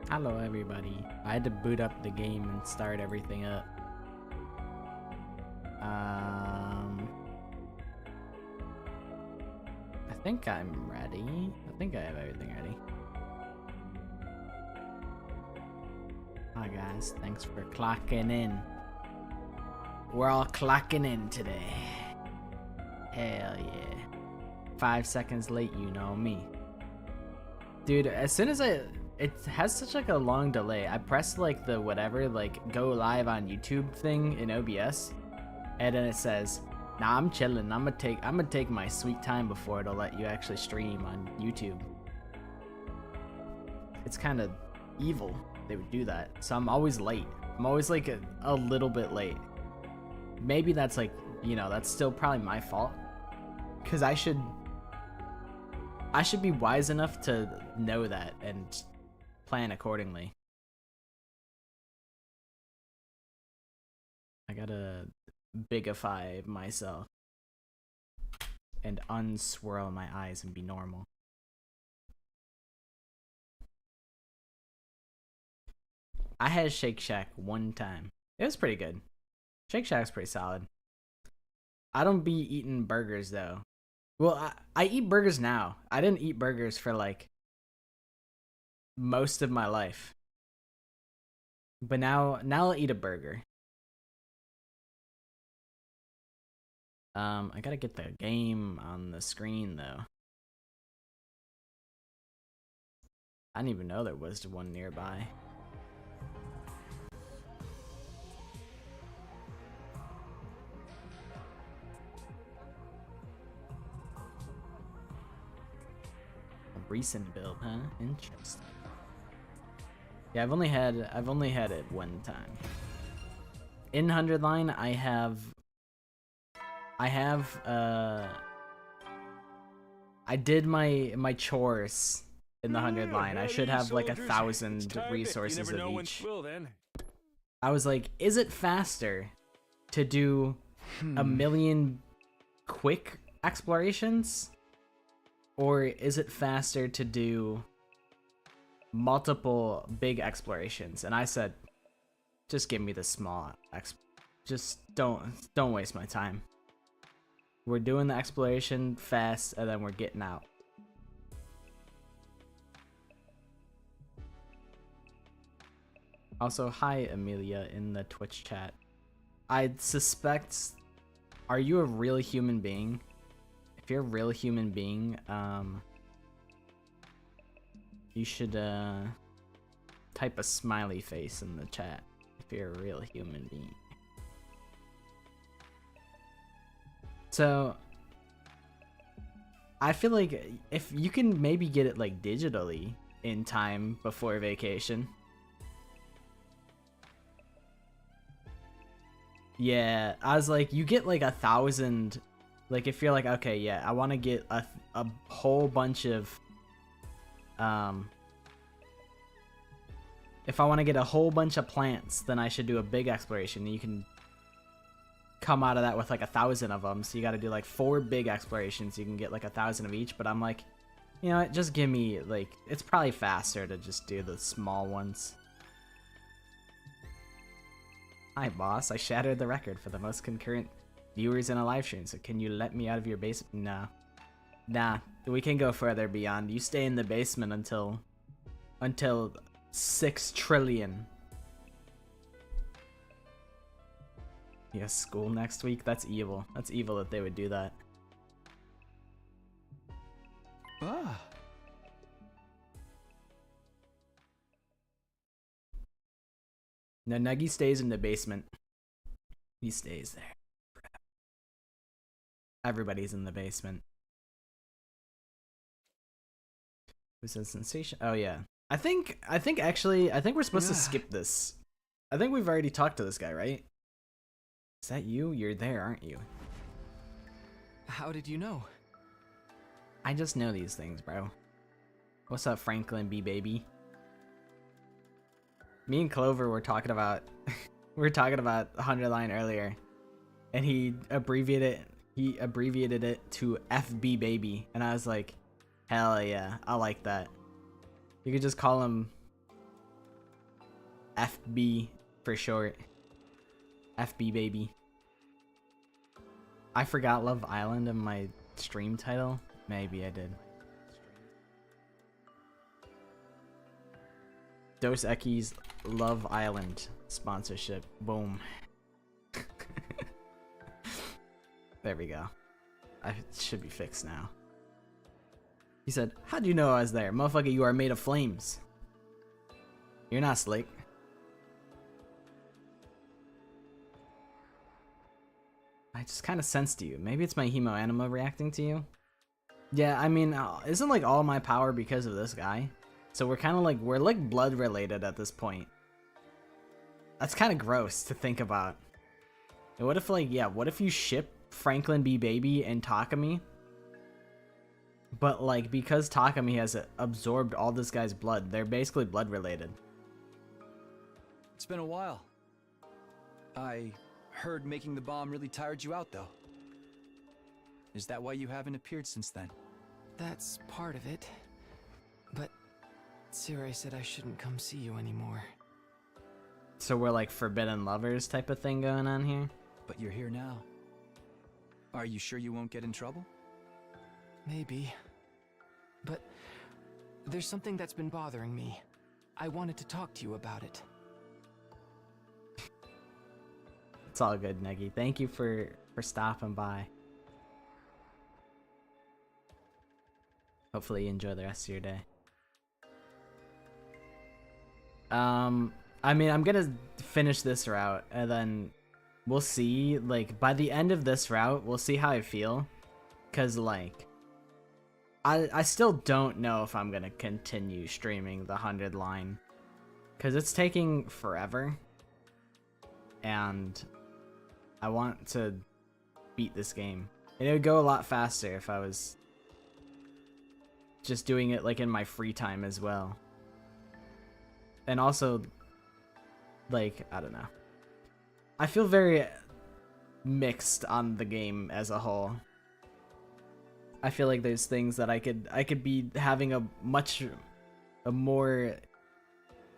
Hello everybody. I had to boot up the game and start everything up. I think I'm ready. I think I have everything ready. Hi guys, thanks for clocking in. We're all clocking in today. Hell yeah. 5 seconds late, you know me. Dude, as soon as it has such like a long delay. I pressed like the whatever, like go live on YouTube thing in OBS, and then it says, nah, I'm chilling. I'm gonna take my sweet time before it'll let you actually stream on YouTube. It's kind of evil they would do that. So I'm always late. I'm always like a little bit late. Maybe that's like, you know, that's still probably my fault, because I should be wise enough to know that and plan accordingly. I gotta bigify myself and unswirl my eyes and be normal. I had Shake Shack one time. It was pretty good. Shake Shack's pretty solid. I don't be eating burgers though. Well, I eat burgers now. I didn't eat burgers for like most of my life. But now I'll eat a burger. I gotta get the game on the screen though. I didn't even know there was one nearby. A recent build, huh? Interesting. Yeah, I've only had it one time. In 100 Line, I did my chores in the 100 Line. I should have like 1,000 resources of each. I was like, is it faster to do a million quick explorations, or is it faster to do multiple big explorations? And I said, just give me the small just don't waste my time. We're doing the exploration fast and then we're getting out. Also, hi Amelia in the Twitch chat. I suspect, are you a real human being? If you're a real human being, you should type a smiley face in the chat if you're a real human being. So I feel like if you can maybe get it like digitally in time before vacation. Yeah, I was like, you get like 1,000, like if you're like, okay, yeah, I want to get a whole bunch of if I want to get a whole bunch of plants, then I should do a big exploration. You can come out of that with like 1,000 of them, so you got to do like 4 big explorations. You can get like 1,000 of each, but I'm like, you know what, just give me like, it's probably faster to just do the small ones. Hi boss, I shattered the record for the most concurrent viewers in a live stream, so can you let me out of your basement? Nah, we can go further beyond. You stay in the basement until 6 trillion. Yeah, school next week? That's evil. That's evil that they would do that. Ah. No, Nuggy stays in the basement. He stays there. Everybody's in the basement. Who's a sensation? Oh yeah. I think we're supposed to skip this. I think we've already talked to this guy, right? Is that you? You're there, aren't you? How did you know? I just know these things, bro. What's up, Franklin B baby? Me and Clover were talking about 100 Line earlier, and he abbreviated it to FB baby, and I was like, hell yeah, I like that. You could just call him FB for short. FB baby. I forgot Love Island in my stream title. Maybe I did. Dos Equis Love Island sponsorship. Boom. There we go. It should be fixed now. He said, how'd you know I was there? Motherfucker, you are made of flames. You're not slick. I just kind of sensed you. Maybe it's my hemo anima reacting to you. Yeah, I mean, isn't like all my power because of this guy? So we're kind of like, we're like blood related at this point. That's kind of gross to think about. And what if like, yeah, what if you ship Franklin B. Baby and Takami? But like, because Takami has absorbed all this guy's blood, they're basically blood related. It's been a while. I heard making the bomb really tired you out, though. Is that why you haven't appeared since then? That's part of it. But Tsire said I shouldn't come see you anymore. So we're like forbidden lovers type of thing going on here? But you're here now. Are you sure you won't get in trouble? Maybe. But there's something that's been bothering me. I wanted to talk to you about it. It's all good, Negi. Thank you for stopping by. Hopefully you enjoy the rest of your day. I mean, I'm gonna finish this route and then we'll see, like, by the end of this route, we'll see how I feel. Cause like, I still don't know if I'm gonna continue streaming the 100 line. Cause it's taking forever. And I want to beat this game. And it would go a lot faster if I was just doing it like in my free time as well. And also, like, I don't know. I feel very mixed on the game as a whole. I feel like there's things that I could be having a more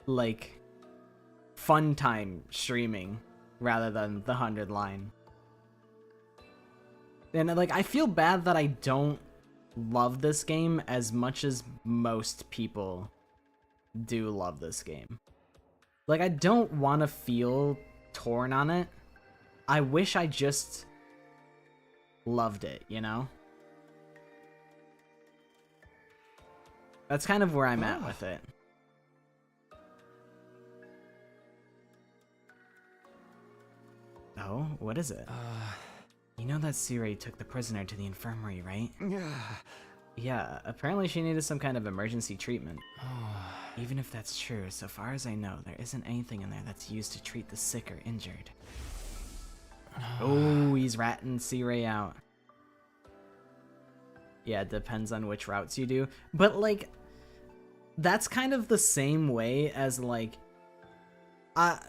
like fun time streaming rather than the 100 line. And like, I feel bad that I don't love this game as much as most people do love this game. Like, I don't want to feel torn on it. I wish I just loved it, you know? That's kind of where I'm at with it. Oh, what is it? You know that Tsire took the prisoner to the infirmary, right? Yeah, apparently she needed some kind of emergency treatment. Even if that's true, so far as I know, there isn't anything in there that's used to treat the sick or injured. Oh, he's ratting Tsire out. Yeah, it depends on which routes you do. But, like, that's kind of the same way as, like, I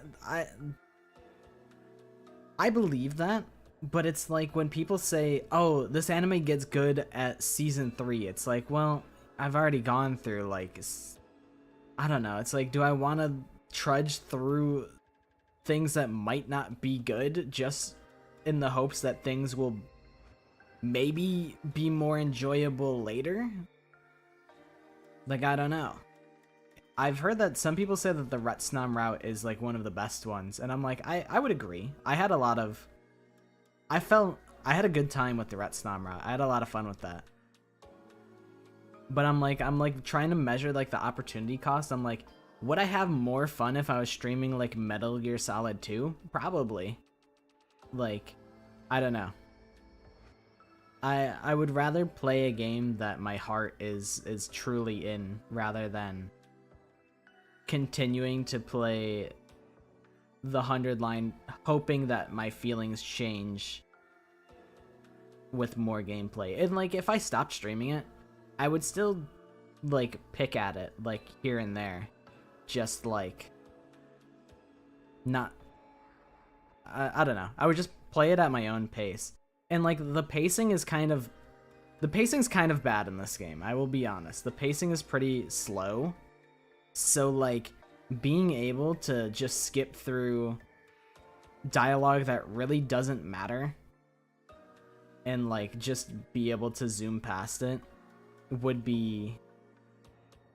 believe that, but it's like when people say, oh, this anime gets good at season 3, it's like, well, I've already gone through, like, I don't know, it's like, do I want to trudge through things that might not be good just in the hopes that things will maybe be more enjoyable later? Like, I don't know. I've heard that some people say that the Retsnam route is like one of the best ones, and I'm like, I would agree. I had a good time with the Retsnam route. I had a lot of fun with that. But I'm like trying to measure like the opportunity cost. I'm like, would I have more fun if I was streaming like Metal Gear Solid 2? Probably. Like, I don't know. I would rather play a game that my heart is truly in rather than continuing to play the 100 line hoping that my feelings change with more gameplay. And like, if I stopped streaming it, I would still like pick at it like here and there, just like not I don't know, I would just play it at my own pace. And like, the pacing's kind of bad in this game, I will be honest. The pacing is pretty slow. So like, being able to just skip through dialogue that really doesn't matter and like just be able to zoom past it would be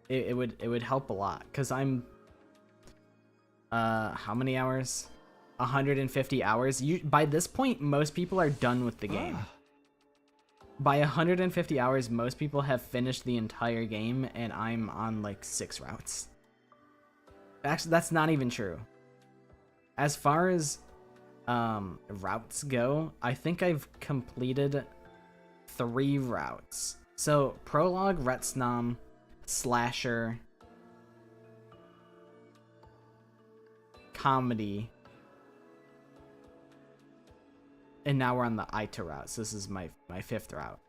it would help a lot, because I'm how many hours? 150 hours. By this point most people are done with the game. By 150 hours most people have finished the entire game, and I'm on like 6 routes. Actually, that's not even true. As far as routes go, I think I've completed 3 routes. So prologue, Retsnam, slasher, comedy, and now we're on the Aita route. So this is my 5th route.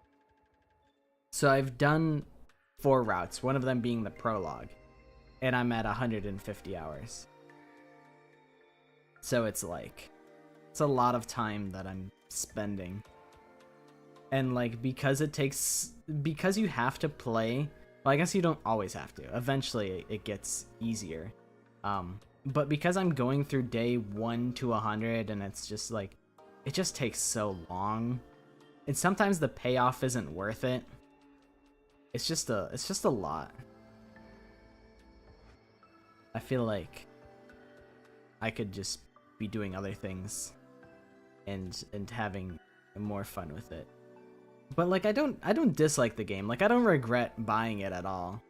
So I've done 4 routes, one of them being the prologue, and I'm at 150 hours. So it's like, it's a lot of time that I'm spending. And like, because you have to play, well, I guess you don't always have to. Eventually it gets easier. But because I'm going through day 1 to 100, and it's just like, it just takes so long. And sometimes the payoff isn't worth it. It's just a lot. I feel like I could just be doing other things and having more fun with it. But like, I don't dislike the game. Like, I don't regret buying it at all.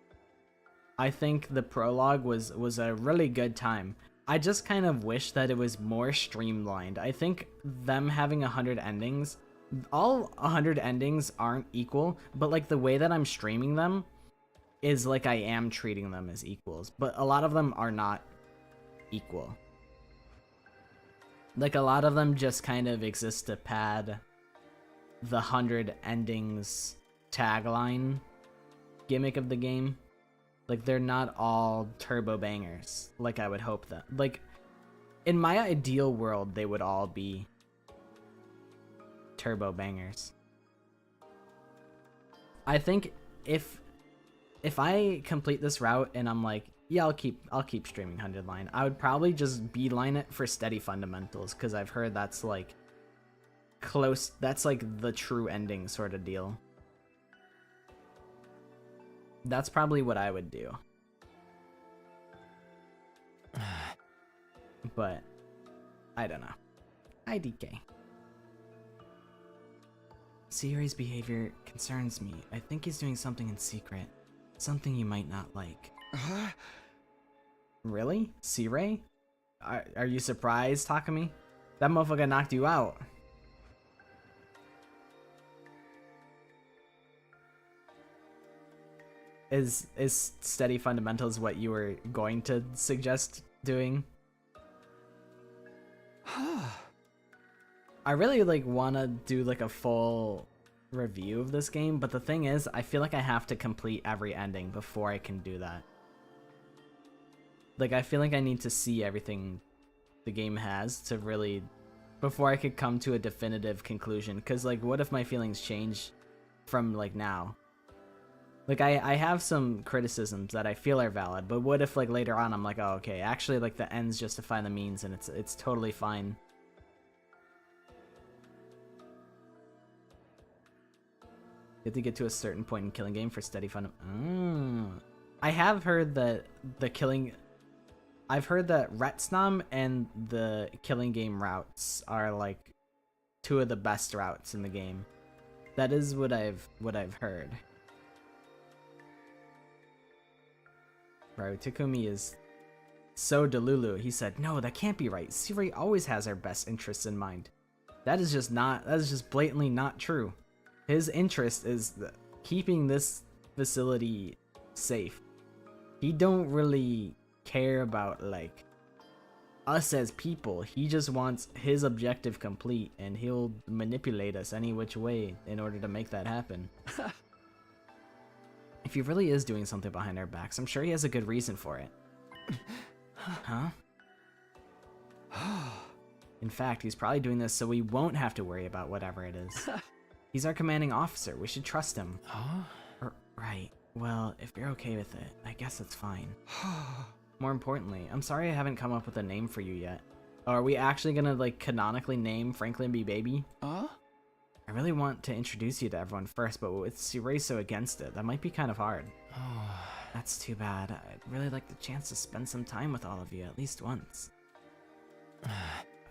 I think the prologue was a really good time. I just kind of wish that it was more streamlined. I think them having 100 endings, all 100 endings aren't equal, but like the way that I'm streaming them is like I am treating them as equals, but a lot of them are not equal. Like, a lot of them just kind of exist to pad the 100 endings tagline gimmick of the game. Like, they're not all turbo bangers, like I would hope that. Like, in my ideal world, they would all be turbo bangers. I think if I complete this route and I'm like, yeah, I'll keep streaming 100 Line, I would probably just beeline it for steady fundamentals, because I've heard that's like close, that's like the true ending sort of deal. That's probably what I would do. But I don't know. IDK. Siri's behavior concerns me. I think he's doing something in secret. Something you might not like. Really? Siri? Are you surprised, Takumi? That motherfucker knocked you out. Is steady fundamentals what you were going to suggest doing? I really like want to do like a full review of this game, but the thing is, I feel like I have to complete every ending before I can do that. Like, I feel like I need to see everything the game has to really, before I could come to a definitive conclusion. Because like, what if my feelings change from like now? Like, I have some criticisms that I feel are valid, but what if like later on I'm like, oh, okay, actually like the ends justify the means, and it's totally fine. You have to get to a certain point in killing game for steady fun. I have heard that I've heard that Retsnam and the killing game routes are like 2 of the best routes in the game. That is what I've heard. Bro, Takumi is so delulu. He said, no, that can't be right. Siri always has our best interests in mind. That is just blatantly not true. His interest is keeping this facility safe. He don't really care about like us as people. He just wants his objective complete, and he'll manipulate us any which way in order to make that happen. If he really is doing something behind our backs, I'm sure he has a good reason for it. Huh? In fact, he's probably doing this so we won't have to worry about whatever it is. He's our commanding officer. We should trust him. Right. Well, if you're okay with it, I guess that's fine. More importantly, I'm sorry I haven't come up with a name for you yet. Are we actually gonna, like, canonically name Franklin B. Baby? Huh? I really want to introduce you to everyone first, but with Sirei so against it, that might be kind of hard. That's too bad. I'd really like the chance to spend some time with all of you, at least once.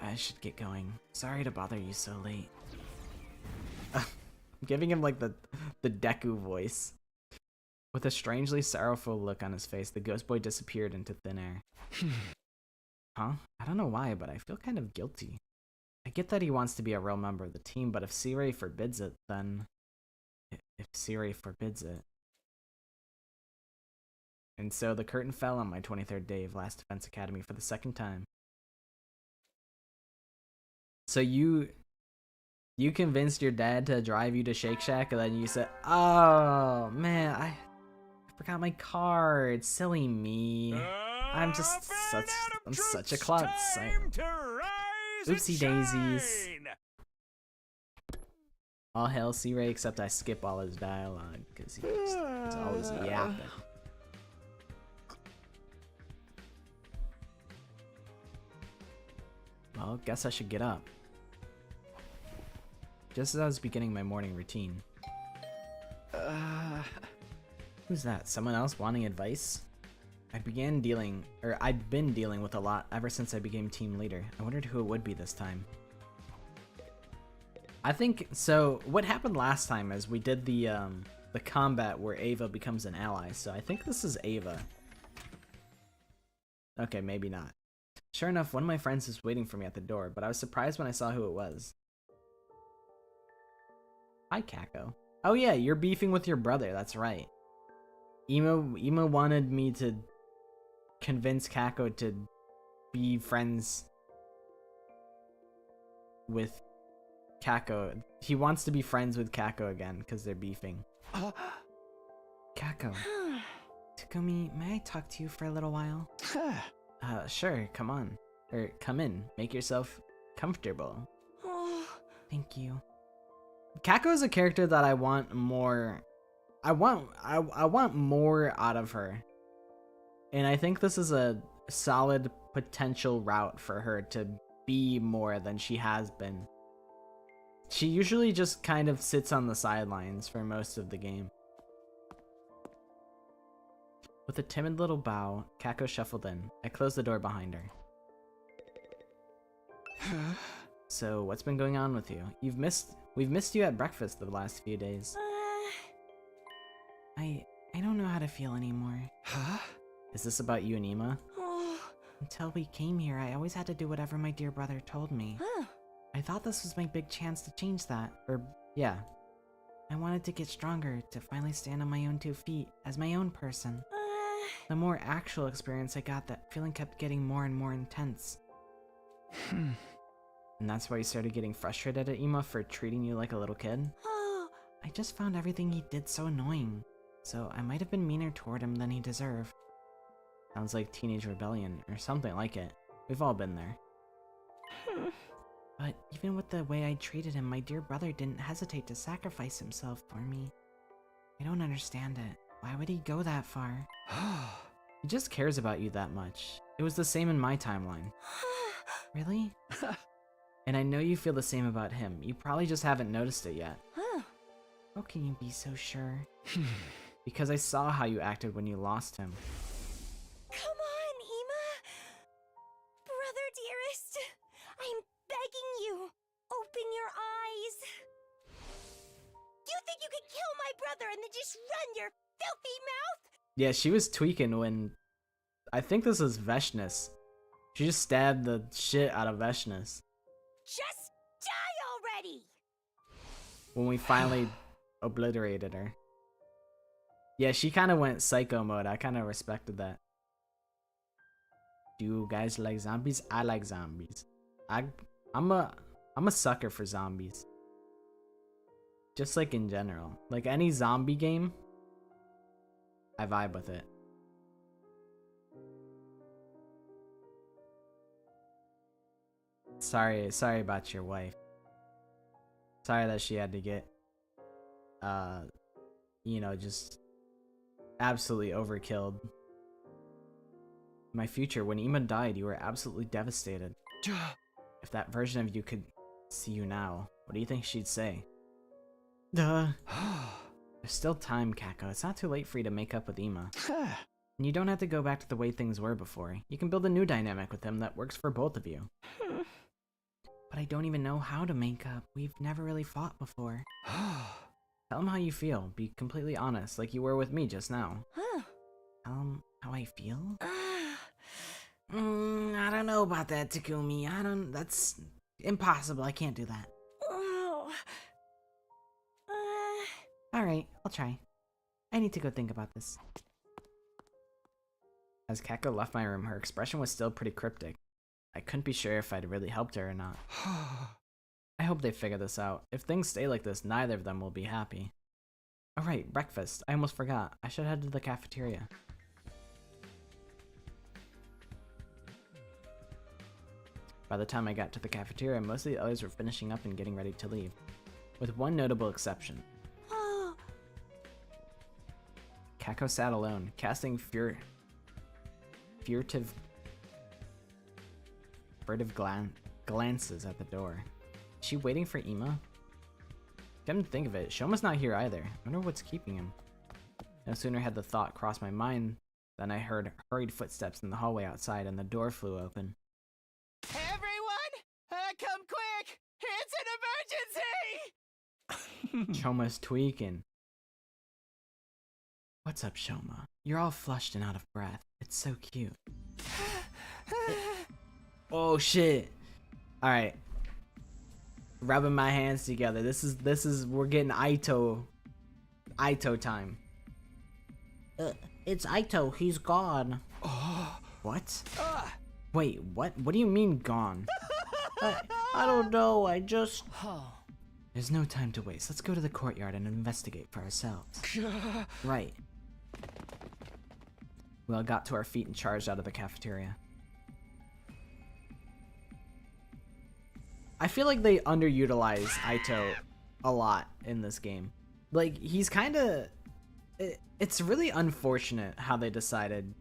I should get going. Sorry to bother you so late. I'm giving him, like, the Deku voice. With a strangely sorrowful look on his face, the ghost boy disappeared into thin air. Huh? I don't know why, but I feel kind of guilty. I get that he wants to be a real member of the team, but if Sirei forbids it, then... If Sirei forbids it... And so the curtain fell on my 23rd day of Last Defense Academy for the second time. So you convinced your dad to drive you to Shake Shack, and then you said, "Oh man, I forgot my card. Silly me. I'm such a klutz. Oopsie daisies." All hail C-Ray, except I skip all his dialogue because he's always yapping. Well, guess I should get up. Just as I was beginning my morning routine. Who's that? Someone else wanting advice? I'd been dealing with a lot ever since I became team leader. I wondered who it would be this time. I think so. What happened last time is we did the combat where Ava becomes an ally. So I think this is Ava. Okay, maybe not. Sure enough, one of my friends was waiting for me at the door, but I was surprised when I saw who it was. Hi, Kako. Oh yeah, you're beefing with your brother. That's right. Emo wanted me to convince Kako to be friends with Kako. He wants to be friends with Kako again because they're beefing. Kako. Takumi, may I talk to you for a little while? Sure, come on. Or come in. Make yourself comfortable. Thank you. Kako is a character that I want more. I want more out of her. And I think this is a solid potential route for her to be more than she has been. She usually just kind of sits on the sidelines for most of the game. With a timid little bow, Kako shuffled in. I closed the door behind her. So, what's been going on with you? We've missed you at breakfast the last few days. I don't know how to feel anymore. Huh? Is this about you and Ima? Until we came here, I always had to do whatever my dear brother told me. I thought this was my big chance to change that. Yeah. I wanted to get stronger, to finally stand on my own 2 feet, as my own person. The more actual experience I got, that feeling kept getting more and more intense. And that's why you started getting frustrated at Ima for treating you like a little kid? I just found everything he did so annoying, so I might have been meaner toward him than he deserved. Sounds like teenage rebellion, or something like it. We've all been there. But even with the way I treated him, my dear brother didn't hesitate to sacrifice himself for me. I don't understand it. Why would he go that far? He just cares about you that much. It was the same in my timeline. Really? And I know you feel the same about him. You probably just haven't noticed it yet. How can you be so sure? Because I saw how you acted when you lost him. Come on, Ima! Brother dearest, I'm begging you, open your eyes. You think you could kill my brother and then just run your filthy mouth? Yeah, she was tweaking when... I think this is Veshness. She just stabbed the shit out of Veshness. Just die already! When we finally obliterated her. Yeah, she kind of went psycho mode. I kind of respected that. Do you guys like zombies? I like zombies. I'm a sucker for zombies. Just like in general. Like any zombie game, I vibe with it. Sorry about your wife. Sorry that she had to get, you know, just absolutely overkilled. In my future, when Ima died, you were absolutely devastated. If that version of you could see you now, what do you think she'd say? Duh. There's still time, Kako. It's not too late for you to make up with Ima. And you don't have to go back to the way things were before. You can build a new dynamic with him that works for both of you. But I don't even know how to make up. We've never really fought before. Tell him how you feel. Be completely honest, like you were with me just now. Tell him how I feel? I don't know about that, Takumi. That's impossible. I can't do that. Alright, I'll try. I need to go think about this. As Kako left my room, her expression was still pretty cryptic. I couldn't be sure if I'd really helped her or not. I hope they figure this out. If things stay like this, neither of them will be happy. Alright, breakfast. I almost forgot. I should head to the cafeteria. By the time I got to the cafeteria, most of the others were finishing up and getting ready to leave. With one notable exception. Kako sat alone, casting furtive glances at the door. Is she waiting for Ima? Come to think of it, Shoma's not here either. I wonder what's keeping him. No sooner had the thought crossed my mind than I heard hurried footsteps in the hallway outside and the door flew open. Everyone! Come quick! It's an emergency! Shoma's tweaking. What's up, Shoma? You're all flushed and out of breath. It's so cute. Oh shit. Alright. Rubbing my hands together. This is we're getting Aito time. It's Aito, he's gone. What? Wait, what? What do you mean gone? I don't know, I just... There's no time to waste. Let's go to the courtyard and investigate for ourselves. Right. We all got to our feet and charged out of the cafeteria. I feel like they underutilize Aito a lot in this game. Like, he's kind of... It's really unfortunate how they decided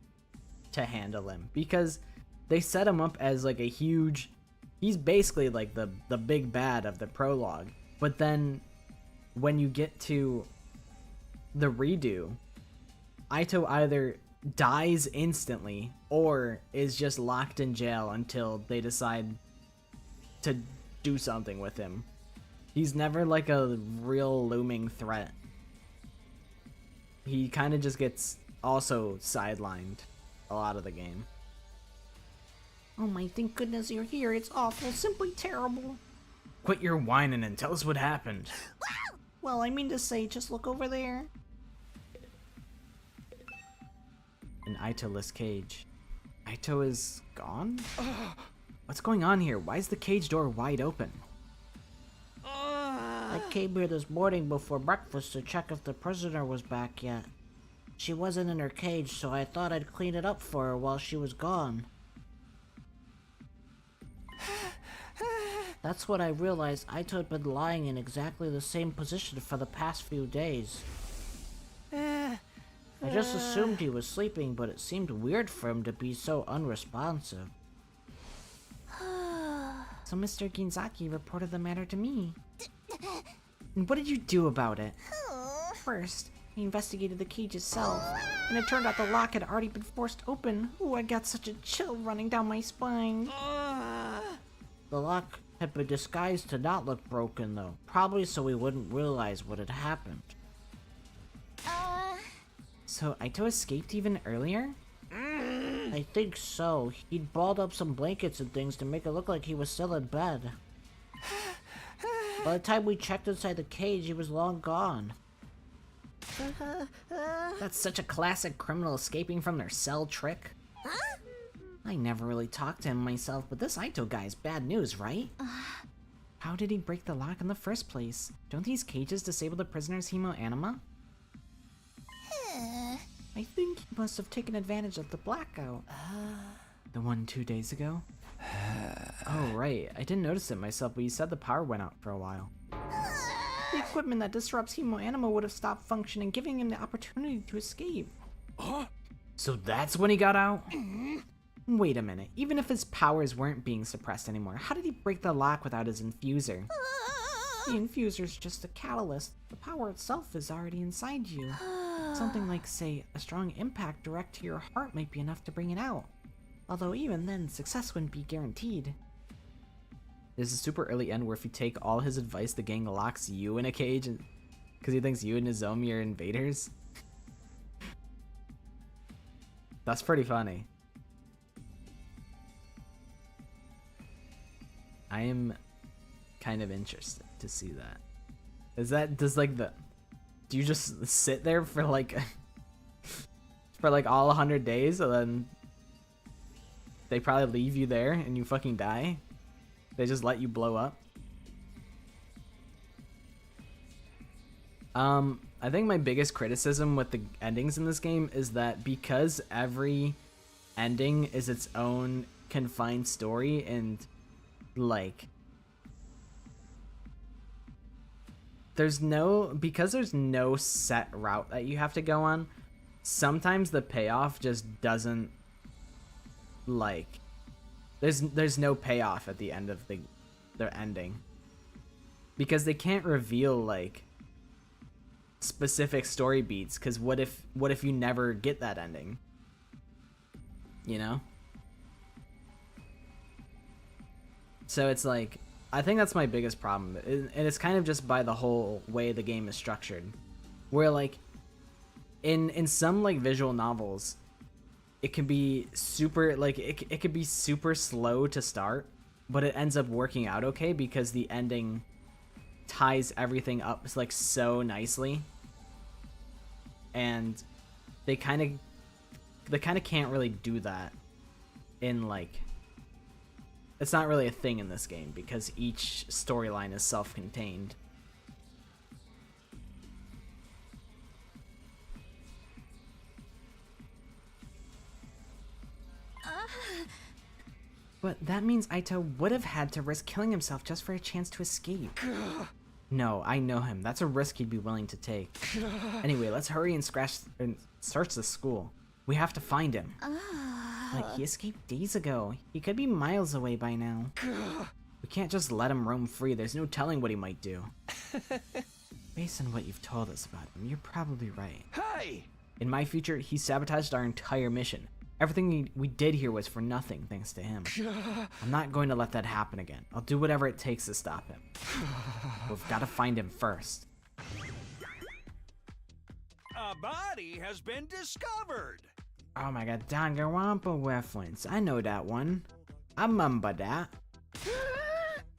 to handle him. Because they set him up as like a huge... He's basically like the big bad of the prologue. But then when you get to the redo, Aito either dies instantly or is just locked in jail until they decide to do something with him. He's never like a real looming threat. He kind of just gets also sidelined a lot of the game. Oh my, thank goodness you're here. It's awful, simply terrible. Quit your whining and tell us what happened. Well, I mean to say, just look over there. An Aito-less cage. Aito is gone? What's going on here? Why is the cage door wide open? I came here this morning before breakfast to check if the prisoner was back yet. She wasn't in her cage, so I thought I'd clean it up for her while she was gone. That's when I realized Aito had been lying in exactly the same position for the past few days. I just assumed he was sleeping, but it seemed weird for him to be so unresponsive. So Mr. Ginzaki reported the matter to me. And what did you do about it? First, I investigated the cage itself, and it turned out the lock had already been forced open. Ooh, I got such a chill running down my spine. The lock had been disguised to not look broken though, probably so we wouldn't realize what had happened. So Aito escaped even earlier? I think so. He'd balled up some blankets and things to make it look like he was still in bed. By the time we checked inside the cage, he was long gone. That's such a classic criminal escaping from their cell trick. I never really talked to him myself, but this Aito guy is bad news, right? How did he break the lock in the first place? Don't these cages disable the prisoner's hemoanima? I think he must have taken advantage of the blackout. The one 2 days ago? Oh, right. I didn't notice it myself, but you said the power went out for a while. The equipment that disrupts hemoanima would have stopped functioning, giving him the opportunity to escape. So that's when he got out? Wait a minute, even if his powers weren't being suppressed anymore, how did he break the lock without his infuser? The infuser's just a catalyst. The power itself is already inside you. Something like, say, a strong impact direct to your heart might be enough to bring it out. Although even then, success wouldn't be guaranteed. There's a super early end where if you take all his advice, the gang locks you in a cage because he thinks you and Nozomi are invaders. That's pretty funny. I am kind of interested to see that. Do you just sit there for like all 100 days and then they probably leave you there and you fucking die? They just let you blow up? I think my biggest criticism with the endings in this game is that because every ending is its own confined story and like there's no set route that you have to go on, sometimes the payoff just doesn't like there's no payoff at the end of their ending because they can't reveal like specific story beats, because what if you never get that ending, you know? So it's like, I think that's my biggest problem, and it's kind of just by the whole way the game is structured, where like in some like visual novels it can be super like it could be super slow to start, but it ends up working out okay because the ending ties everything up like so nicely, and they kind of can't really do that in like, it's not really a thing in this game because each storyline is self-contained. But that means Aito would have had to risk killing himself just for a chance to escape. No, I know him. That's a risk he'd be willing to take. Anyway, let's hurry and search the school. We have to find him. But he escaped days ago. He could be miles away by now. We can't just let him roam free. There's no telling what he might do. Based on what you've told us about him, you're probably right. Hey! In my future, he sabotaged our entire mission. Everything we did here was for nothing thanks to him. I'm not going to let that happen again. I'll do whatever it takes to stop him. We've got to find him first. A body has been discovered. Oh my god, Danganronpa reference. I know that one. I remember that.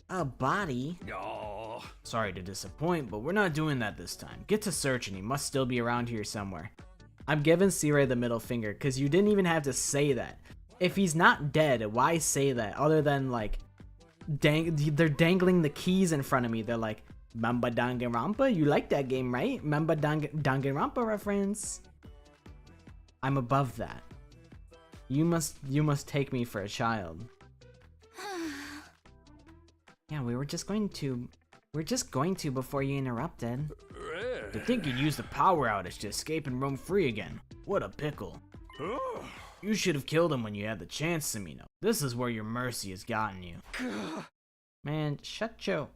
A body? Oh. Sorry to disappoint, but we're not doing that this time. Get to searching. He must still be around here somewhere. I'm giving C-Ray the middle finger, because you didn't even have to say that. If he's not dead, why say that? Other than, like, they're dangling the keys in front of me. They're like, Memba Danganronpa? You like that game, right? Memba Danganronpa reference. I'm above that. You must take me for a child. Yeah, we're just going to before you interrupted. To think you'd use the power outage to escape and roam free again. What a pickle. You should have killed him when you had the chance, Samino. This is where your mercy has gotten you. Man, shut your...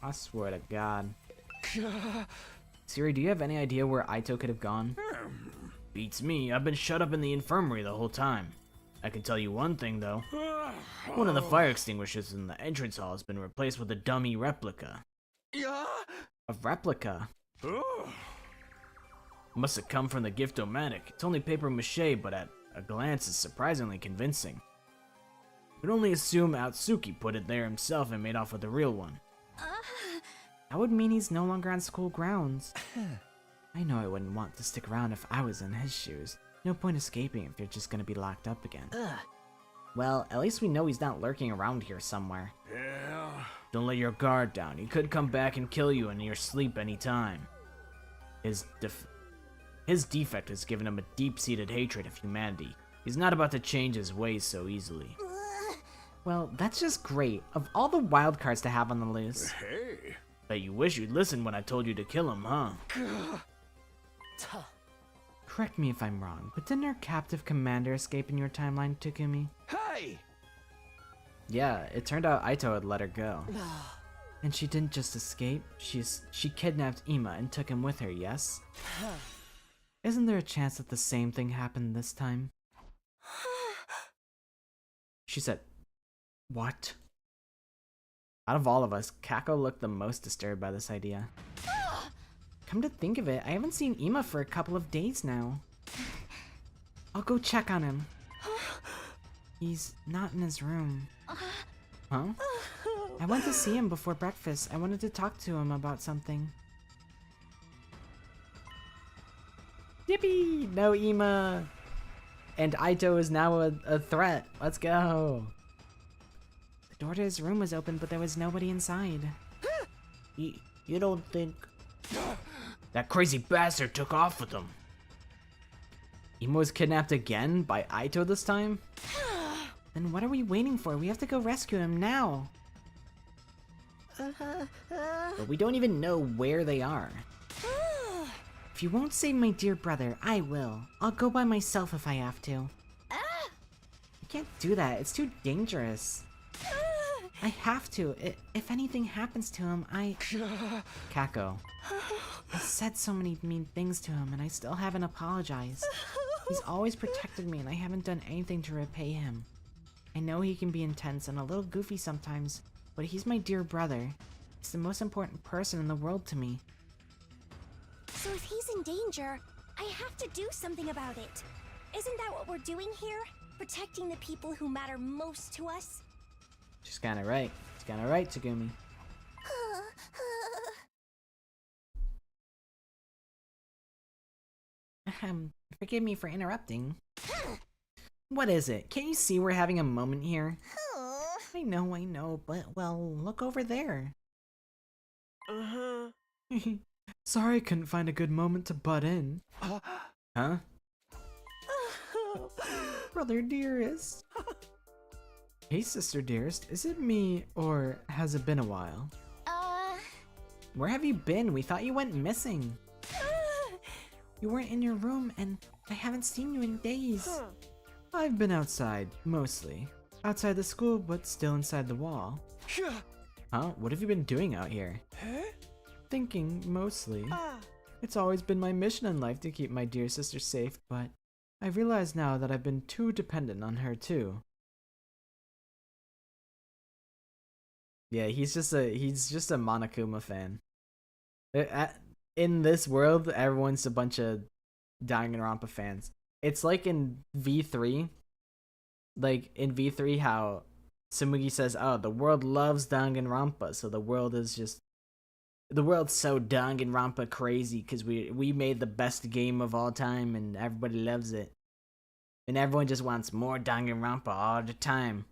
I swear to God. Siri, do you have any idea where Aito could have gone? Beats me. I've been shut up in the infirmary the whole time. I can tell you one thing, though. One of the fire extinguishers in the entrance hall has been replaced with a dummy replica. A replica? Must have come from the Gift-O-Matic. It's only paper mache, but at a glance it's surprisingly convincing. Could only assume Atsuki put it there himself and made off with the real one. That would mean he's no longer on school grounds. I know I wouldn't want to stick around if I was in his shoes. No point escaping if you're just gonna be locked up again. Well, at least we know he's not lurking around here somewhere. Yeah. Don't let your guard down. He could come back and kill you in your sleep anytime. His defect has given him a deep-seated hatred of humanity. He's not about to change his ways so easily. Well, that's just great. Of all the wild cards to have on the list. Hey. Bet you wish you'd listened when I told you to kill him, huh? Correct me if I'm wrong, but didn't our captive commander escape in your timeline, Takumi? Hey! Yeah, it turned out Aito had let her go. And she didn't just escape, she kidnapped Ima and took him with her, yes? Isn't there a chance that the same thing happened this time? She said, what? Out of all of us, Kako looked the most disturbed by this idea. Come to think of it, I haven't seen Ima for a couple of days now. I'll go check on him. He's not in his room. Huh? I went to see him before breakfast. I wanted to talk to him about something. Yippee! No Ima! And Aito is now a threat. Let's go! The door to his room was open, but there was nobody inside. You don't think... That crazy bastard took off with him. Ima was kidnapped again? By Aito this time? Then what are we waiting for? We have to go rescue him now. But we don't even know where they are. If you won't save my dear brother, I will. I'll go by myself if I have to. I can't do that. It's too dangerous. I have to. If anything happens to him, Kako. I said so many mean things to him and I still haven't apologized. He's always protected me and I haven't done anything to repay him. I know he can be intense and a little goofy sometimes, but he's my dear brother. He's the most important person in the world to me. So if he's in danger, I have to do something about it. Isn't that what we're doing here? Protecting the people who matter most to us? She's kinda right. She's kinda right, Takumi. Forgive me for interrupting. What is it? Can't you see we're having a moment here? I know, but, well, look over there. Sorry I couldn't find a good moment to butt in. Huh? Brother dearest. Hey sister dearest, is it me, or has it been a while? Where have you been? We thought you went missing. You weren't in your room, and I haven't seen you in days. I've been outside, mostly. Outside the school, but still inside the wall. Huh? What have you been doing out here? Thinking, mostly. It's always been my mission in life to keep my dear sister safe, but I realize now that I've been too dependent on her too. Yeah, he's just a Monokuma fan. In this world, everyone's a bunch of Danganronpa fans. It's like in V3. Like in V3 how Tsumugi says, oh, the world loves Danganronpa, so the world's so Danganronpa crazy because we made the best game of all time and everybody loves it. And everyone just wants more Danganronpa all the time.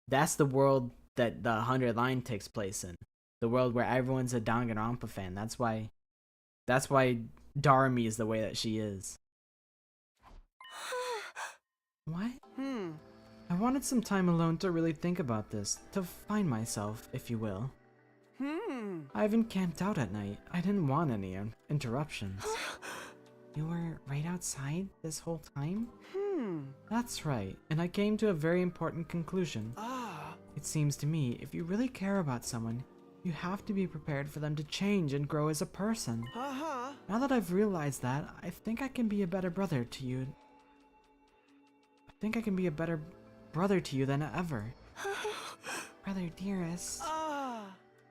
That's the world that the 100 Line takes place in. The world where everyone's a Danganronpa fan. That's why Darumi is the way that she is. What? I wanted some time alone to really think about this, to find myself, if you will. I haven't camped out at night. I didn't want any interruptions. You were right outside this whole time? That's right, and I came to a very important conclusion. It seems to me, if you really care about someone, you have to be prepared for them to change and grow as a person. Now that I've realized that, I think I can be a better brother to you. I think I can be a better brother to you than ever. Brother dearest.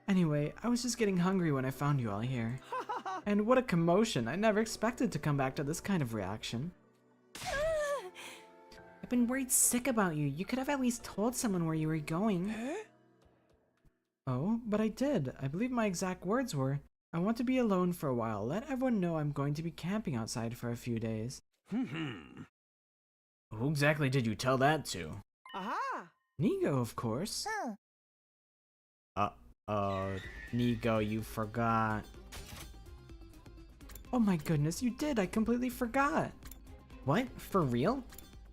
Anyway, I was just getting hungry when I found you all here. And what a commotion! I never expected to come back to this kind of reaction. I've been worried sick about you. You could have at least told someone where you were going. Oh, but I did. I believe my exact words were, I want to be alone for a while. Let everyone know I'm going to be camping outside for a few days. Who exactly did you tell that to? Nigo, of course. Nigo, you forgot. Oh my goodness, you did. I completely forgot. What? For real?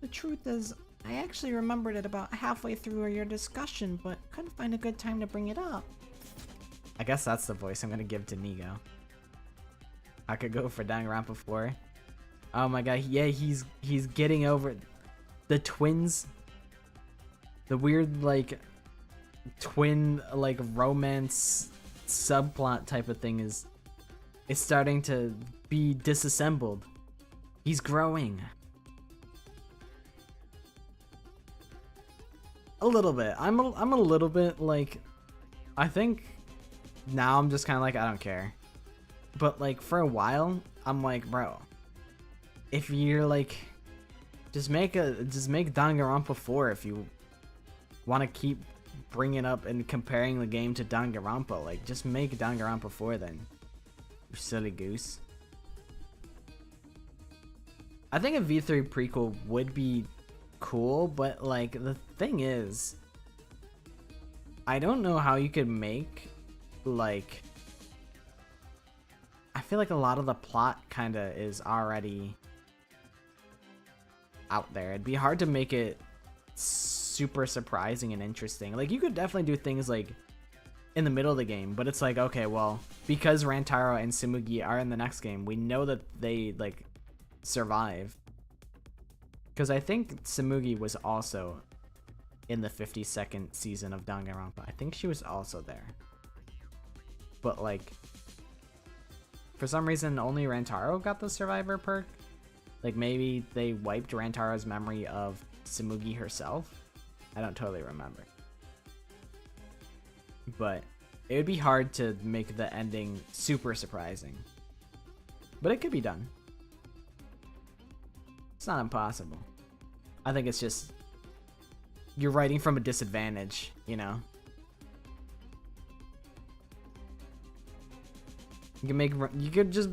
The truth is, I actually remembered it about halfway through your discussion, but couldn't find a good time to bring it up. I guess that's the voice I'm gonna give to Nigo. I could go for Danganronpa 4. Oh my god, yeah, he's getting over the twins. The weird like twin like romance subplot type of thing is starting to be disassembled. He's growing. A little bit. I'm a little bit like, I think now I'm just kind of like, I don't care. But like for a while, I'm like, bro, if you're like, just make Danganronpa 4 if you want to keep bringing up and comparing the game to Danganronpa. Like, just make Danganronpa 4 then, you silly goose. I think a V3 prequel would be cool, but like the thing is, I don't know how you could make like, I feel like a lot of the plot kind of is already out there. It'd be hard to make it super surprising and interesting. Like, you could definitely do things like in the middle of the game, but it's like, okay, well, because Rantaro and Tsumugi are in the next game, we know that they like survive. Because I think Tsumugi was also in the 52nd season of Danganronpa. I think she was also there. But like, for some reason, only Rantaro got the survivor perk. Like, maybe they wiped Rantaro's memory of Tsumugi herself. I don't totally remember. But it would be hard to make the ending super surprising. But it could be done. It's not impossible. I think it's just, you're writing from a disadvantage, you know? You can make, you could just,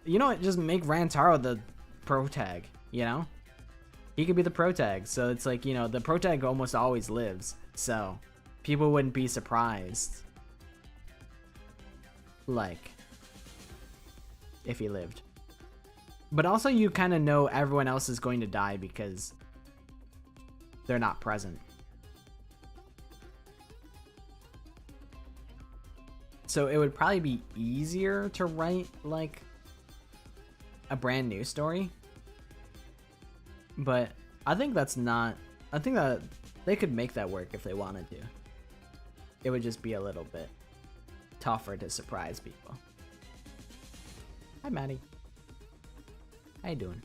you know what, just make Rantaro the protag, you know? He could be the protag, so it's like, you know, the protag almost always lives, so people wouldn't be surprised, like, if he lived. But also you kind of know everyone else is going to die because they're not present. So it would probably be easier to write like a brand new story. But I think that's not, I think that they could make that work if they wanted to. It would just be a little bit tougher to surprise people. Hi, Maddie. How you doing?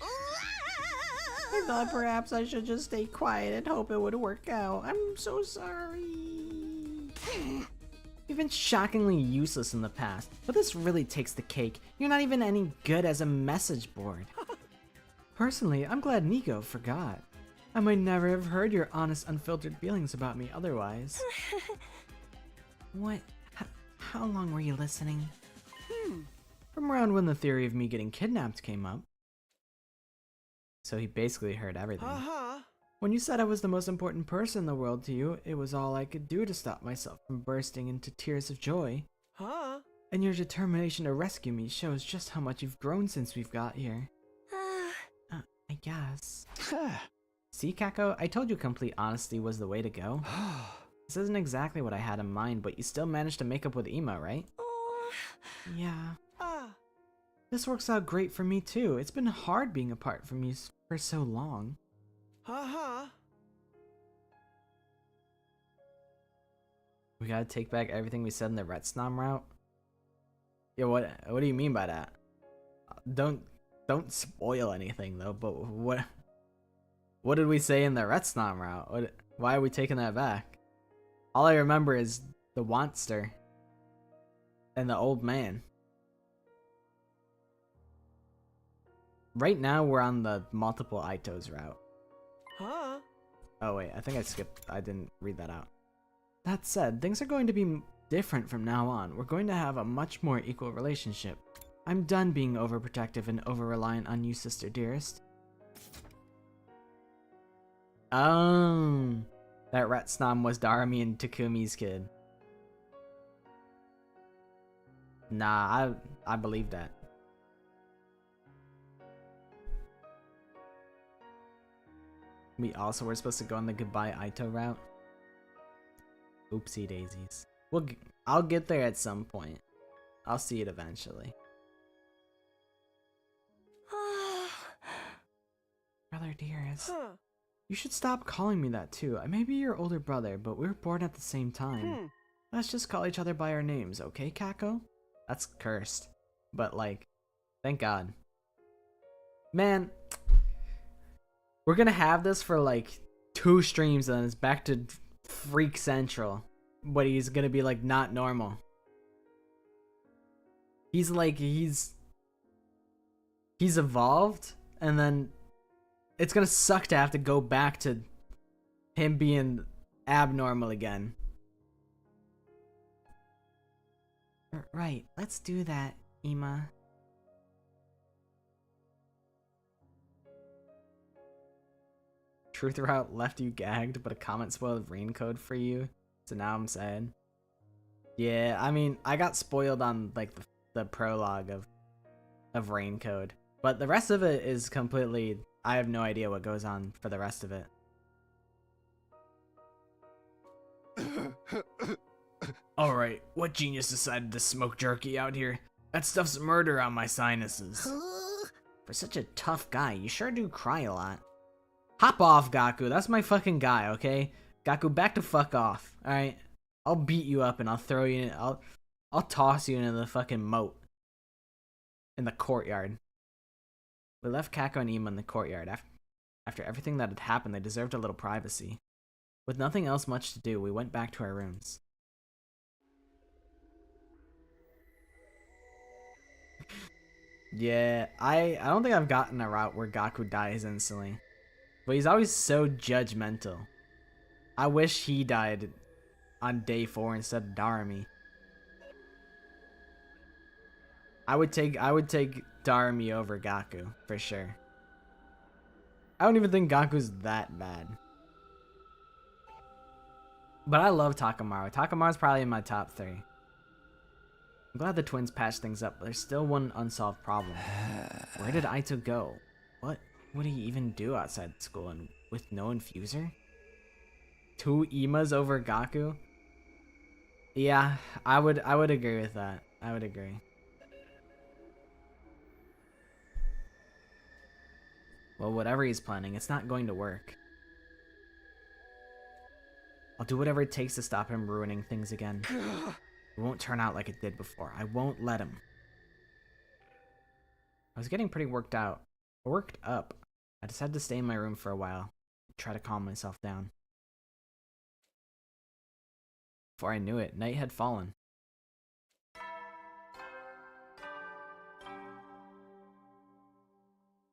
I thought perhaps I should just stay quiet and hope it would work out. I'm so sorry. You've been shockingly useless in the past, but this really takes the cake. You're not even any good as a message board. Personally, I'm glad Nico forgot. I might never have heard your honest, unfiltered feelings about me otherwise. What? How long were you listening? From around when the theory of me getting kidnapped came up. So he basically heard everything. When you said I was the most important person in the world to you, it was all I could do to stop myself from bursting into tears of joy. And your determination to rescue me shows just how much you've grown since we've got here. I guess. See, Kako? I told you complete honesty was the way to go. This isn't exactly what I had in mind, but you still managed to make up with Ima, right? Yeah. This works out great for me too. It's been hard being apart from you for so long. We gotta take back everything we said in the Retsnam route? Yeah, what do you mean by that? Don't spoil anything though, but what did we say in the Retsnam route? Why are we taking that back? All I remember is the Wanster and the old man. Right now we're on the multiple Itos route. Oh wait, I think I didn't read that out. That said, things are going to be different from now on. We're going to have a much more equal relationship. I'm done being overprotective and over-reliant on you, sister dearest. Oh, that Retsnam was Darumi and Takumi's kid. Nah, I believe that. We also were supposed to go on the goodbye Ito route. Oopsie daisies. I'll get there at some point. I'll see it eventually. Brother dearest. Huh. You should stop calling me that too. I may be your older brother, but we were born at the same time. Let's just call each other by our names, okay, Kako? That's cursed. But like, thank God. Man, we're gonna have this for like 2 streams and then it's back to Freak Central. But he's gonna be like not normal. He's like, he's evolved, and then it's gonna suck to have to go back to him being abnormal again. Right, let's do that, Ima. Truth Route left you gagged, but a comment spoiled rain code for you, so now I'm sad. Yeah, I mean, I got spoiled on like the prologue of rain code, but the rest of it is completely, I have no idea what goes on for the rest of it. Alright, what genius decided to smoke jerky out here? That stuff's murder on my sinuses. For such a tough guy, you sure do cry a lot. Hop off, Gaku. That's my fucking guy, okay? Gaku, back to fuck off, alright? I'll beat you up and I'll throw you in, I'll toss you into the fucking moat. In the courtyard. We left Kako and Ima in the courtyard. After everything that had happened, they deserved a little privacy. With nothing else much to do, we went back to our rooms. Yeah, I don't think I've gotten a route where Gaku dies instantly. But he's always so judgmental. I wish he died on day 4 instead of Darami. I would take Darami over Gaku for sure. I don't even think Gaku's that bad. But I love Takamaru. Takamaru's probably in my top 3. I'm glad the twins patched things up, but there's still one unsolved problem. Where did Aito go? What would he even do outside school and with no infuser? 2 Imas over Gaku? Yeah, I would agree with that. I would agree. Well, whatever he's planning, it's not going to work. I'll do whatever it takes to stop him ruining things again. It won't turn out like it did before. I won't let him. I was getting pretty worked up. I decided to stay in my room for a while, try to calm myself down. Before I knew it, night had fallen.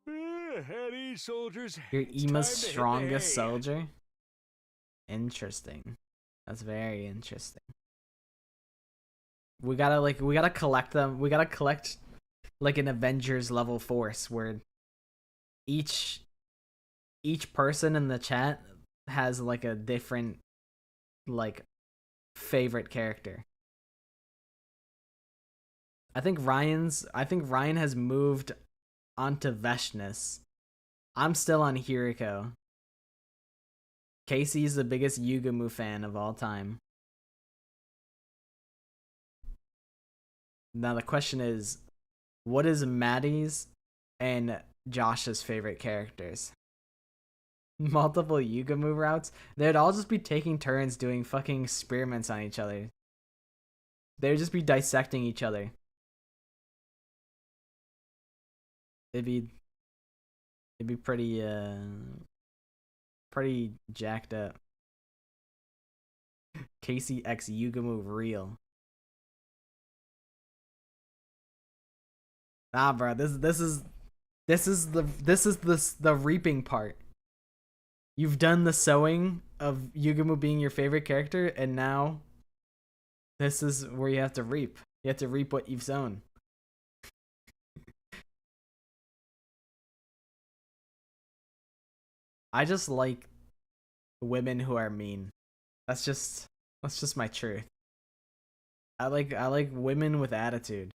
Heady soldiers. You're It's Ima's time to hit the strongest hay. soldier? Interesting. That's very interesting. We gotta collect them. We gotta collect like an Avengers level force where each person in the chat has like a different like favorite character. I think Ryan has moved onto Veshness. I'm still on Hiriko. Casey's the biggest Yugamu fan of all time. Now the question is, what is Maddie's and Josh's favorite characters? Multiple Yugamu routes? They'd all just be taking turns doing fucking experiments on each other. They'd just be dissecting each other. It'd be pretty jacked up. Casey X Yugamu real. Nah, bro, this is the reaping part. You've done the sowing of Yugamu being your favorite character, and now this is where you have to reap. You have to reap what you've sown. I just like women who are mean. That's just my truth. I like women with attitude.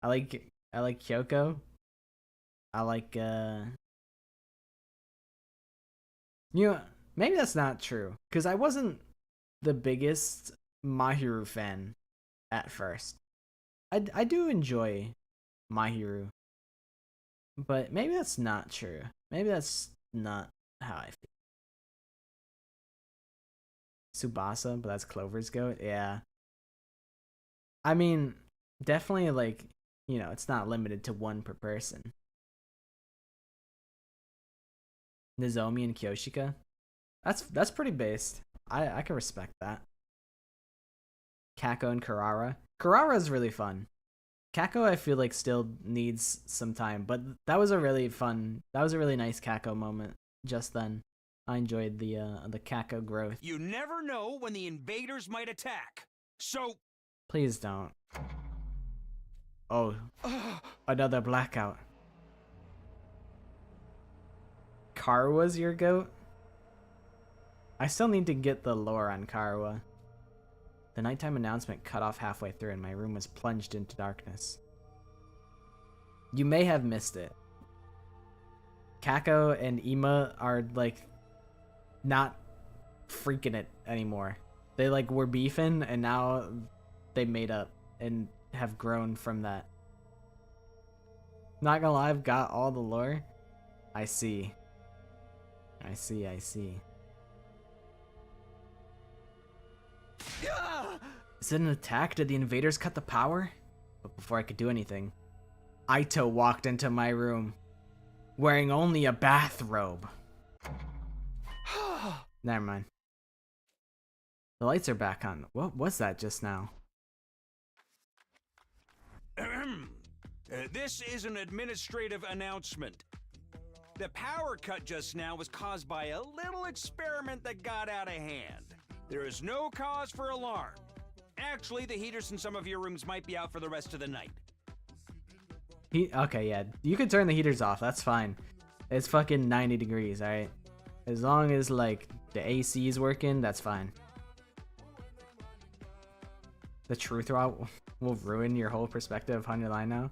I like Kyoko. I like you know, maybe that's not true, because I wasn't the biggest Mahiru fan at first. I do enjoy Mahiru, but maybe that's not true. Maybe that's not how I feel. Tsubasa, but that's Clover's goat. Yeah. I mean, definitely like, you know, it's not limited to one per person. Nozomi and Kyoshika. That's pretty based. I can respect that. Kako and Karara. Karara is really fun. Kako I feel like still needs some time, but that was a really nice Kako moment just then. I enjoyed the Kako growth. You never know when the invaders might attack. So Please don't. Oh, another blackout. Karawa's your goat? I still need to get the lore on Karawa. The nighttime announcement cut off halfway through and my room was plunged into darkness. You may have missed it. Kako and Ima are like not freaking it anymore. They like were beefing and now they made up and have grown from that. Not gonna lie, I've got all the lore. I see. Is it an attack? Did the invaders cut the power? But before I could do anything, Aito walked into my room, wearing only a bathrobe. Never mind. The lights are back on. What was that just now? this is an administrative announcement. The power cut just now was caused by a little experiment that got out of hand. There is no cause for alarm. Actually, the heaters in some of your rooms might be out for the rest of the night. Okay, yeah. You can turn the heaters off. That's fine. It's fucking 90 degrees, alright? As long as, like, the AC is working, that's fine. The truth route will ruin your whole perspective of Hundred Line now.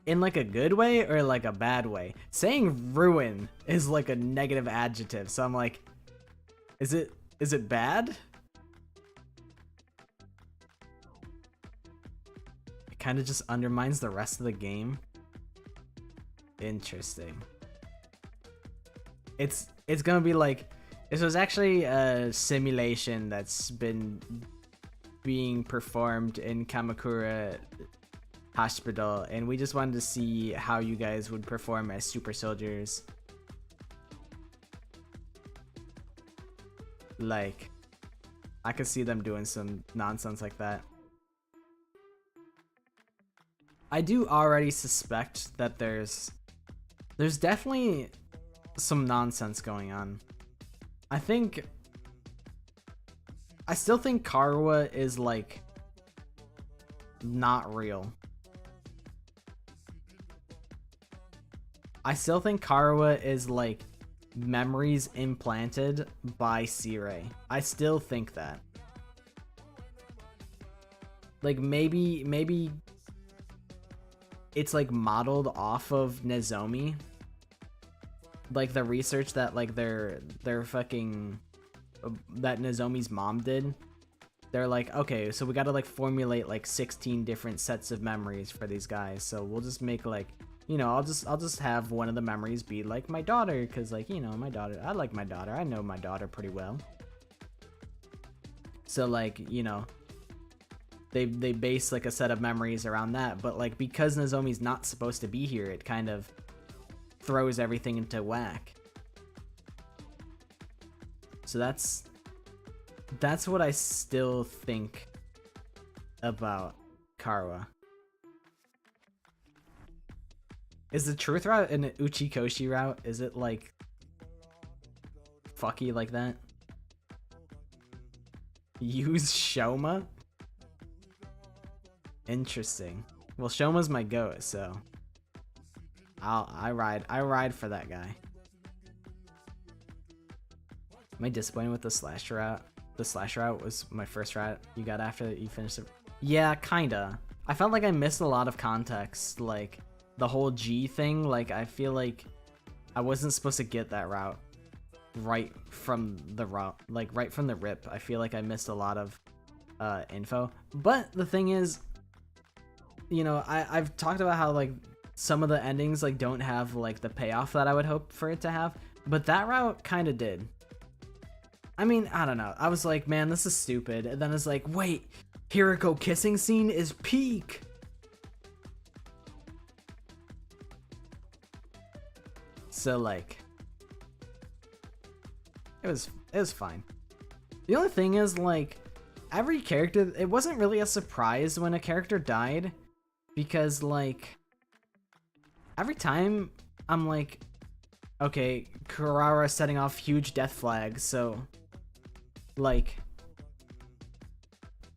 In, like, a good way or, like, a bad way? Saying ruin is, like, a negative adjective. So I'm like, is it bad? It kind of just undermines the rest of the game. Interesting. It's gonna be like, this was actually a simulation that's been being performed in Kamakura Hospital, and we just wanted to see how you guys would perform as super soldiers. Like, I could see them doing some nonsense like that. I do already suspect that there's definitely some nonsense going on. I still think Karawa is like not real. I still think Karawa is like memories implanted by C-Ray. I still think that. Like maybe it's like modeled off of Nozomi. Like the research that like their fucking that Nozomi's mom did. They're like, okay, so we gotta like formulate like 16 different sets of memories for these guys. So we'll just make like, you know, I'll just have one of the memories be like my daughter, because like, you know, my daughter, I like my daughter, I know my daughter pretty well. So like, you know, they base like a set of memories around that, but like because Nozomi's not supposed to be here, it kind of throws everything into whack. So that's what I still think about Karawa. Is the truth route an Uchikoshi route? Is it like fucky like that? Use Shoma? Interesting. Well, Shoma's my goat, so I ride for that guy. Am I disappointed with the slash route? The slash route was my first route you got after you finished it. Yeah, kinda. I felt like I missed a lot of context, like the whole G thing. Like I feel like I wasn't supposed to get that route right from the rip. I feel like I missed a lot of info. But the thing is, you know, I've talked about how like some of the endings like don't have like the payoff that I would hope for it to have. But that route kind of did. I mean, I don't know. I was like, man, this is stupid. And then it's like, wait, Hiriko kissing scene is peak. So like, it was fine. The only thing is like, every character, it wasn't really a surprise when a character died, because like, every time I'm like, okay, Kurara setting off huge death flags, so like,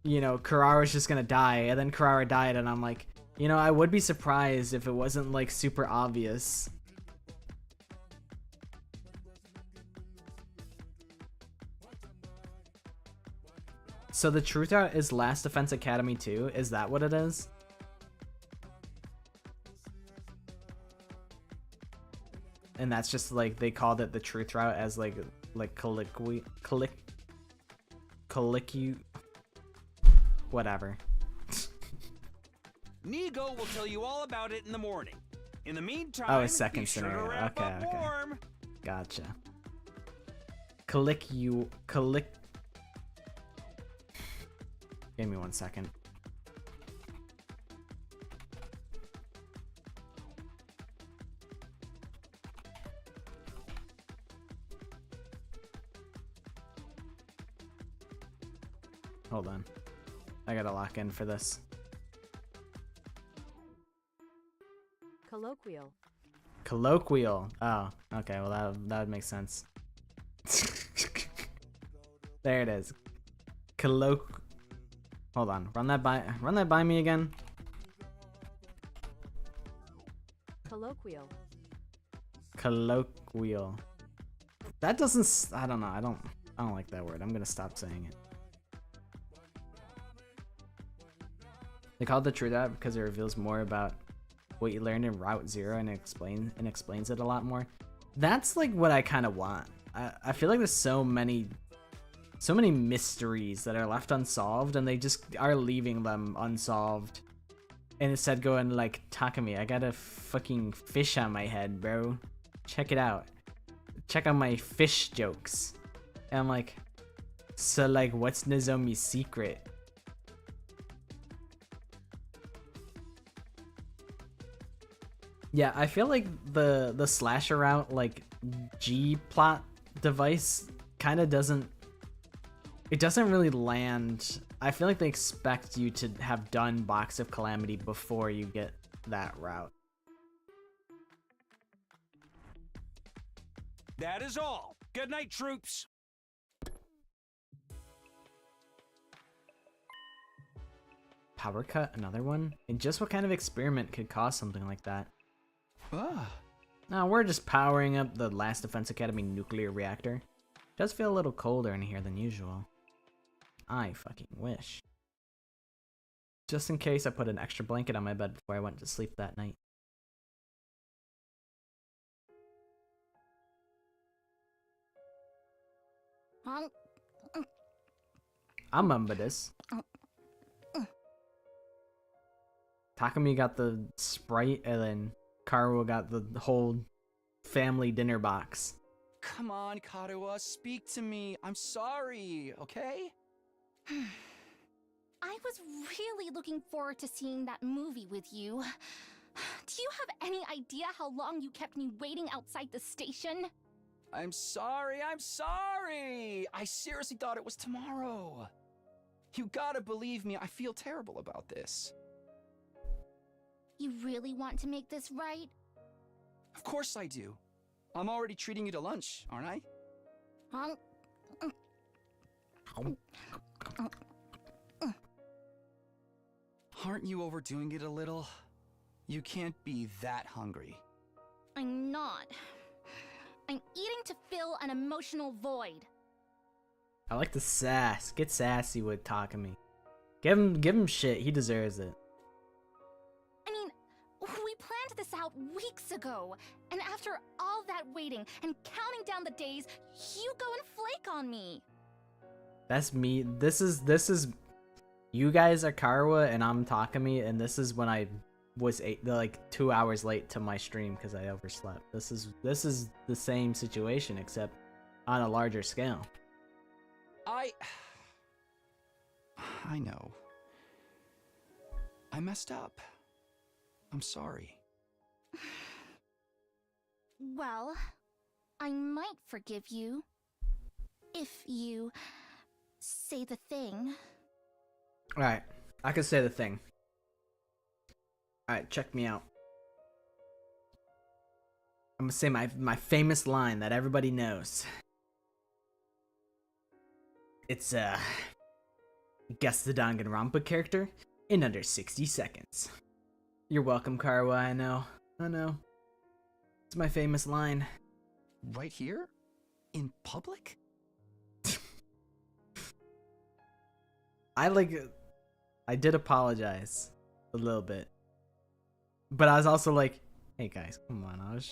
you know, Kurara's just gonna die, and then Kurara died, and I'm like, you know, I would be surprised if it wasn't like super obvious. So the truth out is Last Defense Academy 2? Is that what it is? And that's just like, they called it the truth route as like whatever. Nigo will tell you all about it in the morning. In the meantime, Oh, a second be sure scenario. to wrap Okay, up okay. warm. Gotcha. Give me 1 second. Hold on. I gotta lock in for this. Colloquial. Colloquial. Oh, okay. Well, that would make sense. There it is. Hold on. Run that by me again. Colloquial. Colloquial. That doesn't. I don't know. I don't like that word. I'm gonna stop saying it. They call it the truth out because it reveals more about what you learned in Route Zero and explains it a lot more. That's like what I kind of want. I feel like there's so many mysteries that are left unsolved, and they just are leaving them unsolved. And instead going like, Takumi, I got a fucking fish on my head, bro. Check it out. Check out my fish jokes. And I'm like, so like, what's Nozomi's secret? Yeah, I feel like the slasher route, like G plot device, kind of doesn't really land. I feel like they expect you to have done Box of Calamity before you get that route. That is all. Good night, troops. Power cut, another one? And just what kind of experiment could cause something like that? No, we're just powering up the Last Defense Academy nuclear reactor. Does feel a little colder in here than usual. I fucking wish. Just in case, I put an extra blanket on my bed before I went to sleep that night. I remember this. Takumi got the Sprite, and then Karuo got the whole family dinner box. Come on, Karuo, speak to me. I'm sorry, okay? I was really looking forward to seeing that movie with you. Do you have any idea how long you kept me waiting outside the station? I'm sorry. I seriously thought it was tomorrow. You gotta believe me, I feel terrible about this. You really want to make this right? Of course I do. I'm already treating you to lunch, aren't I? Aren't you overdoing it a little? You can't be that hungry. I'm not. I'm eating to fill an emotional void. I like the sass. Get sassy with Takumi. Give him shit. He deserves it. I mean, we planned this out weeks ago, and after all that waiting and counting down the days, you go and flake on me. That's me. This is you guys are Karuo and I'm Takumi, and this is when I was like 2 hours late to my stream because I overslept. This is the same situation except on a larger scale. I know. I messed up. I'm sorry. Well, I might forgive you. If you say the thing. Alright, I can say the thing. Alright, check me out. I'm gonna say my famous line that everybody knows. It's, guess the Danganronpa character in under 60 seconds. You're welcome, Karwa, I know. It's my famous line. Right here? In public? I did apologize a little bit. But I was also like, hey guys, come on, I was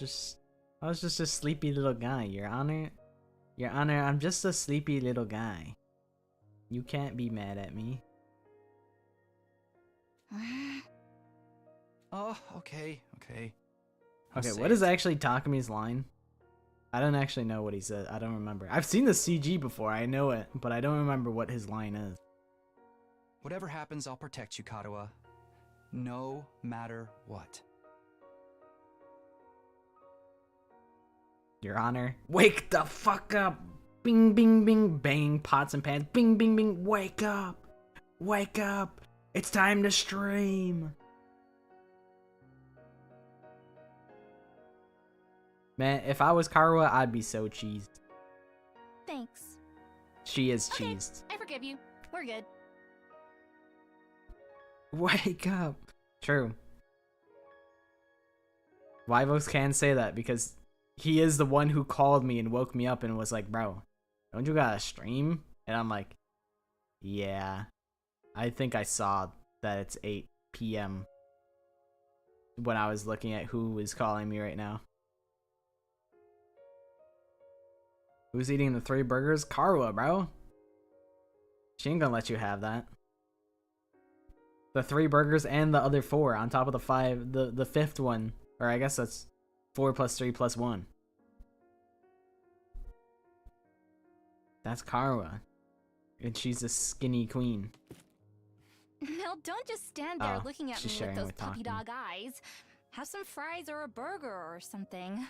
just a sleepy little guy, Your Honor, I'm just a sleepy little guy. You can't be mad at me. Oh, okay. Okay, what is actually Takami's line? I don't actually know what he said. I don't remember. I've seen the CG before, I know it, but I don't remember what his line is. Whatever happens, I'll protect you, Kadoa. No matter what. Your Honor, wake the fuck up! Bing, bing, bing, bang, pots and pans. Bing, bing, bing, wake up! Wake up! It's time to stream! Man, if I was Karwa, I'd be so cheesed. Thanks. She is Okay, cheesed. I forgive you. We're good. Wake up! True. Vivos can say that because he is the one who called me and woke me up and was like, bro, don't you got a stream? And I'm like, yeah. I think I saw that it's 8 p.m. when I was looking at who is calling me right now. Who's eating the 3 burgers? Karwa, bro. She ain't gonna let you have that. The 3 burgers and the other 4 on top of the 5, the 5th one. Or I guess that's 4 plus 3 plus 1. That's Karwa. And she's a skinny queen. Now don't just stand there Oh, looking at she's me with sharing those with puppy Takumi. dog eyes. Have some fries or a burger or something.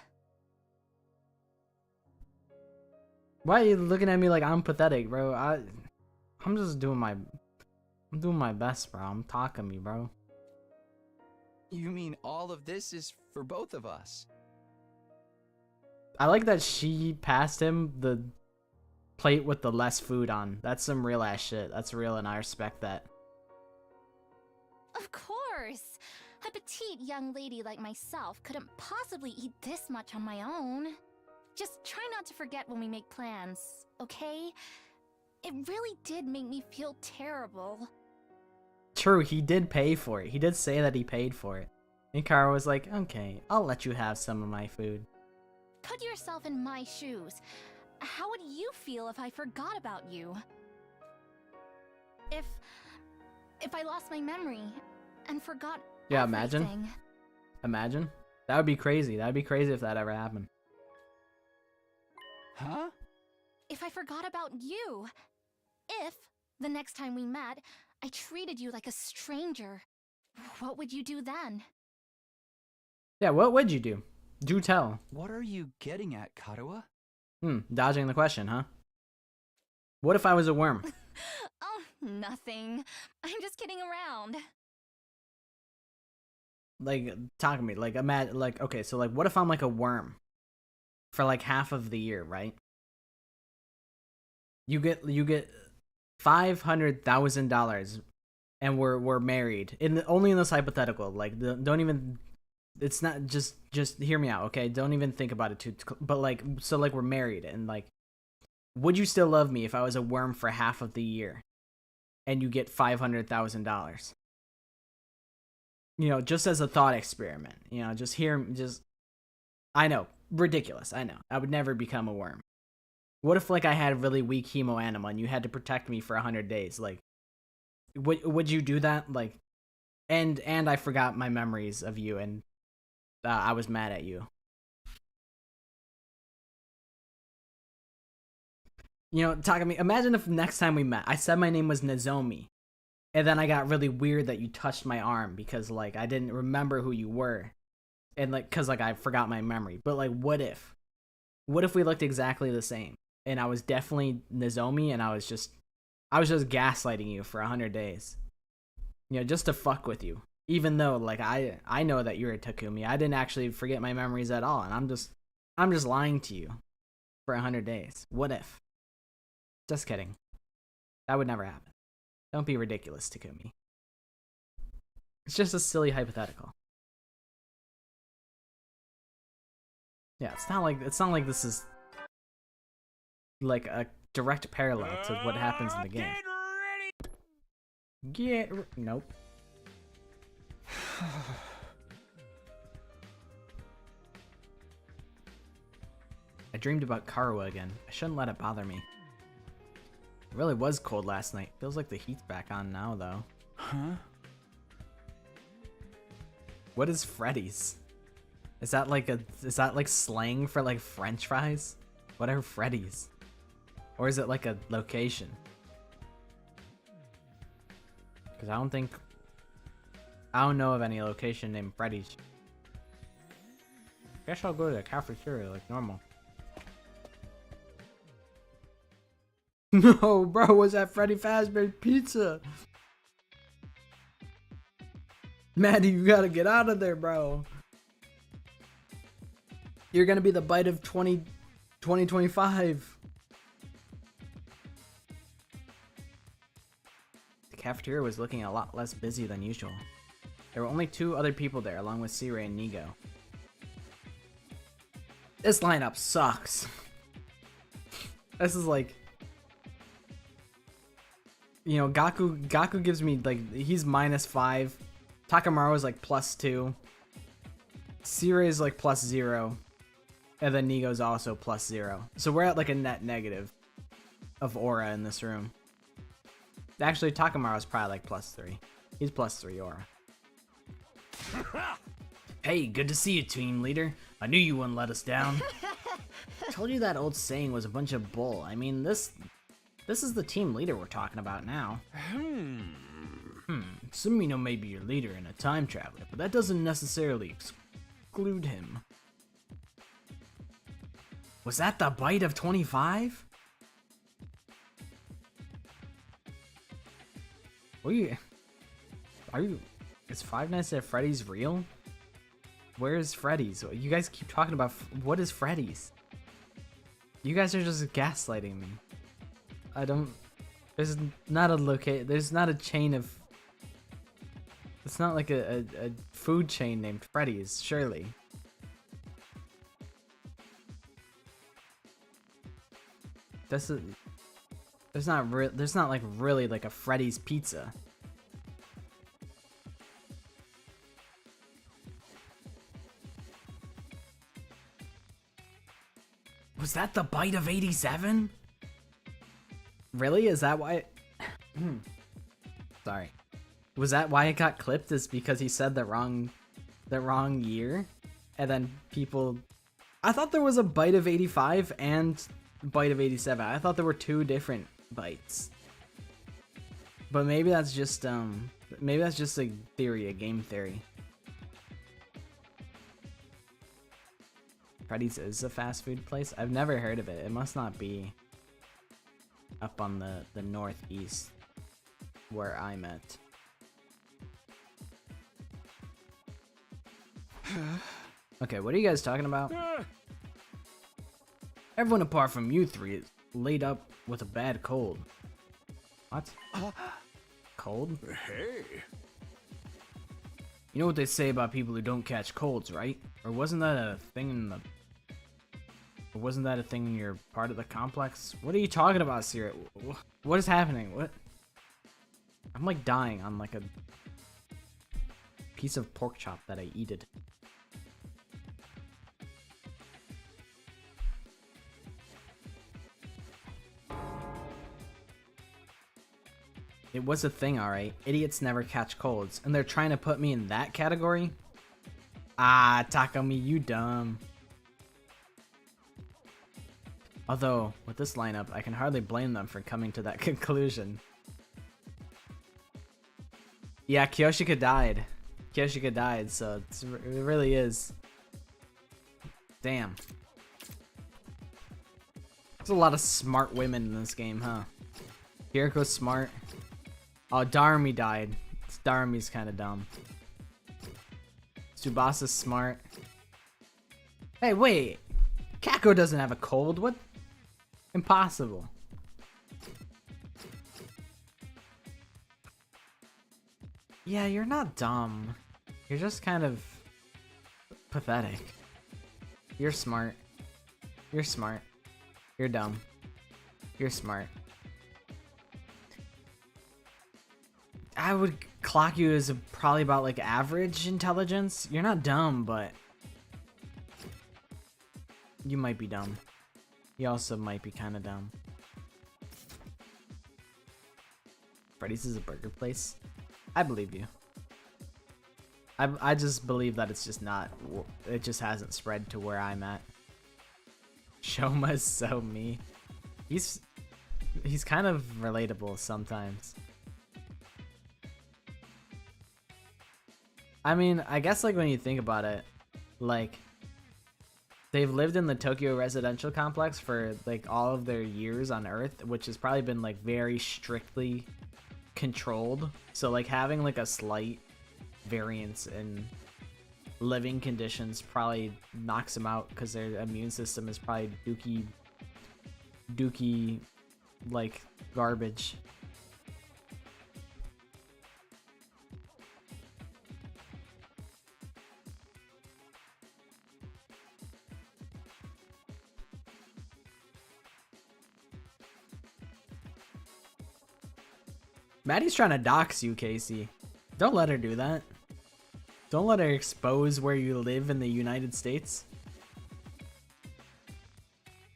Why are you looking at me like I'm pathetic, bro? I'm just doing my best, bro. I'm talking me, bro. You mean all of this is for both of us? I like that she passed him the plate with the less food on. That's some real ass shit. That's real and I respect that. Of course! A petite young lady like myself couldn't possibly eat this much on my own. Just try not to forget when we make plans, okay? It really did make me feel terrible. True, he did pay for it. He did say that he paid for it. And Kara was like, okay, I'll let you have some of my food. Put yourself in my shoes. How would you feel if I forgot about you? If I lost my memory and forgot Yeah, everything. Imagine. That would be crazy. That would be crazy if that ever happened. Huh? If I forgot about you. If, the next time we met, I treated you like a stranger. What would you do then? Yeah, what would you do? Do tell. What are you getting at, Kadoa? Dodging the question, huh? What if I was a worm? Oh, nothing. I'm just kidding around. Like, talk to me. Like, imagine, like, okay, so, like, what if I'm, like, a worm? For, like, half of the year, right? You get $500,000 and we're married. Only in this hypothetical. Like, don't even... It's not... Just hear me out, okay? Don't even think about it too... But, like, so, like, we're married and, like... Would you still love me if I was a worm for half of the year? And you get $500,000? You know, just as a thought experiment. You know, just I know. Ridiculous, I know. I would never become a worm. What if, like, I had really weak hemoanima and you had to protect me for 100 days? Like, would you do that? Like, And I forgot my memories of you, and I was mad at you. You know, Takami, imagine if next time we met, I said my name was Nozomi, and then I got really weird that you touched my arm because, like, I didn't remember who you were. And, like, because, like, I forgot my memory. But, like, what if? What if we looked exactly the same? And I was definitely Nozomi, and I was just gaslighting you for 100 days. You know, just to fuck with you. Even though, like, I know that you're a Takumi. I didn't actually forget my memories at all, and I'm just lying to you for 100 days. What if? Just kidding. That would never happen. Don't be ridiculous, Takumi. It's just a silly hypothetical. Yeah, it's not like this is like a direct parallel to what happens in the game. Nope. I dreamed about Karuwa again. I shouldn't let it bother me. It really was cold last night. Feels like the heat's back on now, though. Huh? What is Freddy's? Is that like slang for like French fries? What are Freddy's? Or is it like a location? Because I don't know of any location named Freddy's. Guess I'll go to the cafeteria like normal. No, bro, was that Freddy Fazbear's Pizza? Maddie, you gotta get out of there, bro. You're gonna be the bite of 2025. The cafeteria was looking a lot less busy than usual. There were only 2 other people there, along with C-Ray and Nigo. This lineup sucks. This is like... You know, Gaku gives me, like, he's -5. Takamaru's like +2. C-Ray is like +0. And then Nigo's also +0. So we're at like a net negative of aura in this room. Actually, Takamaru's probably like +3. He's +3 aura. Hey, good to see you, team leader. I knew you wouldn't let us down. I told you that old saying was a bunch of bull. I mean, this is the team leader we're talking about now. Sumino may be your leader and a time traveler, but that doesn't necessarily exclude him. Was that the bite of 25? Are you? Is Five Nights at Freddy's real? Where is Freddy's? You guys keep talking about what is Freddy's? You guys are just gaslighting me. I don't. There's not a chain of. It's not like a food chain named Freddy's, surely. There's not like really like a Freddy's pizza. Was that the bite of 87? Really? Is that why? Sorry. Was that why it got clipped? Is because he said the wrong year, and then people. I thought there was a bite of 85 and bite of 87. I thought there were 2 different bites. But maybe that's just a theory, a game theory. Freddy's is a fast food place? I've never heard of it. It must not be up on the northeast where I'm at. Okay, what are you guys talking about? Everyone apart from you 3 is laid up with a bad cold. What? Cold? Hey. You know what they say about people who don't catch colds, right? Or wasn't that a thing in your part of the complex? What are you talking about, Sierra? What is happening? What? I'm like dying on like a piece of pork chop that I eated. It was a thing, alright. Idiots never catch colds, and they're trying to put me in that category? Ah, Takumi, you dumb. Although, with this lineup, I can hardly blame them for coming to that conclusion. Yeah, Kyoshika died. Kyoshika died, so it really is. Damn. There's a lot of smart women in this game, huh? Kiriko's smart. Oh, Darumi died. Darumi's kind of dumb. Tsubasa's smart. Hey, wait. Kako doesn't have a cold. What? Impossible. Yeah, you're not dumb. You're just kind of pathetic. You're smart. You're smart. You're dumb. You're smart. I would clock you as probably about like average intelligence. You're not dumb, but you might be dumb. You also might be kind of dumb. Freddy's is a burger place? I believe you. I just believe that it's just not, it just hasn't spread to where I'm at. Shoma's so me. He's kind of relatable sometimes. I mean, I guess like when you think about it, like they've lived in the Tokyo residential complex for like all of their years on Earth, which has probably been like very strictly controlled. So like having like a slight variance in living conditions probably knocks them out because their immune system is probably dookie like garbage. Maddie's trying to dox you, Casey. Don't let her do that. Don't let her expose where you live in the United States.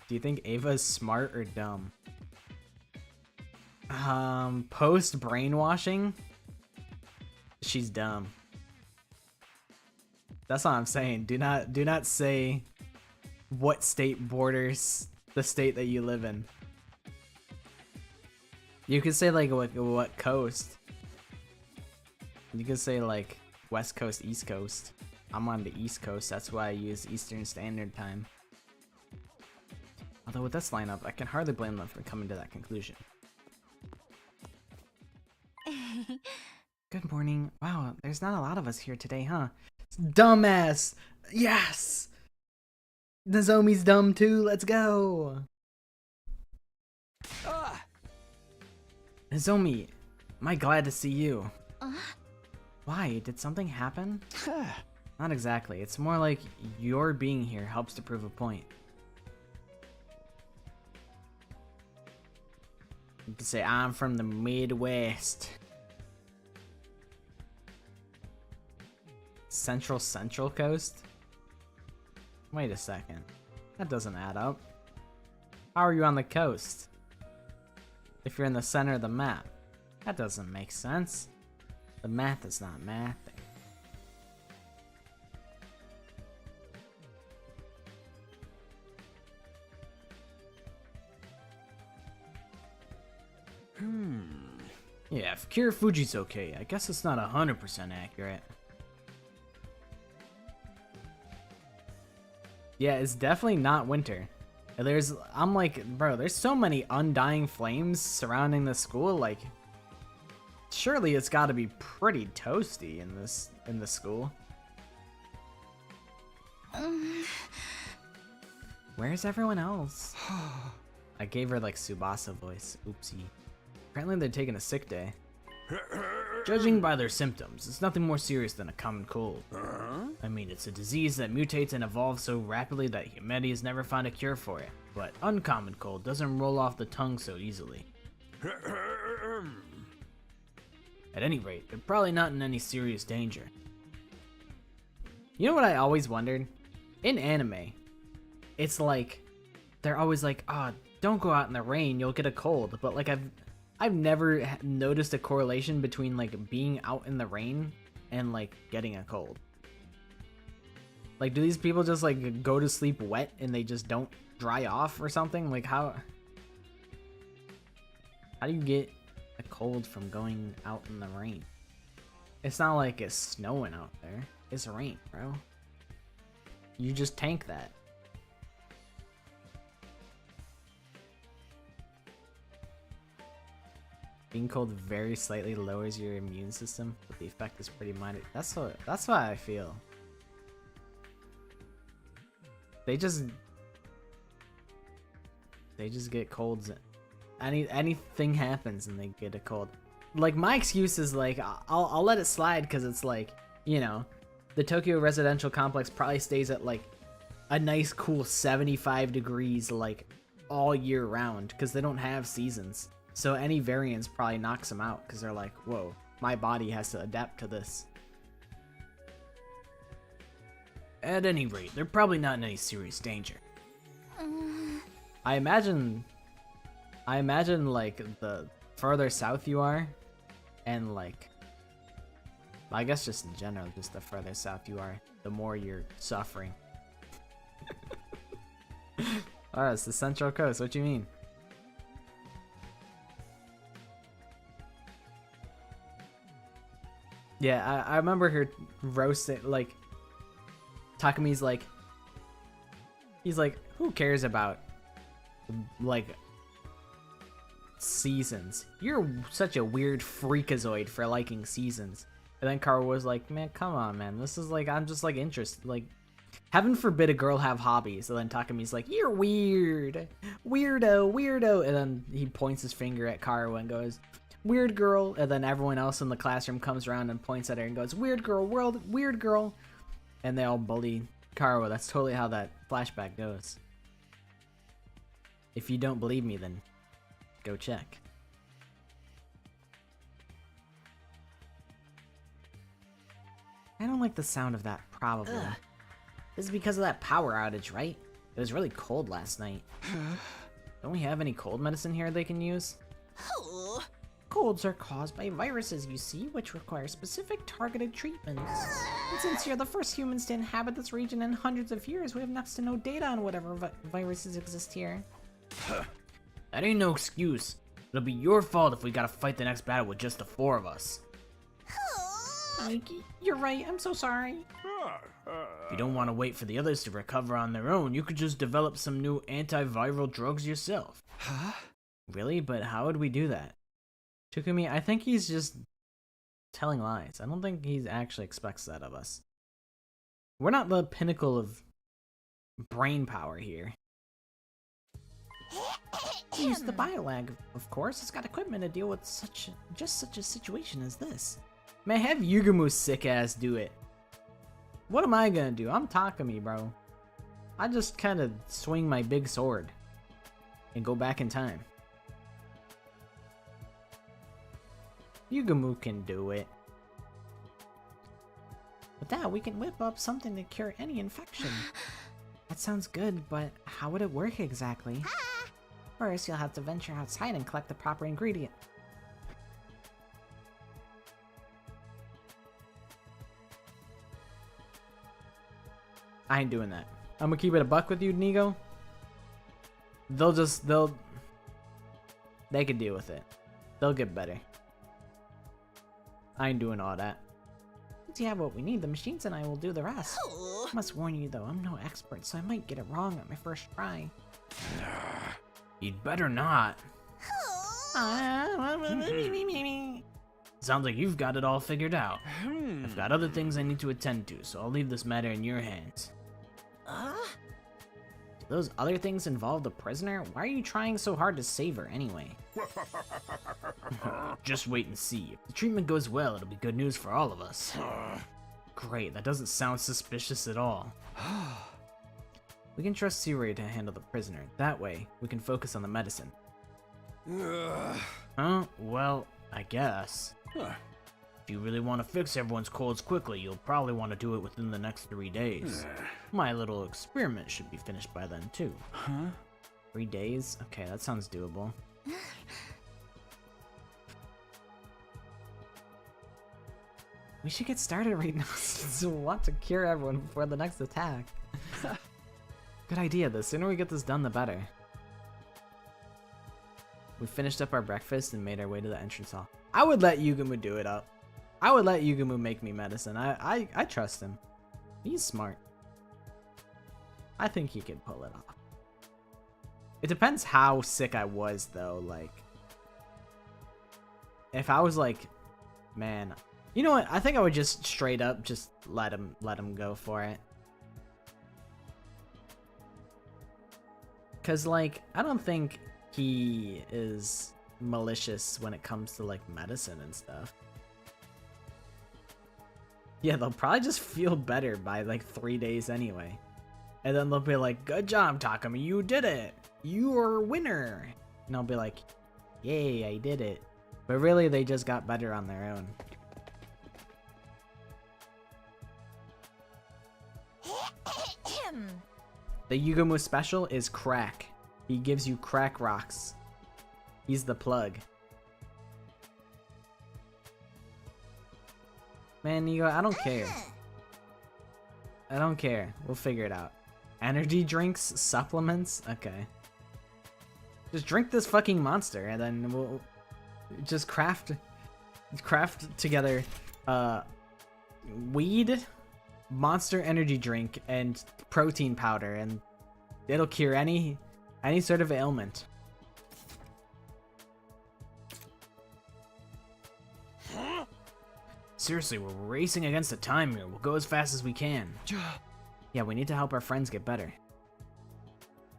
Do you think Ava's smart or dumb? Post brainwashing, she's dumb. That's all I'm saying. Do not say what state borders the state that you live in. You could say like what coast. You could say like West Coast, East Coast. I'm on the East Coast, that's why I use Eastern Standard Time. Although with this lineup, I can hardly blame them for coming to that conclusion. Good morning. Wow, there's not a lot of us here today, huh? Dumbass! Yes! Nozomi's dumb too, let's go! Ah! Nozomi, am I glad to see you? Why? Did something happen? Not exactly. It's more like your being here helps to prove a point. You can say, I'm from the Midwest. Central Coast? Wait a second. That doesn't add up. How are you on the coast? If you're in the center of the map. That doesn't make sense. The math is not mathing. Yeah, if Kirifuji's okay, I guess it's not 100% accurate. Yeah, it's definitely not winter. I'm like, bro, there's so many undying flames surrounding the school, like, surely it's gotta be pretty toasty in this school. Where's everyone else? I gave her like Tsubasa voice, oopsie. Apparently they're taking a sick day. Judging by their symptoms, it's nothing more serious than a common cold. I mean, it's a disease that mutates and evolves so rapidly that humanity has never found a cure for it. But uncommon cold doesn't roll off the tongue so easily. At any rate, they're probably not in any serious danger. You know what I always wondered? In anime, it's like, they're always like, oh, don't go out in the rain, you'll get a cold. But like, I've never noticed a correlation between like being out in the rain and like getting a cold. Like, do these people just like go to sleep wet and they just don't dry off or something? Like, how do you get a cold from going out in the rain? It's not like it's snowing out there. It's rain, bro. You just tank that. Being cold very slightly lowers your immune system, but the effect is pretty minor. That's what I feel. They just get colds. Anything happens and they get a cold. Like, my excuse is like I'll let it slide because it's like, you know, the Tokyo residential complex probably stays at like a nice cool 75 degrees like all year round because they don't have seasons. So any variance probably knocks them out because they're like, whoa, my body has to adapt to this. At any rate, they're probably not in any serious danger. I imagine like the further south you are, and like, I guess just in general, just the further south you are, the more you're suffering. Oh, it's the Central Coast, what do you mean? Yeah, I remember her roasting, like, Takami's like, he's like, who cares about, like, seasons? You're such a weird freakazoid for liking seasons. And then Karu was like, man, come on, man. This is like, I'm just like interested. Like, heaven forbid a girl have hobbies. And then Takami's like, you're weird. Weirdo. And then he points his finger at Karu and goes, weird girl. And then everyone else in the classroom comes around and points at her and goes, weird girl, weird girl. And they all bully Karu. That's totally how that flashback goes. If you don't believe me, then go check. I don't like the sound of that, probably. Ugh. This is because of that power outage, right? It was really cold last night. Don't we have any cold medicine here they can use? Colds are caused by viruses, you see, which require specific targeted treatments. And since you're the first humans to inhabit this region in hundreds of years, we have next to no data on whatever viruses exist here. That ain't no excuse. It'll be your fault if we gotta fight the next battle with just the 4 of us. You're right, I'm so sorry. If you don't want to wait for the others to recover on their own, you could just develop some new antiviral drugs yourself. Huh? Really? But how would we do that? Takumi, I think he's just telling lies. I don't think he actually expects that of us. We're not the pinnacle of brain power here. Use the biolag, of course. It's got equipment to deal with such a situation as this. Man, have Yugumo's sick ass do it. What am I gonna do? I'm Takumi, bro. I just kind of swing my big sword and go back in time. Yugumo can do it. With that, we can whip up something to cure any infection. That sounds good, but how would it work exactly? First, you'll have to venture outside and collect the proper ingredient. I ain't doing that. I'm gonna keep it a buck with you, Nigo. They can deal with it. They'll get better. I ain't doing all that. Once you have what we need, the machines and I will do the rest. I must warn you though, I'm no expert, so I might get it wrong on my first try. You'd better not. Sounds like you've got it all figured out. I've got other things I need to attend to, so I'll leave this matter in your hands. Do those other things involve the prisoner? Why are you trying so hard to save her anyway? Just wait and see. If the treatment goes well, it'll be good news for all of us. Great, that doesn't sound suspicious at all. We can trust Suri to handle the prisoner. That way, we can focus on the medicine. Well, I guess. If you really want to fix everyone's colds quickly, you'll probably want to do it within the next 3 days. My little experiment should be finished by then, too. 3 days? Okay, that sounds doable. We should get started right now since we want to cure everyone before the next attack. Good idea. The sooner we get this done, the better. We finished up our breakfast and made our way to the entrance hall. I would let Yugumu do it up. I would let Yugumu make me medicine. I trust him. He's smart. I think he could pull it off. It depends how sick I was, though. Like, if I was like, man, you know what? I think I would just straight up just let him go for it. Cause like, I don't think he is malicious when it comes to like medicine and stuff. Yeah, they'll probably just feel better by like 3 days anyway. And then they'll be like, good job, Takumi, you did it. You are a winner. And I'll be like, yay, I did it. But really, they just got better on their own. The Yugumu special is crack. He gives you crack rocks. He's the plug. Man, Nigo, I don't care. I don't care. We'll figure it out. Energy drinks, supplements? Okay. Just drink this fucking monster and then we'll just craft together weed, monster energy drink, and protein powder, and it'll cure any sort of ailment. Seriously, we're racing against the time here. We'll go as fast as we can. Yeah, we need to help our friends get better.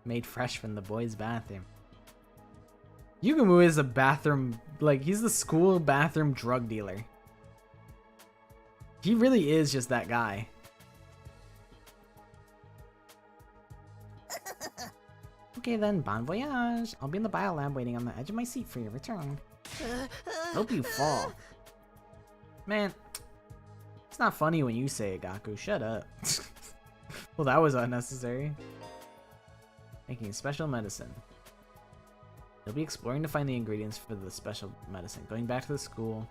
Made fresh from the boys' bathroom. Yugumu is a bathroom, like, he's the school bathroom drug dealer. He really is just that guy. Okay then, bon voyage. I'll be in the biolab waiting on the edge of my seat for your return. Hope you fall. Man, it's not funny when you say it, Gaku. Shut up. Well, that was unnecessary. Making special medicine. You'll be exploring to find the ingredients for the special medicine. Going back to the school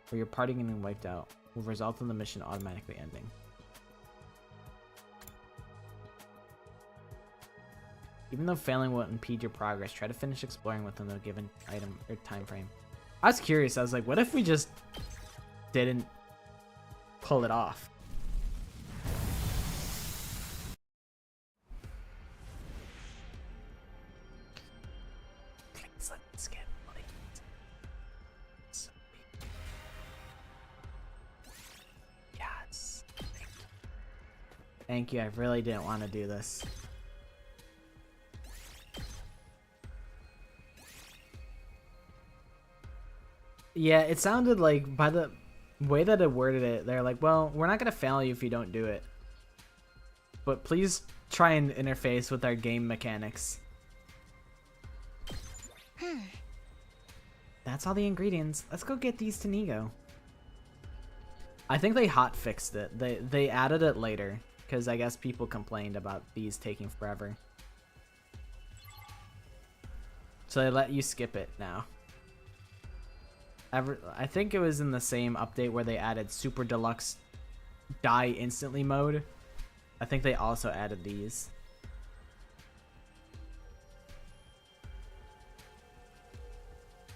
where you're partying and getting wiped out will result in the mission automatically ending. Even though failing won't impede your progress, try to finish exploring within the given item or time frame. I was curious. I was like, what if we just didn't pull it off? Please let me skip, please. Yes. Thank you. I really didn't want to do this. Yeah, it sounded like, by the way that it worded it, they're like, well, we're not going to fail you if you don't do it. But please try and interface with our game mechanics. That's all the ingredients. Let's go get these to Nigo. I think they hot fixed it. They added it later, because I guess people complained about these taking forever. So they let you skip it now. I think it was in the same update where they added Super Deluxe Die Instantly mode. I think they also added these.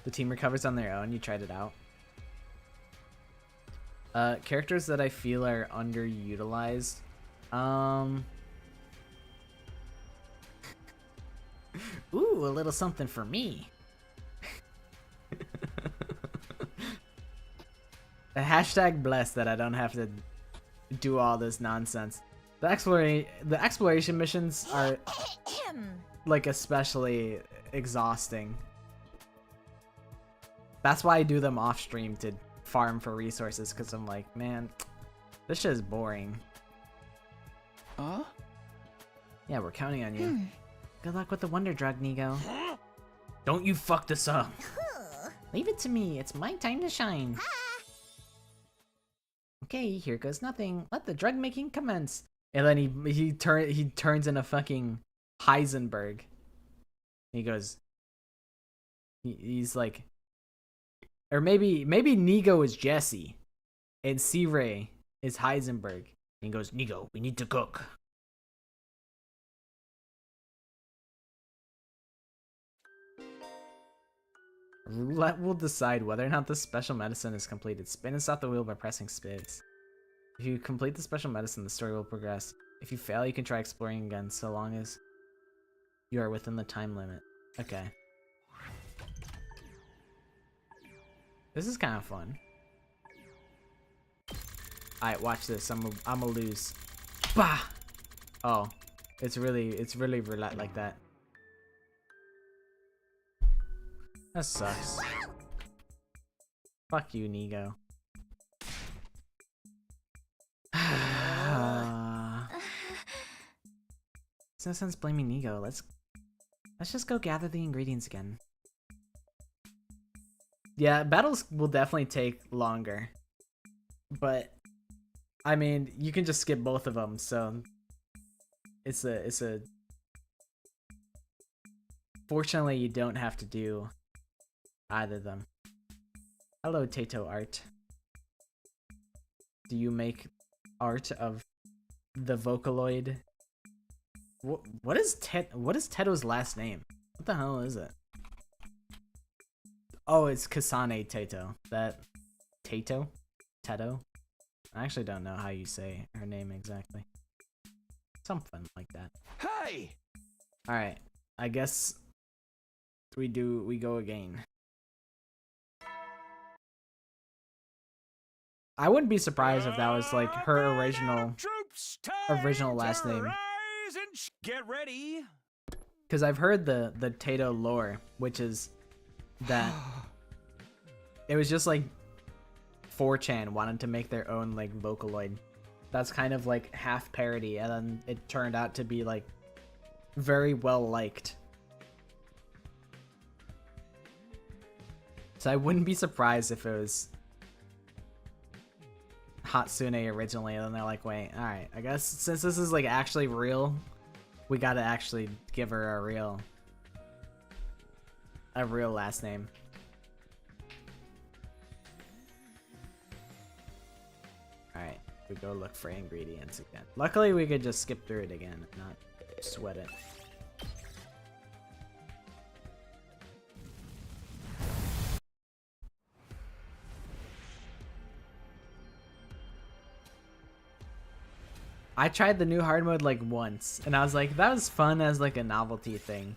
The team recovers on their own. You tried it out. Characters that I feel are underutilized. Ooh, a little something for me. The hashtag blessed that I don't have to do all this nonsense. The exploration missions are like especially exhausting. That's why I do them off stream, to farm for resources, because I'm like, man, this shit is boring. Huh? Yeah, we're counting on you. Good luck with the wonder drug, Nigo. Don't you fuck this up. Leave it to me. It's my time to shine. Okay, here goes nothing. Let the drug making commence. And then he turns into fucking Heisenberg. He goes. He's like, or maybe Nigo is Jesse. And C-Ray is Heisenberg. And he goes, Nigo, we need to cook. Roulette will decide whether or not the special medicine is completed. Spin and stop the wheel by pressing space. If you complete the special medicine, the story will progress. If you fail, you can try exploring again, so long as you are within the time limit. Okay. This is kind of fun. Alright, watch this. I'ma lose. Bah! Oh. It's really roulette like that. That sucks. Fuck you, Nigo. There's no sense blaming Nigo. Let's just go gather the ingredients again. Yeah, battles will definitely take longer. But I mean, you can just skip both of them, so it's a fortunately you don't have to do either of them. Hello, Tato Art. Do you make art of the Vocaloid? What is Teto's last name? What the hell is it? Oh, it's Kasane Tato. That Tato? Teto? I actually don't know how you say her name exactly. Something like that. Hey! Alright. I guess we go again. I wouldn't be surprised if that was like her original last name. Get ready. Because I've heard the Tato lore, which is that it was just like 4chan wanted to make their own like Vocaloid. That's kind of like half parody, and then it turned out to be like very well liked. So I wouldn't be surprised if it was Hatsune originally, and then they're like, wait, alright, I guess since this is like actually real, we gotta actually give her a real last name. Alright, we go look for ingredients again. Luckily we could just skip through it again and not sweat it. I tried the new hard mode like once, and I was like, that was fun as like a novelty thing.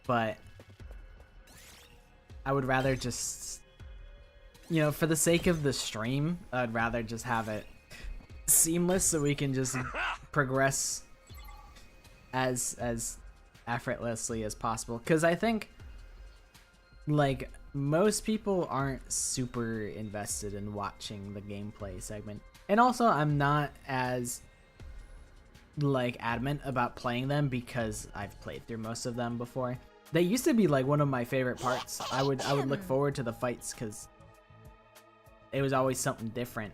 But I would rather just, you know, for the sake of the stream, I'd rather just have it seamless so we can just progress as effortlessly as possible. Because I think, like, most people aren't super invested in watching the gameplay segment. And also, I'm not as, like, adamant about playing them because I've played through most of them before. They used to be, like, one of my favorite parts. I would look forward to the fights because it was always something different.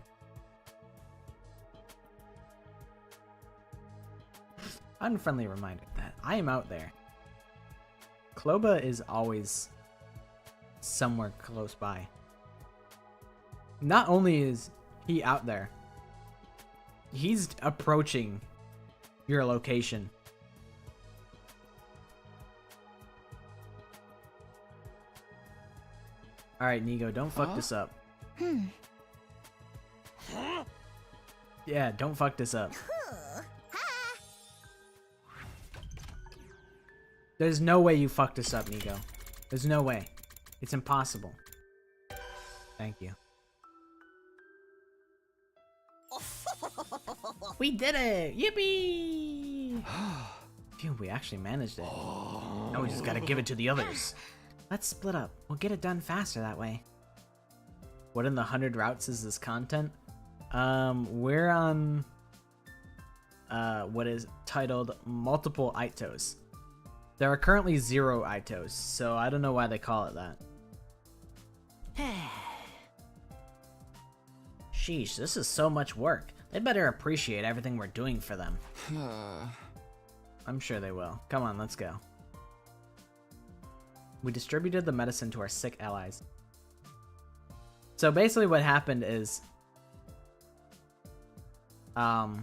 Unfriendly reminder that I am out there. Kloba is always somewhere close by. Not only is he out there, he's approaching your location. Alright, Nigo, don't fuck this up. Yeah, don't fuck this up. There's no way you fucked this up, Nigo. There's no way. It's impossible. Thank you. We did it! Yippee! Phew, we actually managed it. Now we just gotta give it to the others. Let's split up. We'll get it done faster that way. What in the 100 routes is this content? We're on what is titled Multiple Itos. There are currently 0 Itos, so I don't know why they call it that. Sheesh, this is so much work. They better appreciate everything we're doing for them. I'm sure they will. Come on, let's go. We distributed the medicine to our sick allies. So basically what happened is the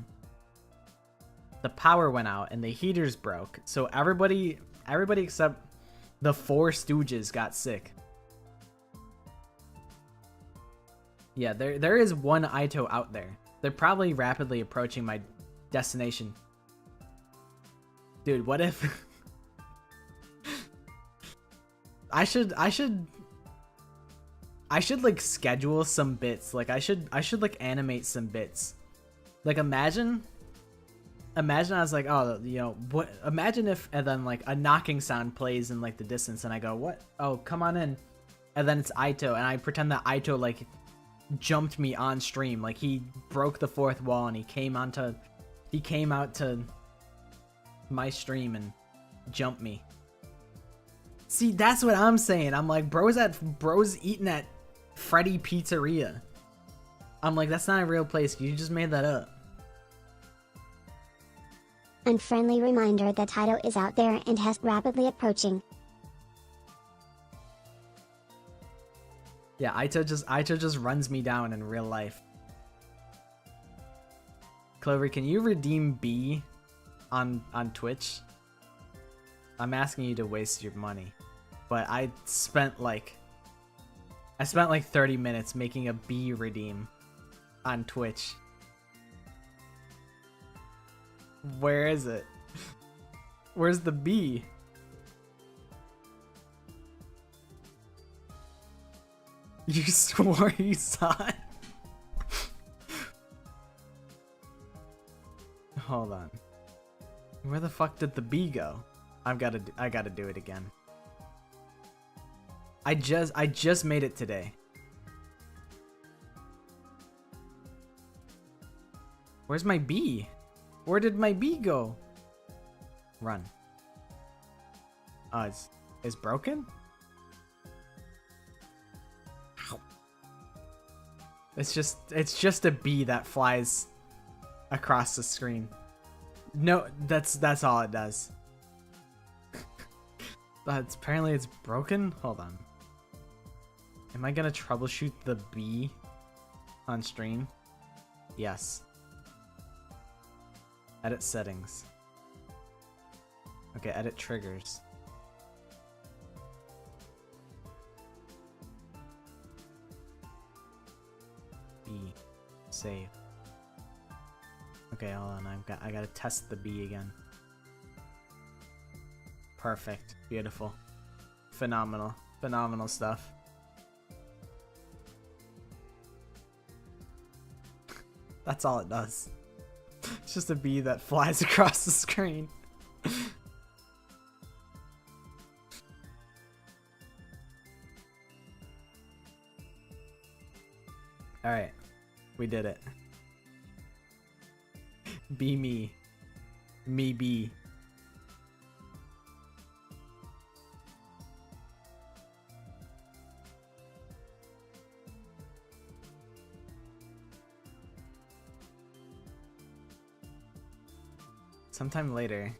power went out and the heaters broke. So everybody except the 4 Stooges got sick. Yeah, there is one Aito out there. They're probably rapidly approaching my destination. Dude, what if I should like schedule some bits. Like I should like animate some bits. Like imagine I was like, oh, you know, what, imagine if, and then like a knocking sound plays in like the distance and I go, what? Oh, come on in. And then it's Aito and I pretend that Aito like jumped me on stream. Like he broke the 4th wall and he came out to my stream and jumped me. See, that's what I'm saying. I'm like, bro's eating at Freddy Pizzeria. I'm like, that's not a real place. You just made that up. Unfriendly reminder that Taito is out there and has rapidly approaching. Yeah, Aito just runs me down in real life. Clover, can you redeem B on Twitch? I'm asking you to waste your money, but I spent like 30 minutes making a B redeem on Twitch. Where is it? Where's the B? You swore you saw it? Hold on. Where the fuck did the B go? I gotta do it again. I just made it today. Where's my B? Where did my B go? Run. Oh, it's broken? Ow. It's just a bee that flies across the screen. No, that's all it does. But apparently it's broken? Hold on. Am I gonna troubleshoot the bee on stream? Yes. Edit settings. Okay, edit triggers. B. Save. Okay, hold on. I gotta test the B again. Perfect. Beautiful. Phenomenal. Phenomenal stuff. That's all it does. It's just a bee that flies across the screen. Alright. We did it. Be me. Me be. Sometime later.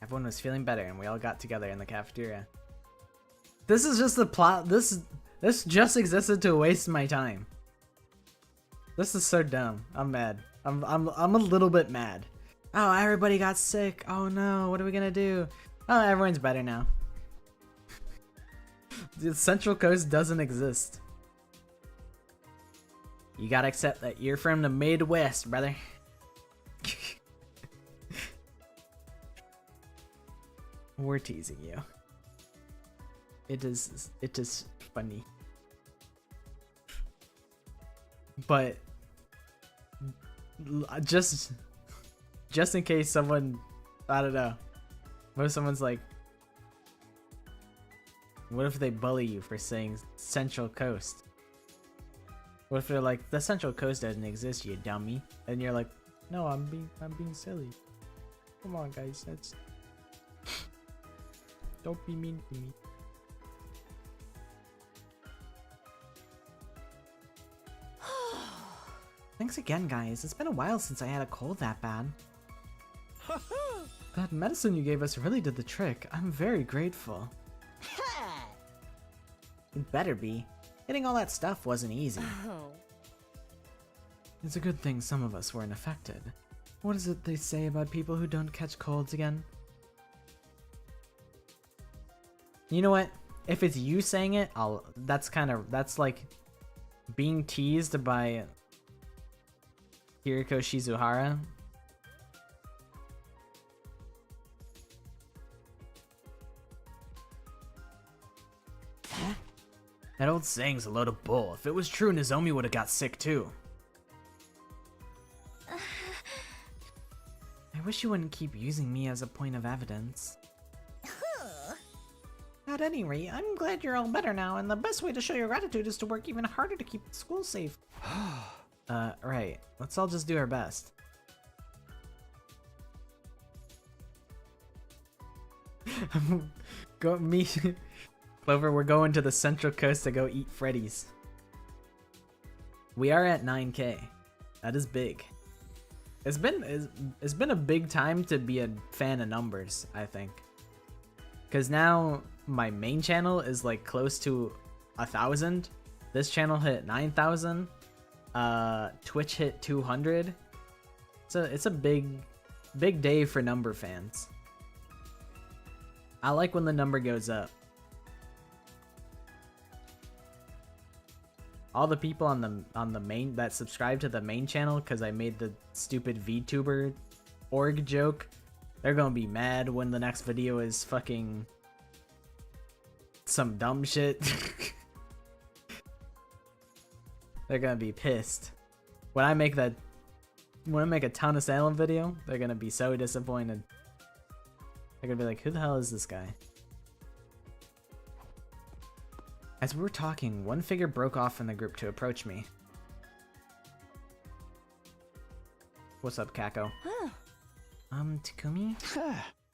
Everyone was feeling better and we all got together in the cafeteria. This is just the plot. This just existed to waste my time. This is so dumb. I'm mad. I'm a little bit mad. Oh, everybody got sick. Oh no, what are we gonna do? Oh, everyone's better now. The Central Coast doesn't exist. You gotta accept that you're from the Midwest, brother. We're teasing you. It is funny. But just in case someone, I don't know, what if someone's like, what if they bully you for saying Central Coast? What if they're like, the Central Coast doesn't exist, you dummy? And you're like, no, I'm being silly. Come on, guys, that's don't be mean to me. Thanks again, guys. It's been a while since I had a cold that bad. That medicine you gave us really did the trick. I'm very grateful. It better be. Getting all that stuff wasn't easy. Oh. It's a good thing some of us weren't affected. What is it they say about people who don't catch colds again? You know what? If it's you saying it, that's like being teased by Kiriko Shizuhara. That old saying's a load of bull. If it was true, Nozomi would have got sick too. I wish you wouldn't keep using me as a point of evidence. At any rate, I'm glad you're all better now, and the best way to show your gratitude is to work even harder to keep the school safe. Right. Let's all just do our best. Clover, we're going to the Central Coast to go eat Freddy's. We are at 9K. That is big. It's been a big time to be a fan of numbers, I think. Cause now my main channel is like close to 1,000. This channel hit 9,000. Twitch hit 200. So it's a big day for number fans. I like when the number goes up. All the people on the main that subscribe to the main channel because I made the stupid VTuber org joke, they're gonna be mad when the next video is fucking some dumb shit. They're gonna be pissed. When I make a Town of Salem video, they're gonna be so disappointed. They're gonna be like, who the hell is this guy? As we were talking, one figure broke off from the group to approach me. What's up, Kako? Huh. Takumi?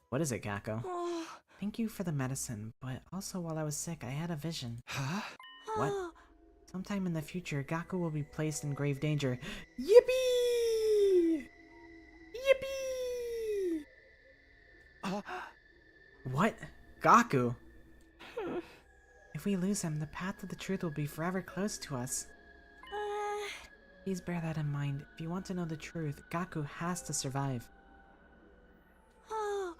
What is it, Kako? Oh. Thank you for the medicine, but also while I was sick, I had a vision. Huh? What? Oh. Sometime in the future, Gaku will be placed in grave danger. Yippee! Yippee! What? Gaku? If we lose him, the path to the truth will be forever close to us. Please bear that in mind. If you want to know the truth, Gaku has to survive. Oh.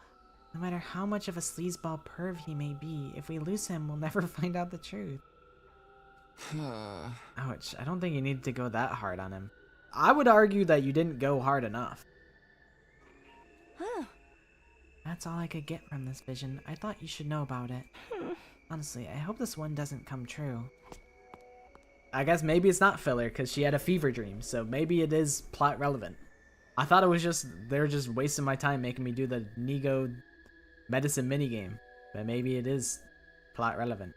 No matter how much of a sleazeball perv he may be, if we lose him, we'll never find out the truth. Ouch, I don't think you needed to go that hard on him. I would argue that you didn't go hard enough. Huh. That's all I could get from this vision. I thought you should know about it. Honestly, I hope this one doesn't come true. I guess maybe it's not filler because she had a fever dream, so maybe it is plot relevant. I thought it was just, they were just wasting my time making me do the Nego medicine minigame, but maybe it is plot relevant.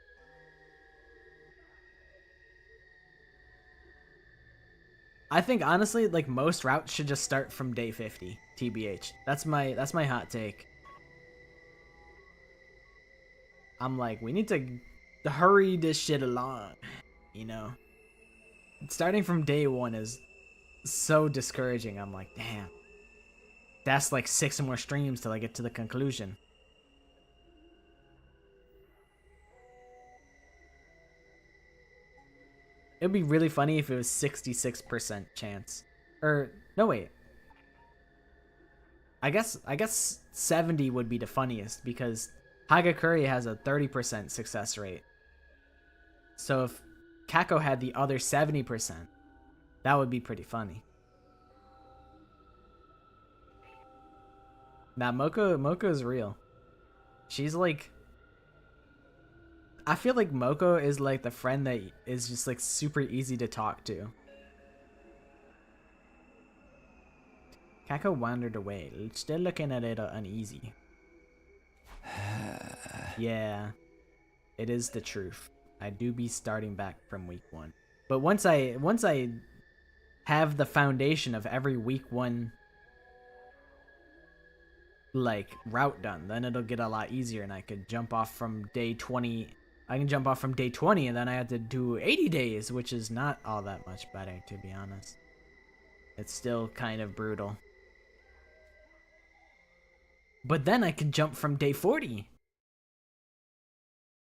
I think honestly, like most routes should just start from day 50, TBH. That's my hot take. I'm like, we need to hurry this shit along, you know? Starting from day 1 is so discouraging. I'm like, damn. That's like 6 more streams till I get to the conclusion. It'd be really funny if it was 66% chance. Or, no wait. I guess 70 would be the funniest because Hagakure has a 30% success rate. So if Kako had the other 70%, that would be pretty funny. Now Moko is real. She's like, I feel like Moko is like the friend that is just like super easy to talk to. Kako wandered away, still looking a little uneasy. Yeah, it is the truth. I do be starting back from week 1. But once I have the foundation of every week 1 like route done, then it'll get a lot easier and I could jump off from day 20. I can jump off from day 20 and then I have to do 80 days, which is not all that much better, to be honest. It's still kind of brutal. But then I could jump from day 40.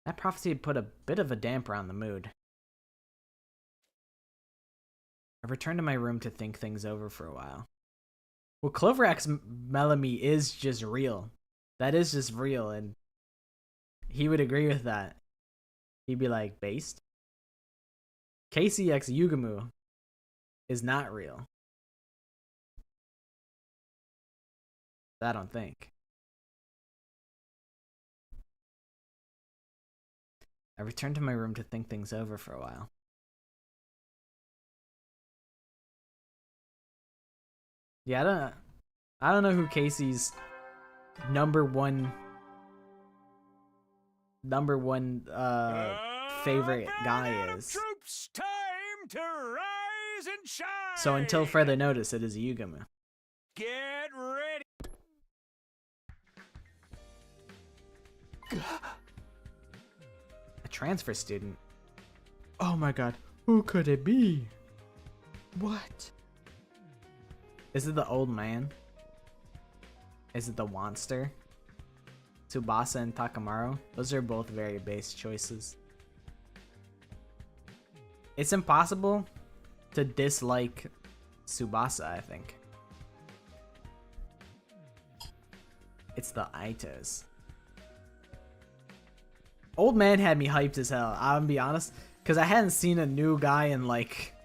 That prophecy had put a bit of a damper on the mood. I returned to my room to think things over for a while. Well, Clover X Melamy is just real. That is just real, and he would agree with that. He'd be like, based? KCX Yugamu is not real. I don't think. I returned to my room to think things over for a while. Yeah, I don't know who Casey's number one favorite guy is. Troops, time to rise and shine. So until further notice, it is Yugamu. Get ready. A transfer student? Oh my god, who could it be? What? Is it the old man? Is it the Wanster? Tsubasa and Takamaru? Those are both very base choices. It's impossible to dislike Tsubasa, I think. It's the Aitos. Old man had me hyped as hell, I'm gonna be honest, because I hadn't seen a new guy in like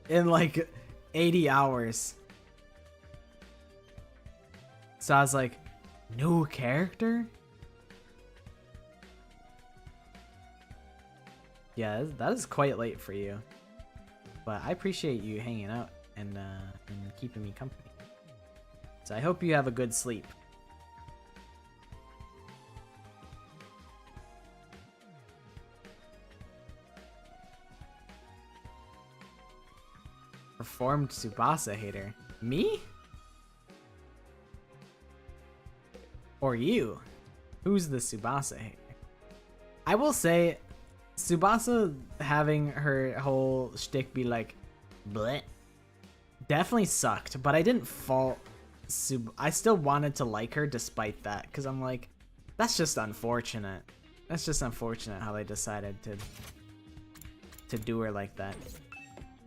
80 hours. So I was like, new character? Yeah, that is quite late for you. But I appreciate you hanging out and keeping me company. So I hope you have a good sleep. Reformed Tsubasa hater. Me? Or you? Who's the Tsubasa hater? I will say, Tsubasa having her whole shtick be like, bleh, definitely sucked, but I didn't fault I still wanted to like her despite that, because I'm like, that's just unfortunate. That's just unfortunate how they decided to do her like that.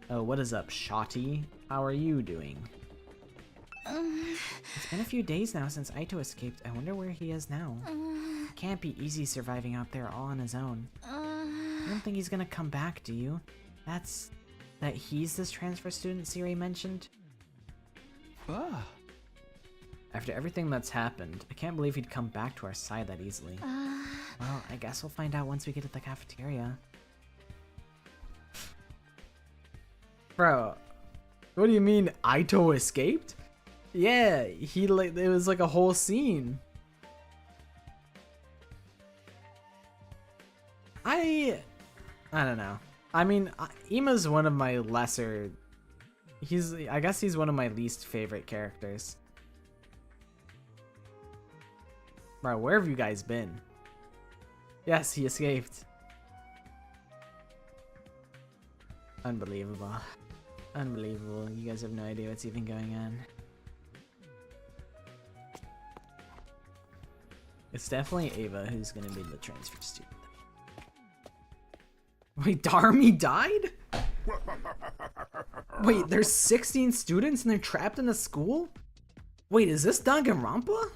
Oh, what is up, Shotty? How are you doing? It's been a few days now since Aito escaped. I wonder where he is now. It can't be easy surviving out there all on his own. You don't think he's gonna come back, do you? That he's this transfer student Siri mentioned? Ah. After everything that's happened, I can't believe he'd come back to our side that easily. Well, I guess we'll find out once we get to the cafeteria. Bro, what do you mean Aito escaped? Yeah, it was like a whole scene. I don't know. I mean, Ima's one of my lesser... I guess he's one of my least favorite characters. Bro, where have you guys been? Yes, he escaped. Unbelievable. Unbelievable. You guys have no idea what's even going on. It's definitely Ava who's gonna be the transfer student. Wait, Darmy died? Wait, there's 16 students and they're trapped in a school? Wait, is this Danganronpa?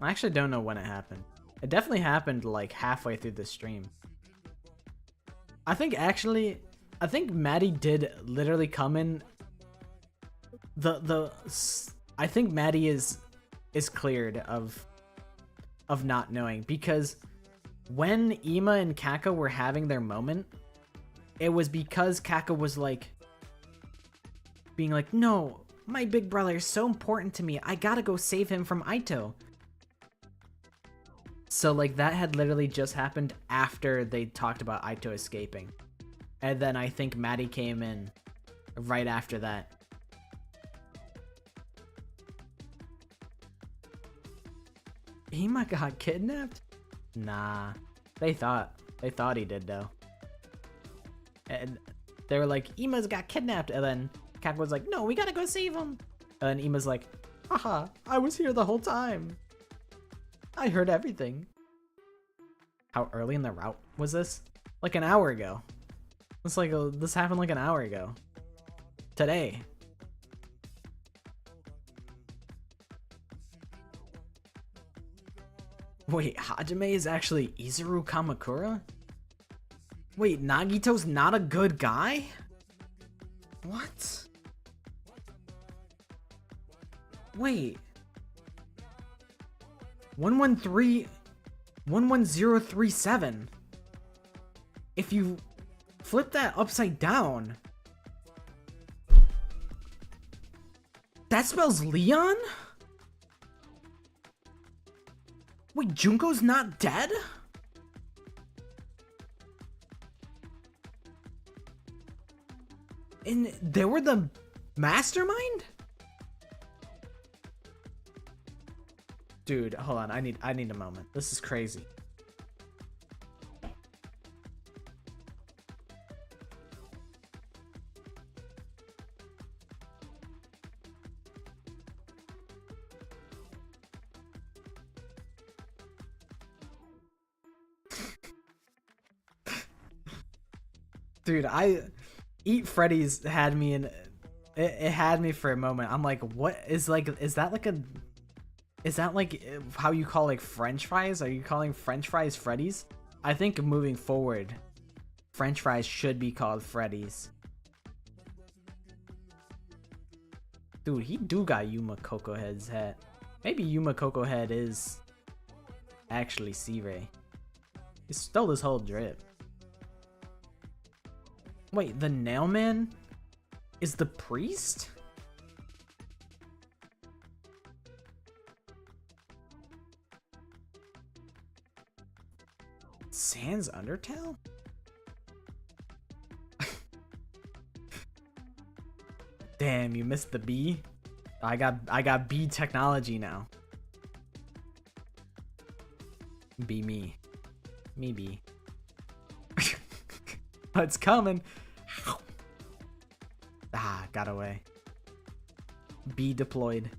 I actually don't know when it happened. It definitely happened like halfway through the stream. I think Maddie did literally come in. I think Maddie is cleared of not knowing, because when Ima and Kaka were having their moment, it was because Kaka was like being like, no, my big brother is so important to me, I gotta go save him from Aito. So like that had literally just happened after they talked about Aito escaping. And then I think Maddie came in right after that. Ima got kidnapped? Nah. They thought he did though. And They were like, Ima's got kidnapped, and then Kako was like, no, we gotta go save him. And then Ima's like, haha, I was here the whole time. I heard everything. How early in the route was this? Like an hour ago. It's like this happened like an hour ago. Today. Wait, Hajime is actually Izuru Kamakura? Wait, Nagito's not a good guy? What? Wait. 11037. If you flip that upside down, that spells Leon? Wait, Junko's not dead? And they were the mastermind? Dude, hold on. I need a moment. This is crazy. Dude, Eat Freddy's had me in it had me for a moment. I'm like, what is that like how you call like French fries? Are you calling French fries Freddy's? I think moving forward, French fries should be called Freddy's. Dude, he do got Yuma Coco Head's hat. Maybe Yuma Coco Head is actually C-Ray. He stole this whole drip. Wait, the Nailman is the priest? Sans Undertale? Damn, you missed the B. I got B technology now. Be me. Me B. It's coming. Ah, got away. B deployed.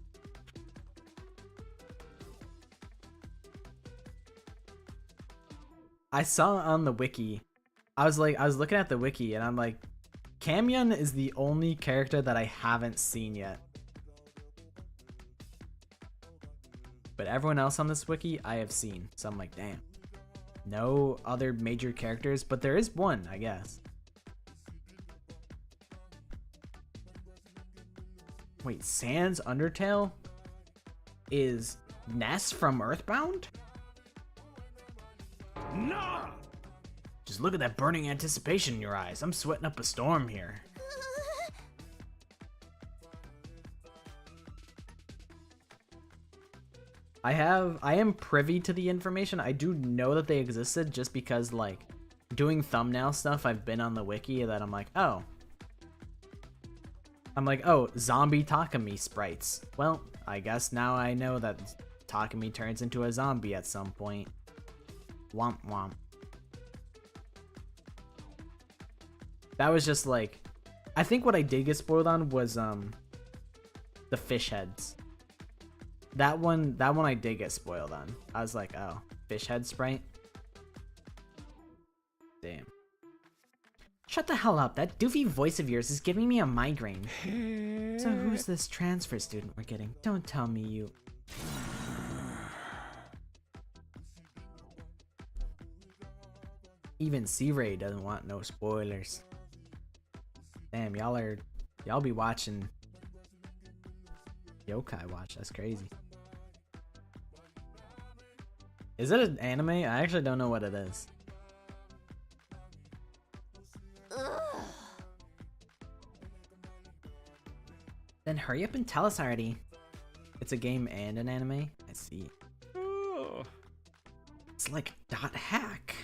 I saw on the wiki. I was looking at the wiki and I'm like, Kamyun is the only character that I haven't seen yet. But everyone else on this wiki I have seen. So I'm like, damn. No other major characters, but there is one, I guess. Wait, Sans Undertale is Ness from Earthbound? Nah! Just look at that burning anticipation in your eyes. I'm sweating up a storm here. I am privy to the information. I do know that they existed just because, like, doing thumbnail stuff, I've been on the wiki that I'm like, oh, zombie Takumi sprites. Well, I guess now I know that Takumi turns into a zombie at some point. Womp womp. That was just like, I think what I did get spoiled on was the fish heads. That one I did get spoiled on. I was like, oh, fish head sprite? Damn. Shut the hell up. That doofy voice of yours is giving me a migraine. So who's this transfer student we're getting? Don't tell me you... Even C-Ray doesn't want no spoilers. Damn, y'all be watching Yokai Watch. That's crazy. Is it an anime? I actually don't know what it is. Ugh. Then hurry up and tell us already. It's a game and an anime? I see. Oh. It's like dot hack.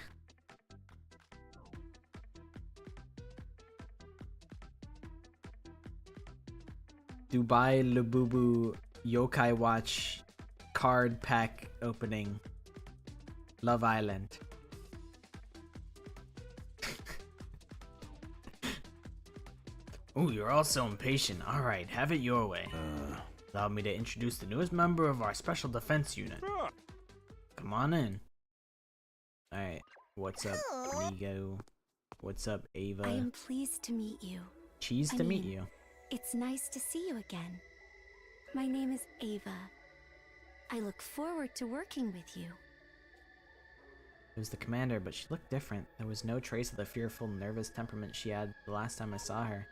Dubai Labubu Yokai Watch card pack opening. Love Island. Oh, you're all so impatient. Alright, have it your way. Allow me to introduce the newest member of our special defense unit. Come on in. Alright, what's up, Nigo? What's up, Ava? I am pleased to meet you. Cheese I to meet mean, you. It's nice to see you again. My name is Ava. I look forward to working with you. It was the commander, but she looked different. There was no trace of the fearful, nervous temperament she had the last time I saw her.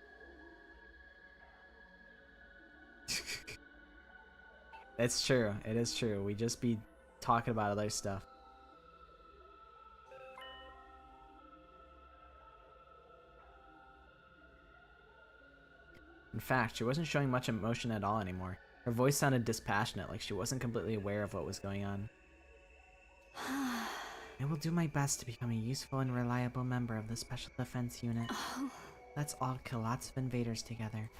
It's true. It is true. We just be talking about other stuff. In fact, she wasn't showing much emotion at all anymore. Her voice sounded dispassionate, like she wasn't completely aware of what was going on. I will do my best to become a useful and reliable member of the Special Defense Unit. Let's all kill lots of invaders together.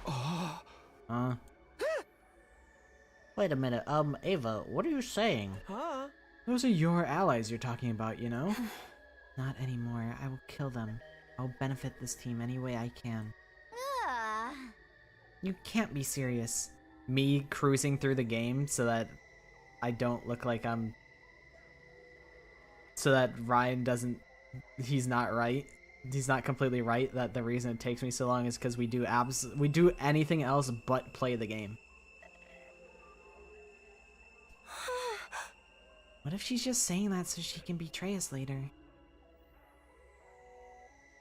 Wait a minute, Ava, what are you saying? Huh? Those are your allies you're talking about, you know? Not anymore. I will kill them. I'll benefit this team any way I can. You can't be serious. Me cruising through the game so that I don't look like I'm... So that Ryan doesn't... He's not right. He's not completely right that the reason it takes me so long is because we do anything else but play the game. What if she's just saying that so she can betray us later?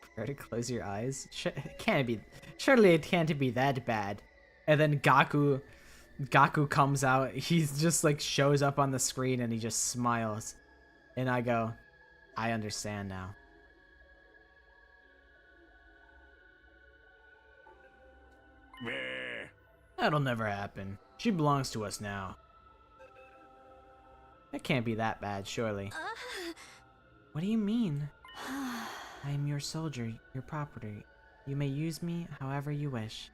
Prepare to close your eyes? It can't be. Surely it can't be that bad. And then Gaku comes out. He's just like shows up on the screen and he just smiles. And I go, I understand now. That'll never happen. She belongs to us now. That can't be that bad, surely. What do you mean? I am your soldier, your property. You may use me however you wish.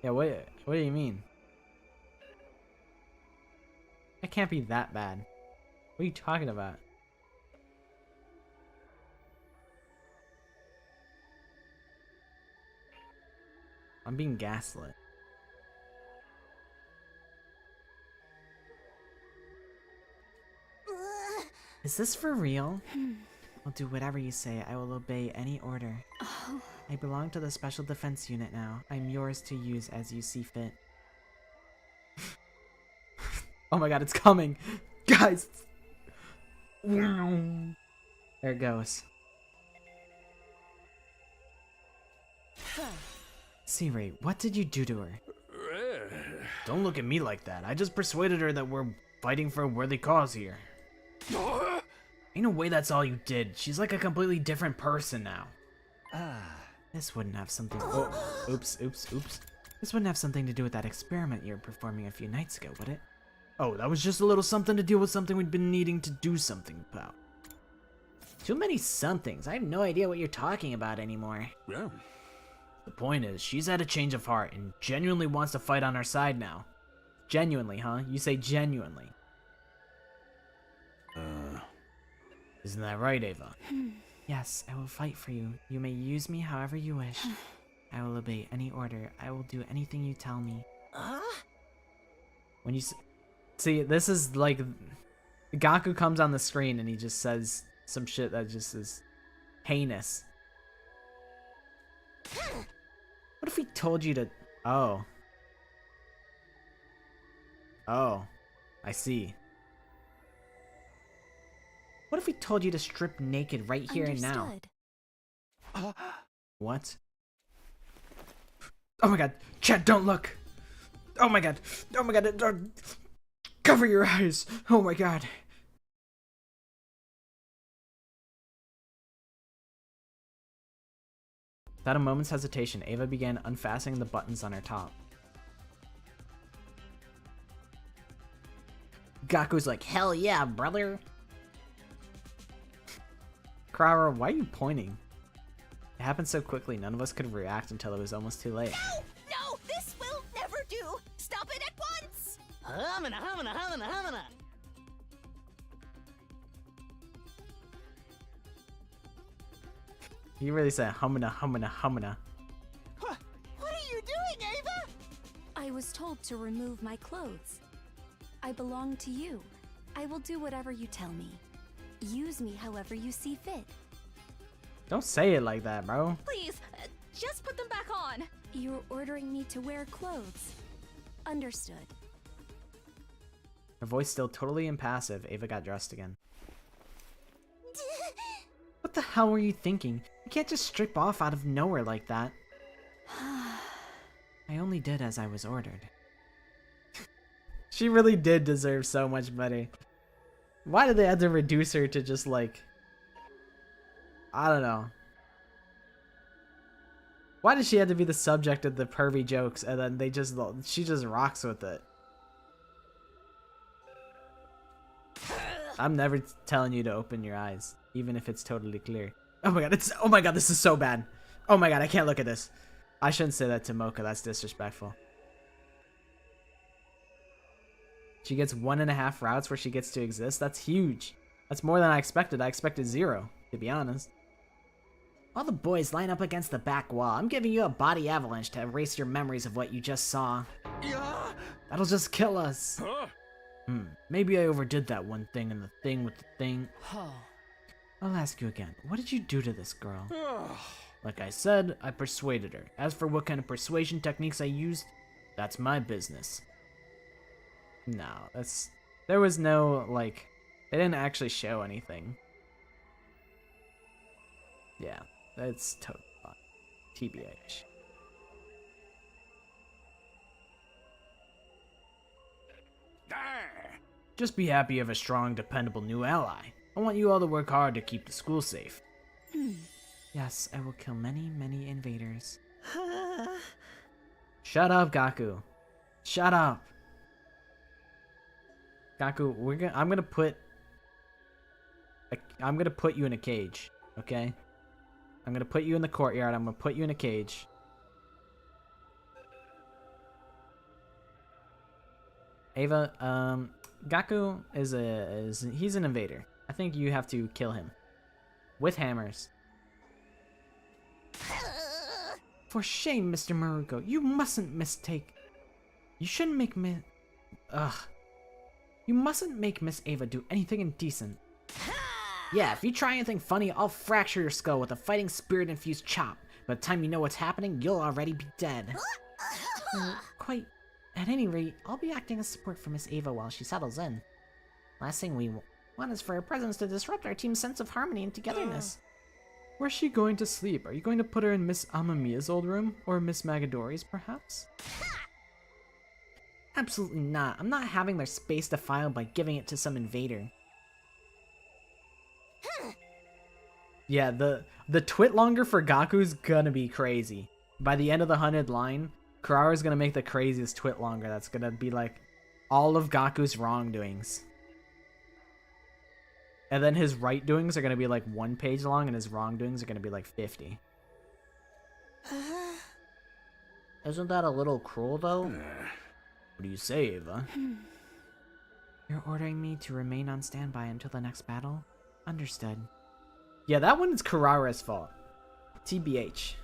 Yeah, what do you mean? That can't be that bad. What are you talking about? I'm being gaslit. Is this for real? I'll do whatever you say. I will obey any order. I belong to the Special Defense Unit now. I'm yours to use as you see fit. Oh my god, it's coming! Guys! There it goes. C-Ray, what did you do to her? Don't look at me like that. I just persuaded her that we're fighting for a worthy cause here. Ain't no way that's all you did. She's like a completely different person now. This wouldn't have something... Oh, oops. This wouldn't have something to do with that experiment you were performing a few nights ago, would it? Oh, that was just a little something to deal with something we'd been needing to do something about. Too many somethings. I have no idea what you're talking about anymore. Yeah. The point is, she's had a change of heart and genuinely wants to fight on our side now. Genuinely, huh? You say genuinely. Isn't that right, Ava? Yes, I will fight for you. You may use me however you wish. I will obey any order. I will do anything you tell me. When you see, this is like... Gaku comes on the screen and he just says some shit that just is heinous. What if we told you to... Oh. Oh. I see. What if we told you to strip naked right here and now? What? Oh my god. Chat, don't look. Oh my god. Oh my god. Cover your eyes. Oh my god. Without a moment's hesitation, Ava began unfastening the buttons on her top. Gaku's like, hell yeah, brother. Kurara, why are you pointing? It happened so quickly, none of us could react until it was almost too late. No, this will never do. Stop it at once. He really said humana, humana, humana. What are you doing, Ava? I was told to remove my clothes. I belong to you. I will do whatever you tell me. Use me however you see fit. Don't say it like that, bro. Please, just put them back on. You're ordering me to wear clothes. Understood. Her voice still totally impassive. Ava got dressed again. What the hell were you thinking? You can't just strip off out of nowhere like that. I only did as I was ordered. She really did deserve so much better. Why did they have to reduce her to just like... I don't know. Why did she have to be the subject of the pervy jokes and then she just rocks with it? I'm never telling you to open your eyes, even if it's totally clear. Oh my god, this is so bad. Oh my god, I can't look at this. I shouldn't say that to Mocha, that's disrespectful. She gets 1.5 routes where she gets to exist. That's huge. That's more than I expected. I expected 0, to be honest. All the boys line up against the back wall. I'm giving you a body avalanche to erase your memories of what you just saw. Yeah. That'll just kill us. Huh? Maybe I overdid that one thing and the thing with the thing. I'll ask you again. What did you do to this girl? Like I said, I persuaded her. As for what kind of persuasion techniques I used, that's my business. No, there was no, like, they didn't actually show anything. Yeah, that's totally fine. TBH. Just be happy you have a strong, dependable new ally. I want you all to work hard to keep the school safe. Yes, I will kill many, many invaders. Shut up, Gaku. Shut up. Gaku, I'm gonna put you in a cage, okay? I'm gonna put you in the courtyard. I'm gonna put you in a cage. Ava, Gaku he's an invader. I think you have to kill him with hammers. For shame, Mr. Maruko. You mustn't mistake. You shouldn't make You mustn't make Miss Ava do anything indecent. Yeah, if you try anything funny, I'll fracture your skull with a fighting spirit-infused chop. By the time you know what's happening, you'll already be dead. Quite. At any rate, I'll be acting as support for Miss Ava while she settles in. Last thing we want is for her presence to disrupt our team's sense of harmony and togetherness. Where's she going to sleep? Are you going to put her in Miss Amamiya's old room? Or Miss Magadori's, perhaps? Absolutely not. I'm not having their space defiled by giving it to some invader. Yeah, the twit longer for Gaku's gonna be crazy. By the end of the 100 line, Kurara's gonna make the craziest twit longer. That's gonna be like all of Gaku's wrongdoings. And then his right doings are gonna be like 1 page long, and his wrongdoings are gonna be like 50. Isn't that a little cruel, though? What do you say, Ava? You're ordering me to remain on standby until the next battle? Understood. Yeah, that one is Kurara's fault. TBH.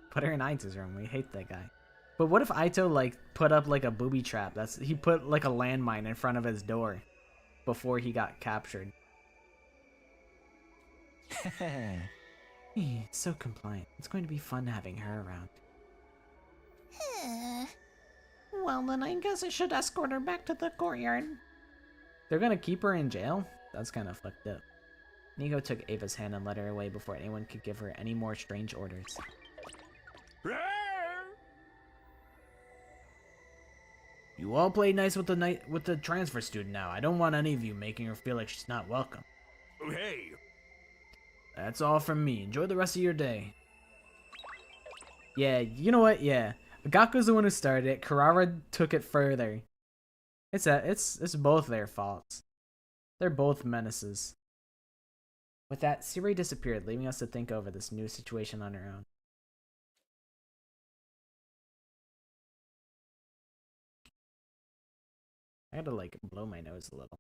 Put her in Aito's room. We hate that guy. But what if Aito, like, put up, like, a booby trap? He put, like, a landmine in front of his door before he got captured. So compliant. It's going to be fun having her around. Well, then I guess I should escort her back to the courtyard. They're gonna keep her in jail? That's kind of fucked up. Nico took Ava's hand and led her away before anyone could give her any more strange orders. You all play nice with the transfer student now. I don't want any of you making her feel like she's not welcome. Hey. That's all from me. Enjoy the rest of your day. Yeah, you know what? Yeah. Gaku's the one who started it. Kurara took it further. It's both their faults. They're both menaces. With that, Siri disappeared, leaving us to think over this new situation on our own. I had to, like, blow my nose a little.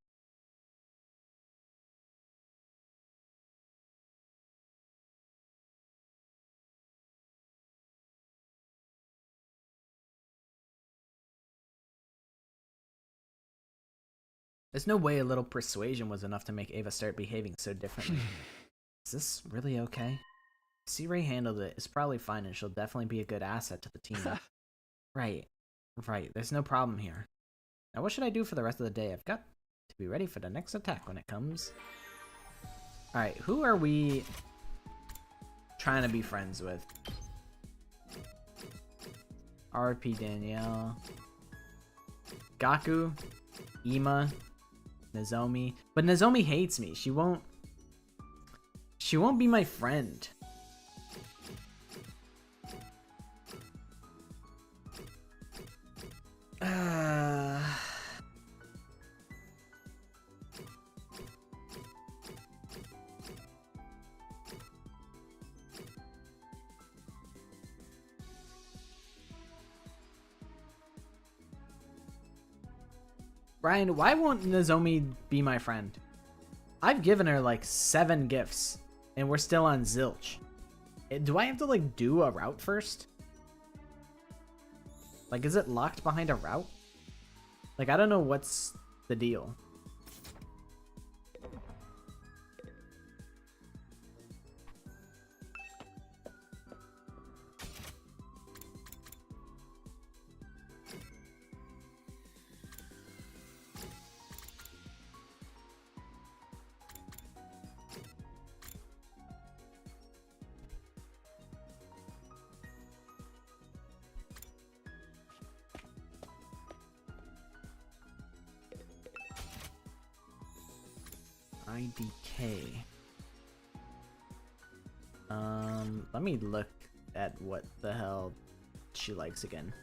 There's no way a little persuasion was enough to make Ava start behaving so differently. Is this really okay? C-Ray handled it. It's probably fine, and she'll definitely be a good asset to the team. Right. There's no problem here. Now what should I do for the rest of the day? I've got to be ready for the next attack when it comes. Alright, who are we trying to be friends with? RP Danielle. Gaku. Ima. Nozomi. But Nozomi hates me. She won't be my friend. Brian, why won't Nozomi be my friend? I've given her like 7 gifts and we're still on zilch. Do I have to like do a route first? Like, is it locked behind a route? Like, I don't know what's the deal. IDK. Let me look at what the hell she likes again.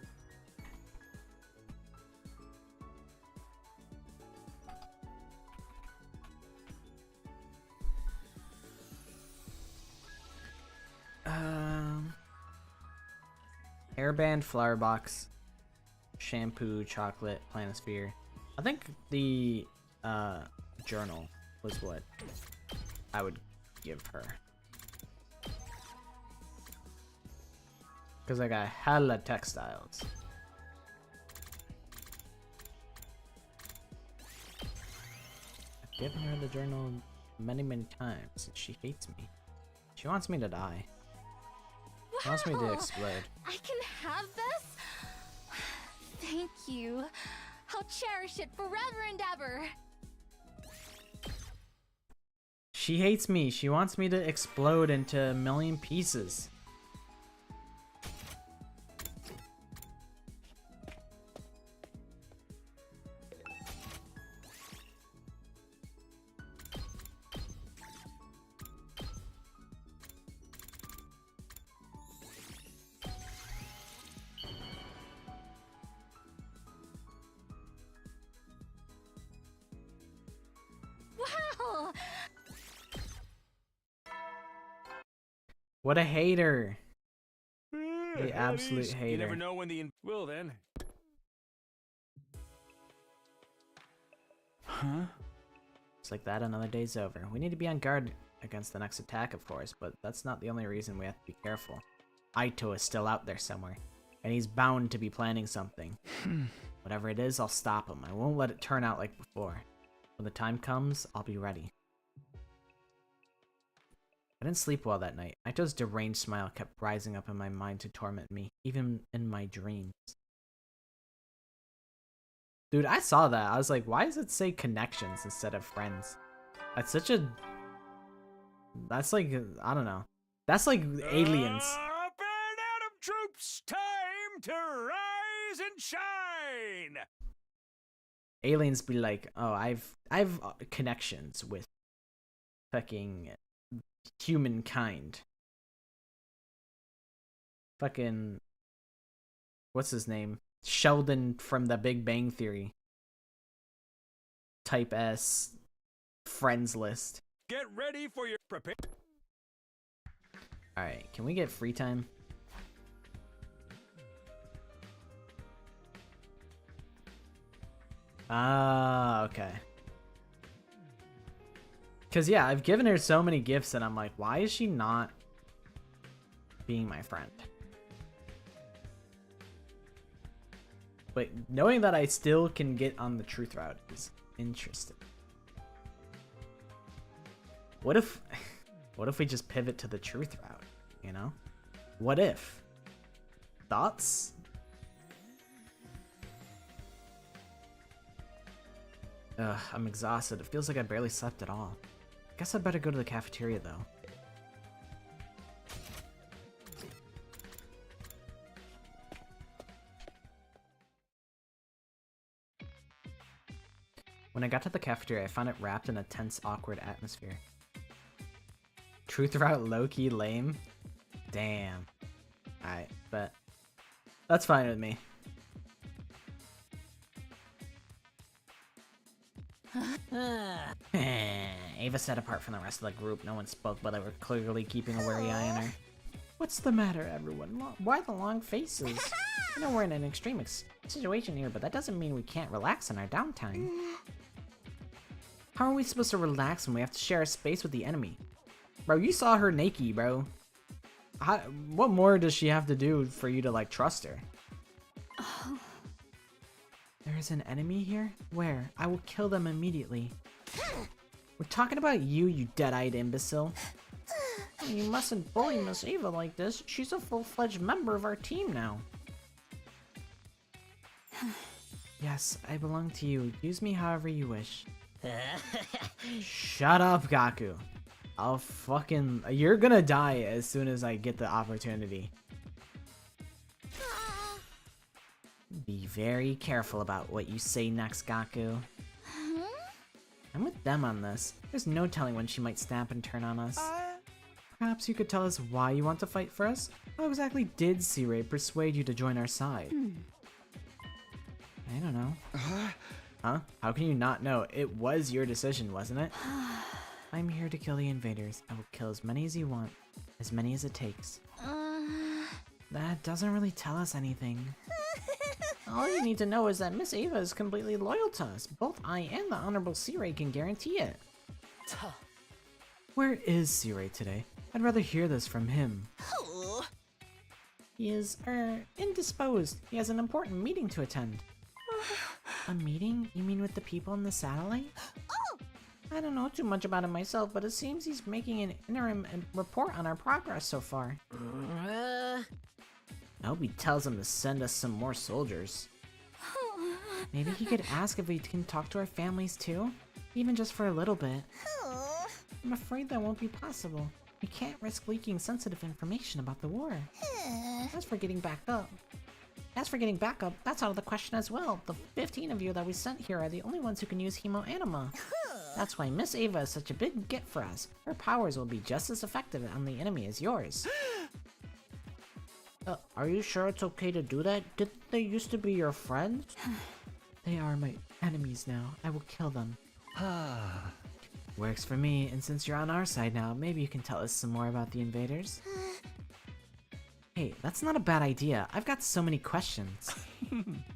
Hairband, flower box, shampoo, chocolate, planisphere. I think the journal was what I would give her. Because I got hella textiles. I've given her the journal many times and she hates me. She wants me to die. She wants me to explode. I can have this? Thank you. I'll cherish it forever and ever. She hates me. She wants me to explode into a million pieces. Wow! What a hater. The The absolute You hater. never know when the will then. Huh? Just like that, another day's over. We need to be on guard against the next attack, of course, but that's not the only reason we have to be careful. Aito is still out there somewhere, and he's bound to be planning something. Whatever it is, I'll stop him. I won't let it turn out like before. When the time comes, I'll be ready. I didn't sleep well that night. Aito's deranged smile kept rising up in my mind to torment me, even in my dreams. Dude, I saw that. I was like, why does it say connections instead of friends? That's such a... That's like, I don't know. That's like aliens. Up and out of troops, time to rise and shine. Aliens be like, oh, I've connections with fucking humankind. Fucking, what's his name? Sheldon from the Big Bang Theory. Type S friends list. Get ready for your prepare. Alright, can we get free time? Ah, okay. Because, yeah, I've given her so many gifts and I'm like, why is she not being my friend? But knowing that I still can get on the truth route is interesting. What if we just pivot to the truth route, you know? What if? Thoughts? Ugh, I'm exhausted. It feels like I barely slept at all. Guess I'd better go to the cafeteria though. When I got to the cafeteria, I found it wrapped in a tense, awkward atmosphere. Truth route low-key lame? Damn. Alright, but that's fine with me. Ava sat apart from the rest of the group. No one spoke, but they were clearly keeping a wary eye on her. What's the matter, everyone? Why the long faces? I know we're in an extreme situation here, but that doesn't mean we can't relax in our downtime. How are we supposed to relax when we have to share a space with the enemy? Bro, you saw her naked, bro. What more does she have to do for you to, like, trust her? Oh. There is an enemy here? Where? I will kill them immediately. We're talking about you, you dead-eyed imbecile. You mustn't bully Miss Ava like this. She's a full-fledged member of our team now. Yes, I belong to you. Use me however you wish. Shut up, Gaku. I'll fucking... You're gonna die as soon as I get the opportunity. Be very careful about what you say next, Gaku. I'm with them on this. There's no telling when she might snap and turn on us. Perhaps you could tell us why you want to fight for us? How exactly did C-Ray persuade you to join our side? I don't know. Huh? How can you not know? It was your decision, wasn't it? I'm here to kill the invaders. I will kill as many as you want. As many as it takes. That doesn't really tell us anything. All you need to know is that Miss Ava is completely loyal to us. Both I and the Honorable C-Ray can guarantee it. Where is C-Ray today? I'd rather hear this from him. He is, indisposed. He has an important meeting to attend. A meeting? You mean with the people in the satellite? I don't know too much about him myself, but it seems he's making an interim report on our progress so far. I hope he tells him to send us some more soldiers. Maybe he could ask if we can talk to our families too? Even just for a little bit. I'm afraid that won't be possible. We can't risk leaking sensitive information about the war. As for getting backup, that's out of the question as well. The 15 of you that we sent here are the only ones who can use hemoanima. That's why Miss Ava is such a big get for us. Her powers will be just as effective on the enemy as yours. Are you sure it's okay to do that? Didn't they used to be your friends? They are my enemies now. I will kill them. Works for me, and since you're on our side now, maybe you can tell us some more about the invaders? Hey, that's not a bad idea. I've got so many questions.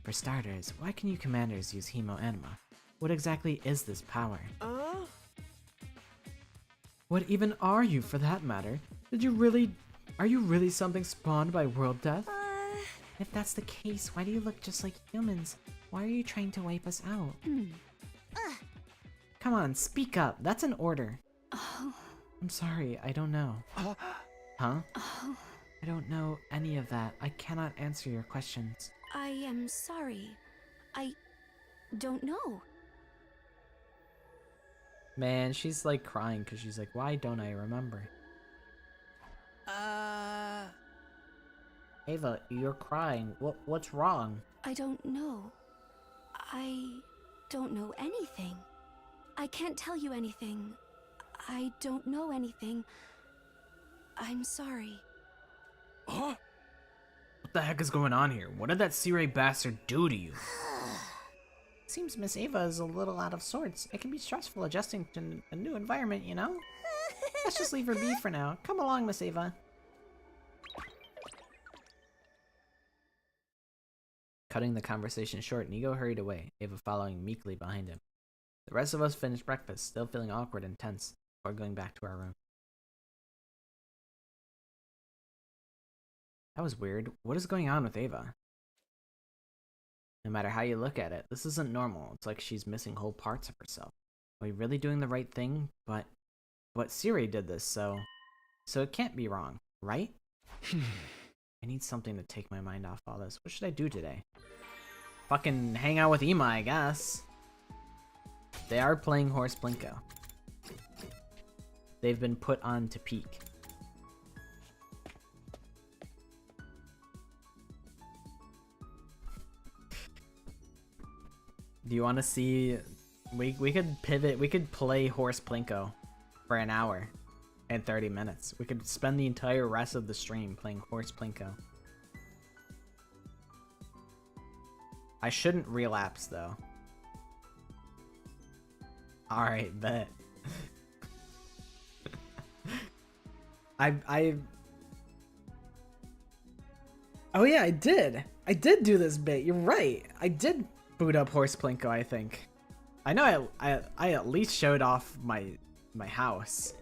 For starters, why can you commanders use hemoanima? What exactly is this power? What even are you, for that matter? Are you really something spawned by world death? If that's the case, why do you look just like humans? Why are you trying to wipe us out? Come on, speak up. That's an order. I'm sorry, I don't know. Huh? I don't know any of that. I cannot answer your questions. I am sorry. I don't know. Man, she's like crying because she's like, why don't I remember? Ava, you're crying. What's wrong? I don't know. I don't know anything. I can't tell you anything. I don't know anything. I'm sorry. What the heck is going on here? What did that C-Ray bastard do to you? Seems Miss Ava is a little out of sorts. It can be stressful adjusting to a new environment, you know? Let's just leave her be for now. Come along, Miss Ava. Cutting the conversation short, Nigo hurried away, Ava following meekly behind him. The rest of us finished breakfast, still feeling awkward and tense, before going back to our room. That was weird. What is going on with Ava? No matter how you look at it, this isn't normal. It's like she's missing whole parts of herself. Are we really doing the right thing? But Siri did this, so it can't be wrong, right? I need something to take my mind off all this. What should I do today? Fucking hang out with Ima, I guess. They are playing Horse Plinko. They've been put on to peak. Do you want to see? We could pivot. We could play Horse Plinko for an hour and 30 minutes. We could spend the entire rest of the stream playing Horse Plinko. I shouldn't relapse though. All right, bet. Oh yeah, I did do this bit. You're right. I did boot up Horse Plinko, I think. I know I at least showed off my house.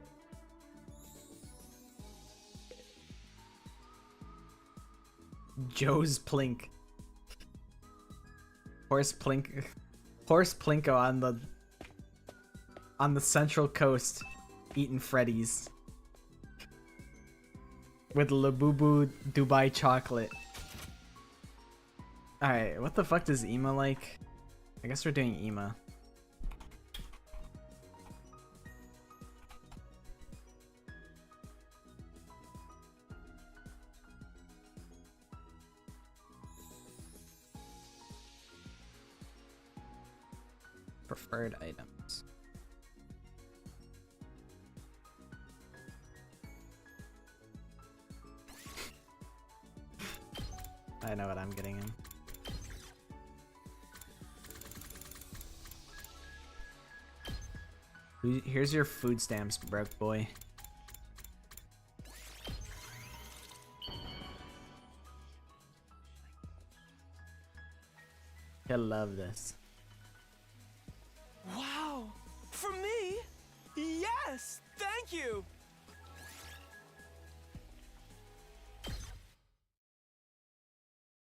Joe's Plink. Horse Plinko on the Central Coast eating Freddy's with Labubu Dubai chocolate. Alright, what the fuck does Ima like? I guess we're doing Ima. Preferred items. I know what I'm getting him. Here's your food stamps, broke boy. He'll love this. Wow! For me? Yes! Thank you!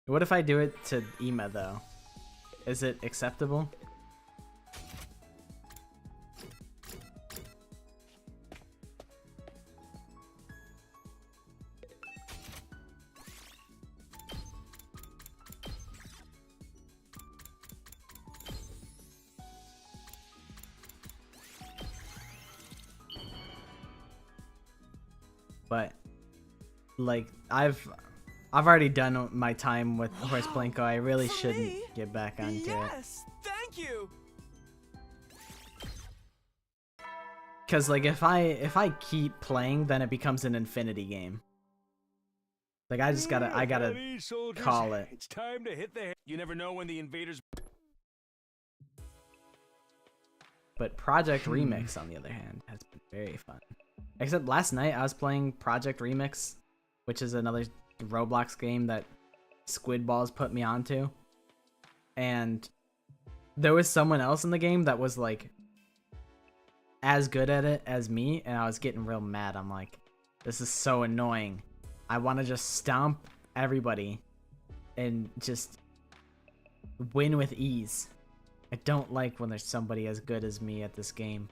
What if I do it to Ima though? Is it acceptable? But like I've already done my time with Horse Plinko. I really shouldn't get back onto it. Yes, thank you. Cause like if I keep playing, then it becomes an infinity game. Like I gotta call it. It's time to hit the. You never know when the invaders. But Project Remix, on the other hand, has been very fun. Except last night I was playing Project Remix, which is another Roblox game that Squid Balls put me onto. And there was someone else in the game that was like as good at it as me, and I was getting real mad. I'm like, this is so annoying. I want to just stomp everybody and just win with ease. I don't like when there's somebody as good as me at this game.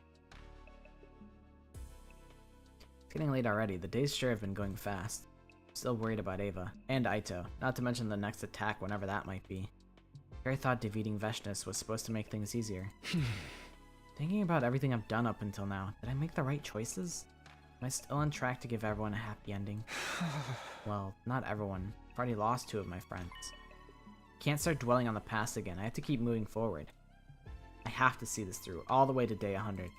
It's getting late already. The days sure have been going fast. Still worried about Ava and Aito, not to mention the next attack whenever that might be. Gary thought defeating Veshness was supposed to make things easier. Thinking about everything I've done up until now, did I make the right choices? Am I still on track to give everyone a happy ending? Well, not everyone. I've already lost 2 of my friends. Can't start dwelling on the past again. I have to keep moving forward. I have to see this through, all the way to day 100.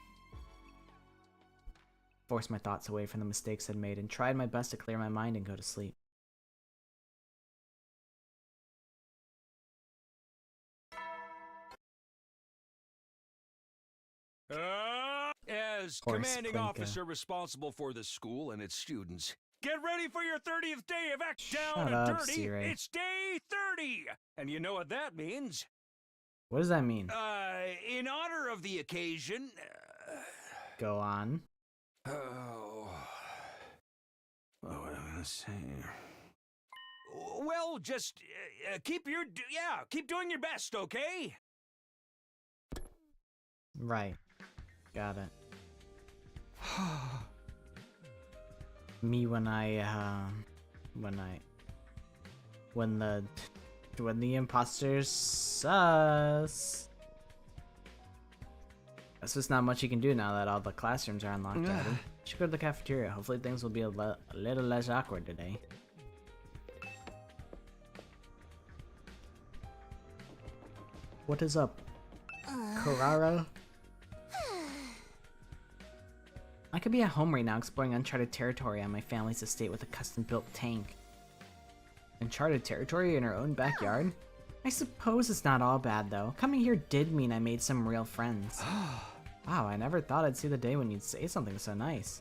Forced my thoughts away from the mistakes I'd made and tried my best to clear my mind and go to sleep. As Horse commanding Plinko. officer responsible for the school and its students, get ready for your 30th day of Act Down Shut and up, Dirty. Siri. It's day 30, and you know what that means. What does that mean? In honor of the occasion. Go on. Oh, what am I gonna say? Well, well, just keep doing your best, okay? Right. Got it. Me when the imposters sus. That's just not much you can do now that all the classrooms are unlocked already. Should go to the cafeteria. Hopefully things will be a little less awkward today. What is up, Carrara? I could be at home right now exploring uncharted territory on my family's estate with a custom-built tank. Uncharted territory in our own backyard? I suppose it's not all bad though. Coming here did mean I made some real friends. Wow, I never thought I'd see the day when you'd say something so nice.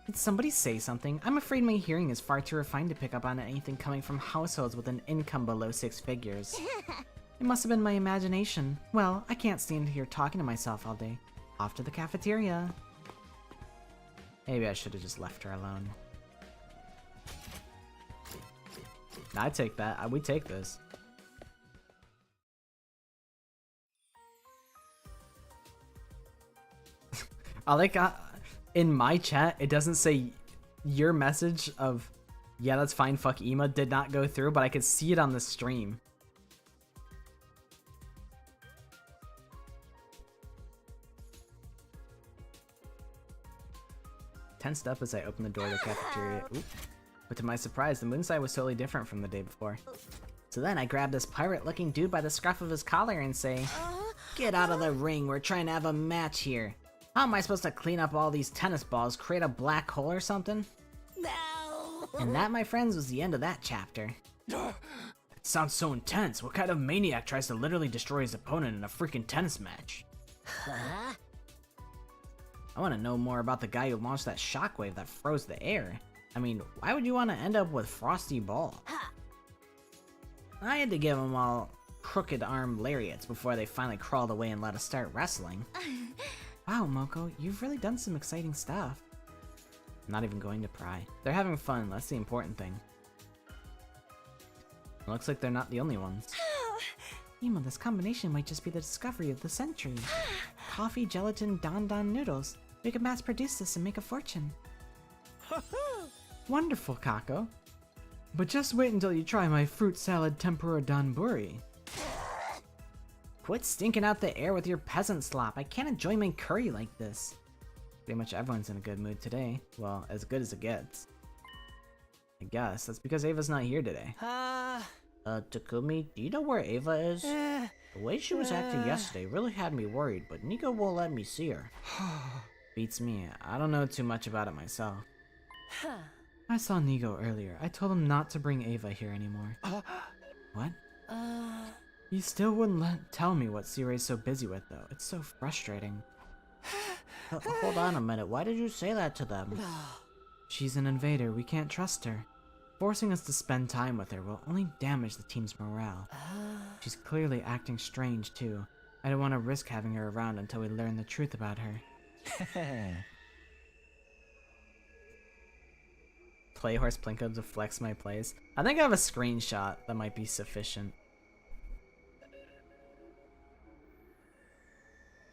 Did somebody say something? I'm afraid my hearing is far too refined to pick up on anything coming from households with an income below 6 figures. It must have been my imagination. Well, I can't stand here talking to myself all day. Off to the cafeteria. Maybe I should have just left her alone. I take that. We take this. I like in my chat, it doesn't say your message of, yeah, that's fine, fuck Ema, did not go through, but I could see it on the stream. Tensed up as I opened the door of the cafeteria. Oop. But to my surprise, the moonside was totally different from the day before. So then I grabbed this pirate-looking dude by the scruff of his collar and say, "Get out of the ring, we're trying to have a match here. How am I supposed to clean up all these tennis balls, create a black hole or something?" No. And that, my friends, was the end of that chapter. It sounds so intense. What kind of maniac tries to literally destroy his opponent in a freaking tennis match? Huh? I want to know more about the guy who launched that shockwave that froze the air. I mean, why would you want to end up with Frosty Ball? I had to give them all crooked arm lariats before they finally crawled away and let us start wrestling. Wow, Moko, you've really done some exciting stuff. I'm not even going to pry. They're having fun, that's the important thing. It looks like they're not the only ones. Ema, this combination might just be the discovery of the century. Coffee, gelatin, don noodles. We could mass produce this and make a fortune. Wonderful, Kako. But just wait until you try my fruit salad tempura donburi. Quit stinking out the air with your peasant slop. I can't enjoy my curry like this. Pretty much everyone's in a good mood today. Well, as good as it gets. I guess that's because Ava's not here today. Takumi, do you know where Ava is? The way she was acting yesterday really had me worried, but Nico won't let me see her. Beats me. I don't know too much about it myself. I saw Nigo earlier. I told him not to bring Ava here anymore. What? He still wouldn't tell me what Sirai's so busy with, though. It's so frustrating. Hold on a minute. Why did you say that to them? She's an invader. We can't trust her. Forcing us to spend time with her will only damage the team's morale. She's clearly acting strange, too. I don't want to risk having her around until we learn the truth about her. Playhorse Plinko to flex my plays. I think I have a screenshot that might be sufficient.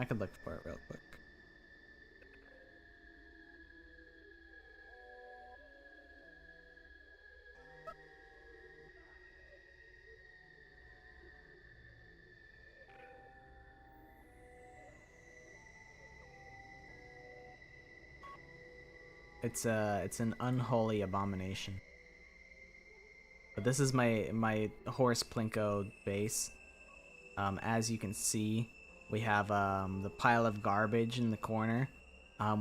I could look for it real quick. It's an unholy abomination. But this is my horse Plinko base. As you can see, we have the pile of garbage in the corner.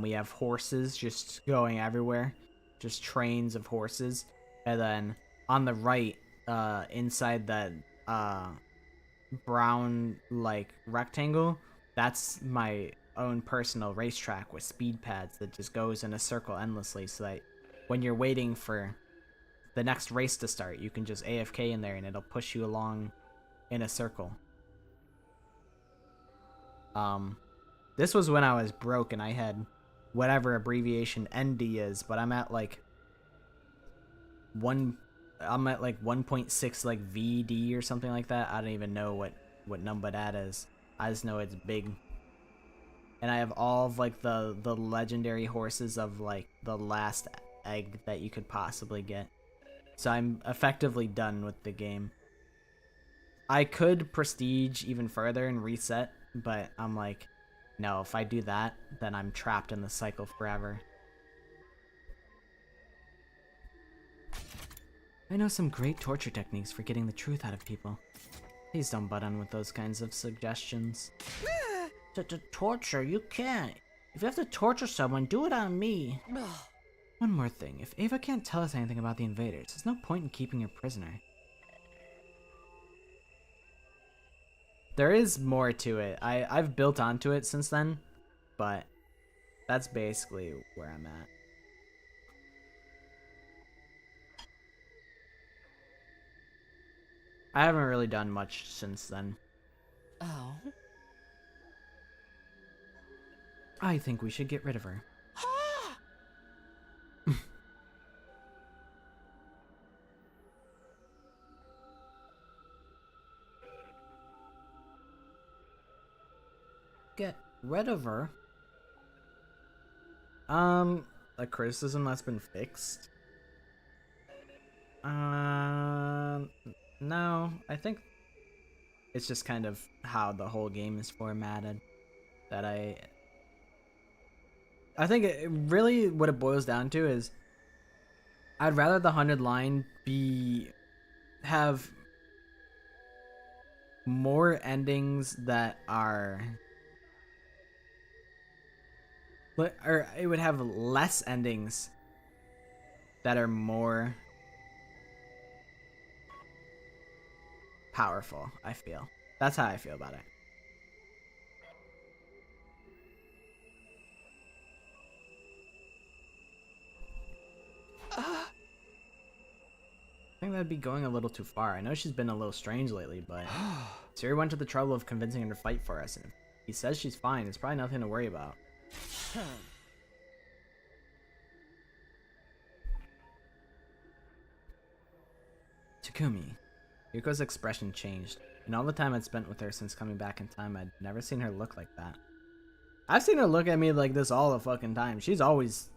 We have horses just going everywhere, just trains of horses. And then on the right, inside that brown like rectangle, that's my own personal racetrack with speed pads that just goes in a circle endlessly, so that when you're waiting for the next race to start, you can just AFK in there and it'll push you along in a circle. This was when I was broke and I had whatever abbreviation ND is, but I'm at like I'm at like 1.6 like VD or something like that. I don't even know what number that is. I just know it's big. And I have all of like the legendary horses of like the last egg that you could possibly get. So I'm effectively done with the game. I could prestige even further and reset, but I'm like, no, if I do that, then I'm trapped in the cycle forever. I know some great torture techniques for getting the truth out of people. Please don't butt in with those kinds of suggestions. To torture, you can't. If you have to torture someone, do it on me. One more thing, if Ava can't tell us anything about the invaders, there's no point in keeping her prisoner. There is more to it. I've built onto it since then, but that's basically where I'm at. I haven't really done much since then. Oh. I think we should get rid of her. Get rid of her? A criticism that's been fixed? No, I think it's just kind of how the whole game is formatted. That I think it really what it boils down to is I'd rather the 100 line have more endings that are, or it would have less endings that are more powerful. I feel that's how I feel about it. I think that'd be going a little too far. I know she's been a little strange lately, but Siri went to the trouble of convincing her to fight for us, and if he says she's fine, it's probably nothing to worry about. Takumi. Yuko's expression changed. In all the time I'd spent with her since coming back in time, I'd never seen her look like that. I've seen her look at me like this all the fucking time. She's always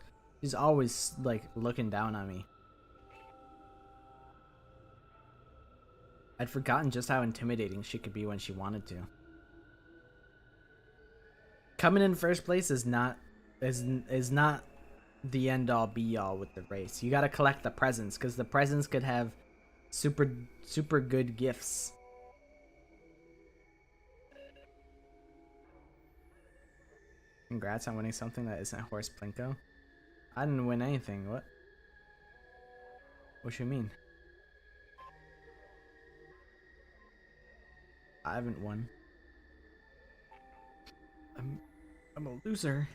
like looking down on me. I'd forgotten just how intimidating she could be when she wanted to. Coming in first place is not the end all be all with the race. You gotta collect the presents, because the presents could have super good gifts. Congrats on winning something that isn't Horse Plinko. I didn't win anything. What you mean? I haven't won. I'm a loser.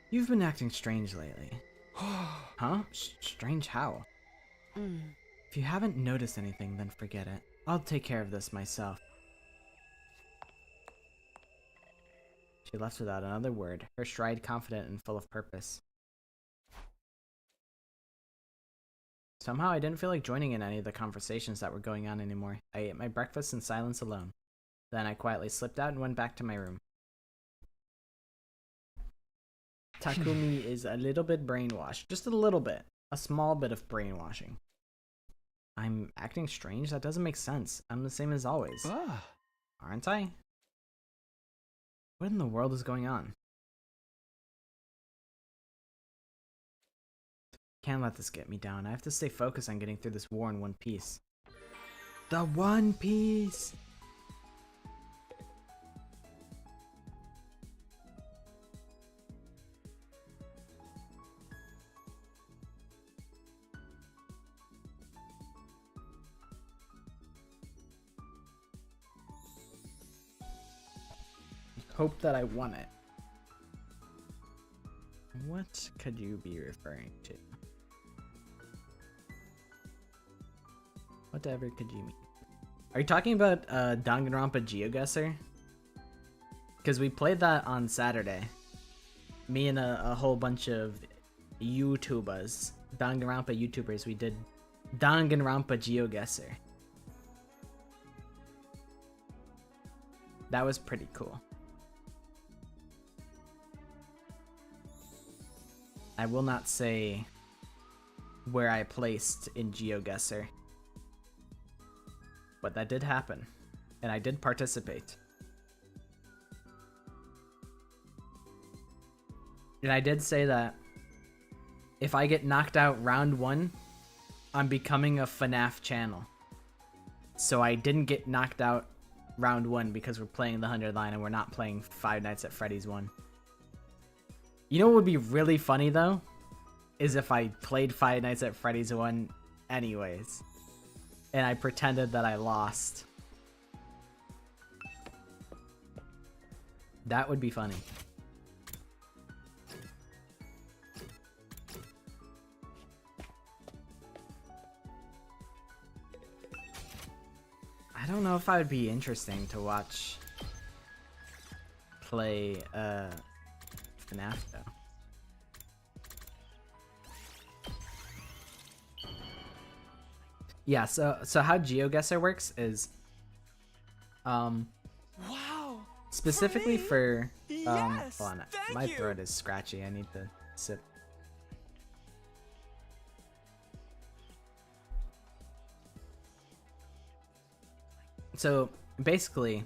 You've been acting strange lately. Huh? Strange how? If you haven't noticed anything, then forget it. I'll take care of this myself. She left without another word, her stride confident and full of purpose. Somehow I didn't feel like joining in any of the conversations that were going on anymore. I ate my breakfast in silence alone. Then I quietly slipped out and went back to my room. Takumi is a little bit brainwashed. Just a little bit. A small bit of brainwashing. I'm acting strange? That doesn't make sense. I'm the same as always. Aren't I? What in the world is going on? Can't let this get me down. I have to stay focused on getting through this war in one piece. The One Piece! Hope that I won it. What could you be referring to? Whatever could you mean? Are you talking about Danganronpa GeoGuessr? Because we played that on Saturday. Me and a whole bunch of YouTubers, Danganronpa YouTubers, we did Danganronpa GeoGuessr. That was pretty cool. I will not say where I placed in GeoGuessr, but that did happen, and I did participate. And I did say that if I get knocked out round 1, I'm becoming a FNAF channel. So I didn't get knocked out round 1 because we're playing the 100 line and we're not playing Five Nights at Freddy's 1. You know what would be really funny though? Is if I played Five Nights at Freddy's 1 anyways. And I pretended that I lost. That would be funny. I don't know if I would be interesting to watch play FNAF though. Yeah, so how GeoGuessr works is Wow. specifically for Yes, hold on, thank my you. throat is scratchy. I need to sip. So basically,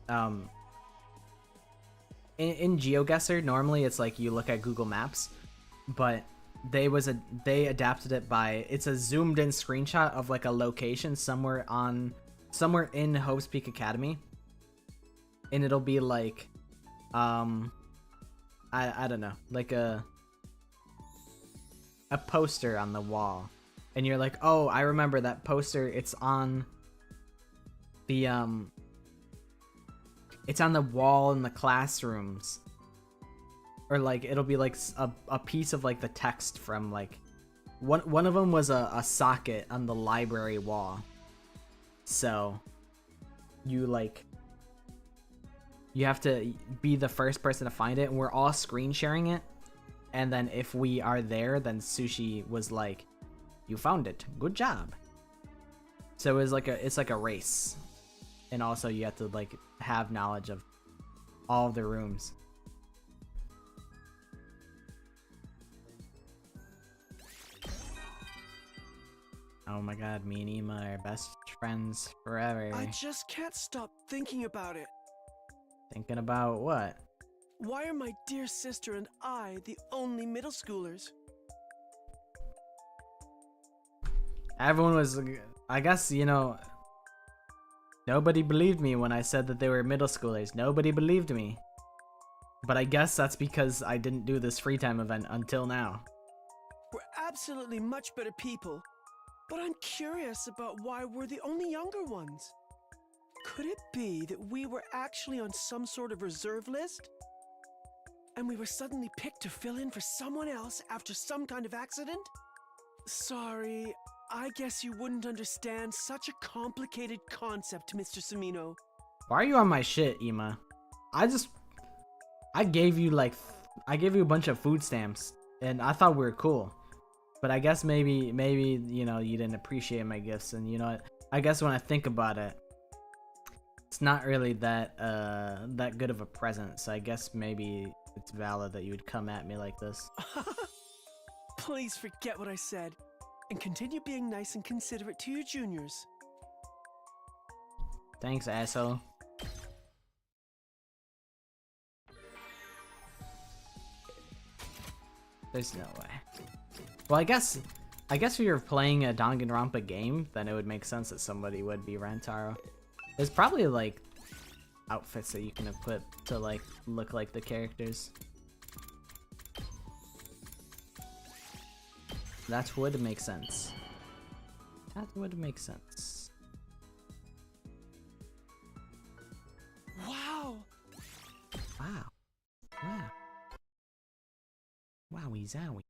in GeoGuessr, normally it's like you look at Google Maps, but they adapted it by, it's a zoomed in screenshot of like a location somewhere in Hope's Peak Academy, and it'll be like, I don't know, like a poster on the wall, and you're like, oh, I remember that poster. It's on the it's on the wall in the classrooms, or like it'll be like a piece of like the text from like one of them was a socket on the library wall. So you have to be the first person to find it, and we're all screen sharing it. And then if we are there, then Sushi was like, "You found it, good job." So it's like a race, and also you have to like have knowledge of all of the rooms. Oh my god, me and Ema are best friends forever. I just can't stop thinking about it. Thinking about what? Why are my dear sister and I the only middle schoolers? Everyone was, I guess, you know, nobody believed me when I said that they were middle schoolers. Nobody believed me. But I guess that's because I didn't do this free time event until now. We're absolutely much better people. But I'm curious about why we're the only younger ones. Could it be that we were actually on some sort of reserve list? And we were suddenly picked to fill in for someone else after some kind of accident? Sorry, I guess you wouldn't understand such a complicated concept, Mr. Samino. Why are you on my shit, Ema? I gave you a bunch of food stamps, and I thought we were cool. But I guess maybe, you know, you didn't appreciate my gifts, and you know what? I guess when I think about it, it's not really that good of a present, so I guess maybe it's valid that you would come at me like this. Please forget what I said, and continue being nice and considerate to your juniors. Thanks, asshole. There's no way. Well, I guess if you're playing a Danganronpa game, then it would make sense that somebody would be Rantaro. There's probably like outfits that you can equip to like look like the characters. That would make sense. That would make sense. Wow! Wow. Wow. Wowie zowie.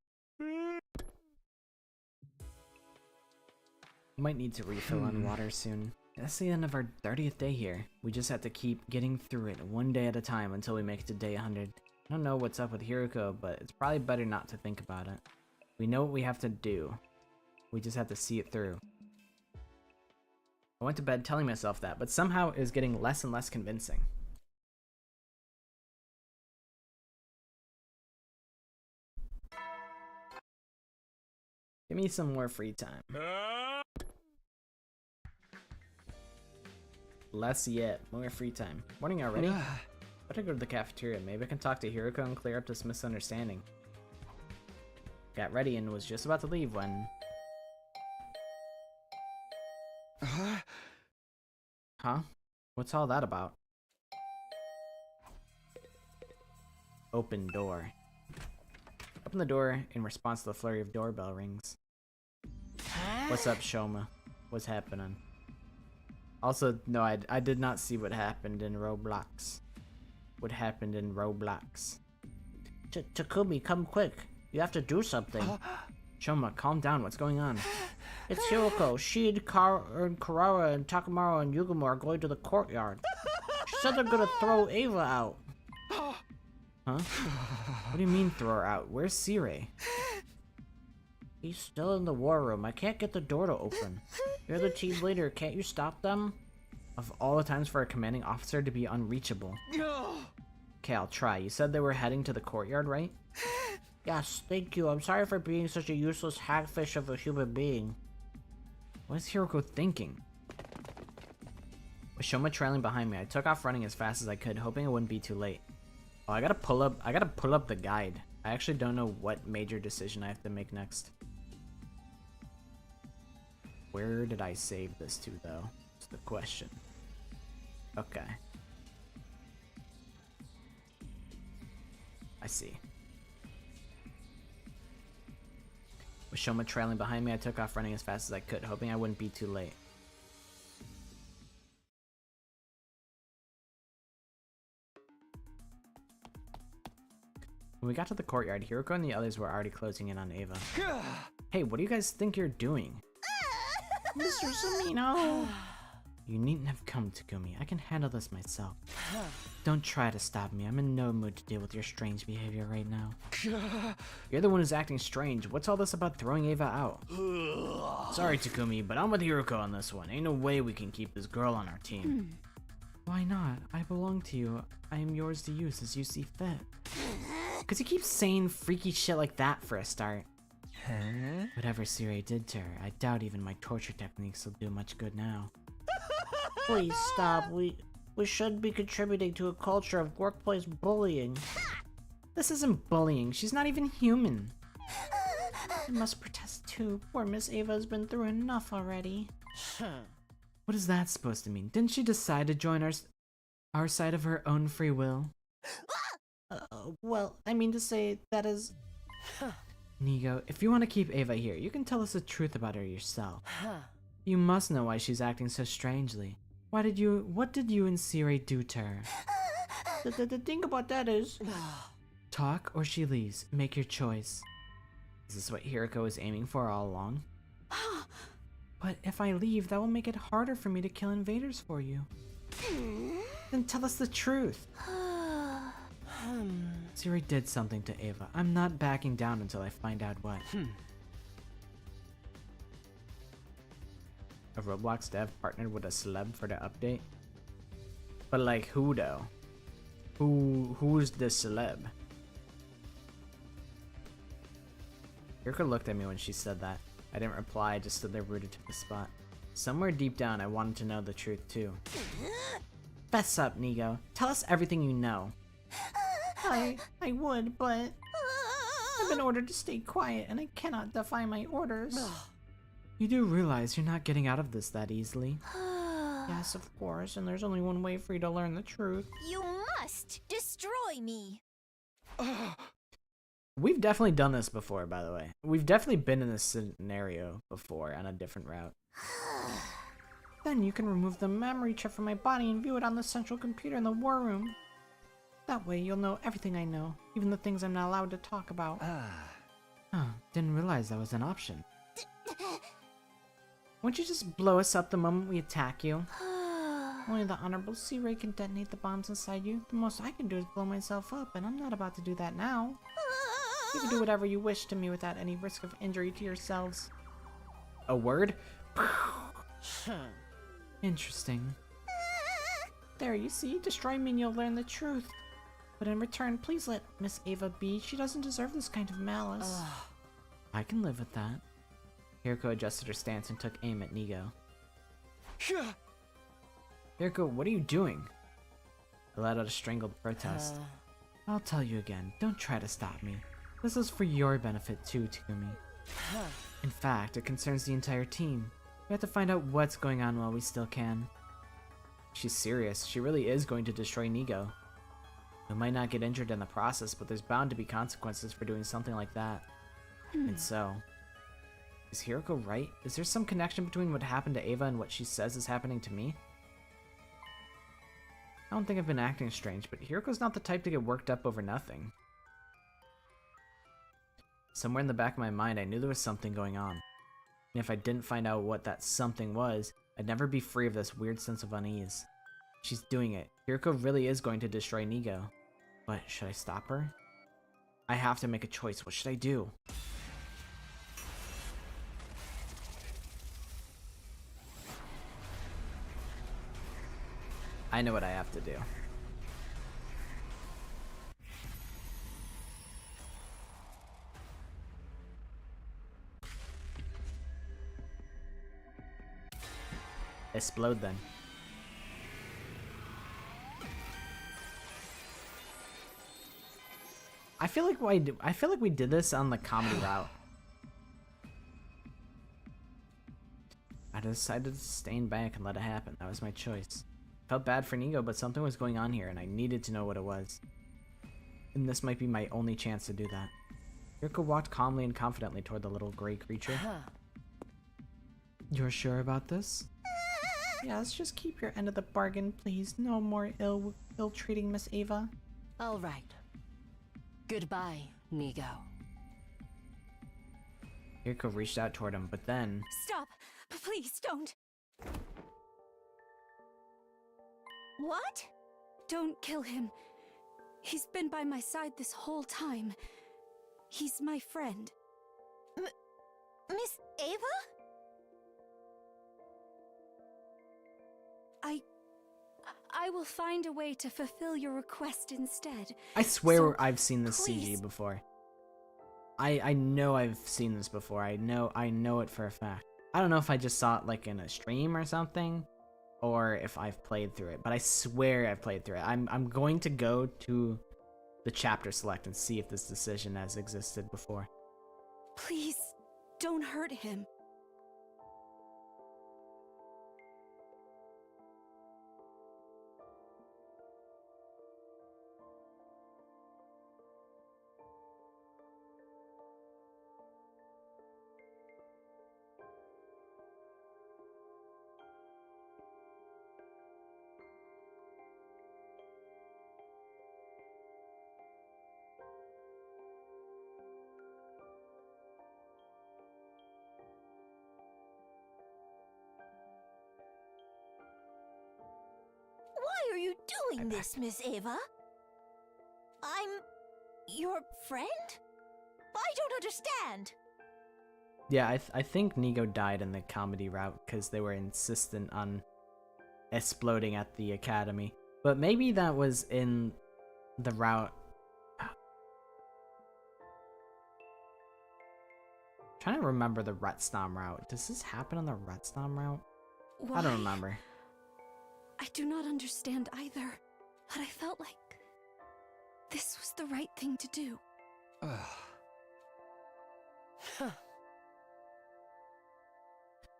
Might need to refill on water soon. That's the end of our 30th day here. We just have to keep getting through it one day at a time until we make it to day 100. I don't know what's up with Hiruko, but it's probably better not to think about it. We know what we have to do. We just have to see it through. I went to bed telling myself that, but somehow it is getting less and less convincing. Give me some more free time. Less yet, more free time. Morning already? Better go to the cafeteria. Maybe I can talk to Hiroko and clear up this misunderstanding. Got ready and was just about to leave when... Huh? What's all that about? Open door. Open the door in response to the flurry of doorbell rings. What's up, Shoma? What's happening? Also, no, I did not see what happened in Roblox. What happened in Roblox? Takumi, come quick. You have to do something. Shoma, calm down. What's going on? It's Hiroko. She and Karara and Takamaru and Yugamo are going to the courtyard. She said they're gonna throw Ava out. Huh? What do you mean throw her out? Where's Sirei? He's still in the war room. I can't get the door to open. You're the team leader. Can't you stop them? Of all the times for a commanding officer to be unreachable. Okay, I'll try. You said they were heading to the courtyard, right? Yes, thank you. I'm sorry for being such a useless hagfish of a human being. What is Hiroko thinking? With Shoma trailing behind me, I took off running as fast as I could, hoping it wouldn't be too late. Oh, I gotta pull up the guide. I actually don't know what major decision I have to make next. Where did I save this to, though? That's the question. Okay. I see. With Shoma trailing behind me, I took off running as fast as I could, hoping I wouldn't be too late. When we got to the courtyard, Hiroko and the others were already closing in on Ava. Hey, what do you guys think you're doing? Mr. Sumino! You needn't have come, Takumi. I can handle this myself. Don't try to stop me. I'm in no mood to deal with your strange behavior right now. You're the one who's acting strange. What's all this about throwing Ava out? Sorry, Takumi, but I'm with Hiroko on this one. Ain't no way we can keep this girl on our team. Why not? I belong to you. I am yours to use as you see fit. Cause you keep saying freaky shit like that for a start. Whatever Sirei did to her, I doubt even my torture techniques will do much good now. Please stop. We shouldn't be contributing to a culture of workplace bullying. This isn't bullying. She's not even human. I must protest too. Poor Miss Ava has been through enough already. What is that supposed to mean? Didn't she decide to join our side of her own free will? Well, I mean to say that is... Nigo, if you want to keep Ava here, you can tell us the truth about her yourself. You must know why she's acting so strangely. What did you and Sirei do to her? The thing about that is... Talk or she leaves. Make your choice. Is this what Hiroko was aiming for all along? But if I leave, that will make it harder for me to kill invaders for you. Then tell us the truth. Sirei did something to Ava. I'm not backing down until I find out what. A Roblox dev partnered with a celeb for the update? But like who though? Who's the celeb? Hiroko looked at me when she said that. I didn't reply, I just stood there rooted to the spot. Somewhere deep down I wanted to know the truth too. Fess up, Nigo. Tell us everything you know. I would, but I've been ordered to stay quiet and I cannot defy my orders. You do realize you're not getting out of this that easily. Yes, of course, and there's only one way for you to learn the truth. You must destroy me. We've definitely done this before, by the way. We've definitely been in this scenario before on a different route. Then you can remove the memory chip from my body and view it on the central computer in the war room. That way you'll know everything I know, even the things I'm not allowed to talk about. Didn't realize that was an option. Won't you just blow us up the moment we attack you? Only the Honorable Sirei can detonate the bombs inside you. The most I can do is blow myself up, and I'm not about to do that now. You can do whatever you wish to me without any risk of injury to yourselves. a word? Interesting. There, you see? Destroy me and you'll learn the truth. But in return, please let Miss Ava be. She doesn't deserve this kind of malice. I can live with that. Hiriko adjusted her stance and took aim at Nigo. Hiriko, what are you doing? I let out a strangled protest. I'll tell you again, don't try to stop me. This is for your benefit too, Takumi. In fact, it concerns the entire team. We have to find out what's going on while we still can. She's serious. She really is going to destroy Nigo. We might not get injured in the process, but there's bound to be consequences for doing something like that. And so, is Hiriko right? Is there some connection between what happened to Ava and what she says is happening to me? I don't think I've been acting strange, but Hiriko's not the type to get worked up over nothing. Somewhere in the back of my mind, I knew there was something going on. And if I didn't find out what that something was, I'd never be free of this weird sense of unease. She's doing it. Hiriko really is going to destroy Nigo. But should I stop her? I have to make a choice. What should I do? I know what I have to do. Explode then. I feel like we did this on the comedy route. I decided to stay back and let it happen. That was my choice. Felt bad for Nigo, but something was going on here and I needed to know what it was. And this might be my only chance to do that. Hiriko walked calmly and confidently toward the little gray creature. You're sure about this? Yes, just keep your end of the bargain, please. No more ill-treating Miss Ava. All right. Goodbye, Nigo. Hiriko reached out toward him, but then... Stop! Please, don't! What? Don't kill him. He's been by my side this whole time. He's my friend. Miss Ava? I will find a way to fulfill your request instead. I swear So, I've seen this please. CG before. I know I've seen this before. I know it for a fact. I don't know if I just saw it like in a stream or something, or if I've played through it, but I swear I've played through it. I'm going to go to the chapter select and see if this decision has existed before. Please, don't hurt him. Why are you doing this, Miss Ava? I'm your friend? I don't understand. Yeah, I think Nigo died in the comedy route because they were insistent on exploding at the academy. But maybe that was in the route... trying to remember the Retstom route. Does this happen on the Retstom route? I don't remember. I do not understand either, but I felt like this was the right thing to do.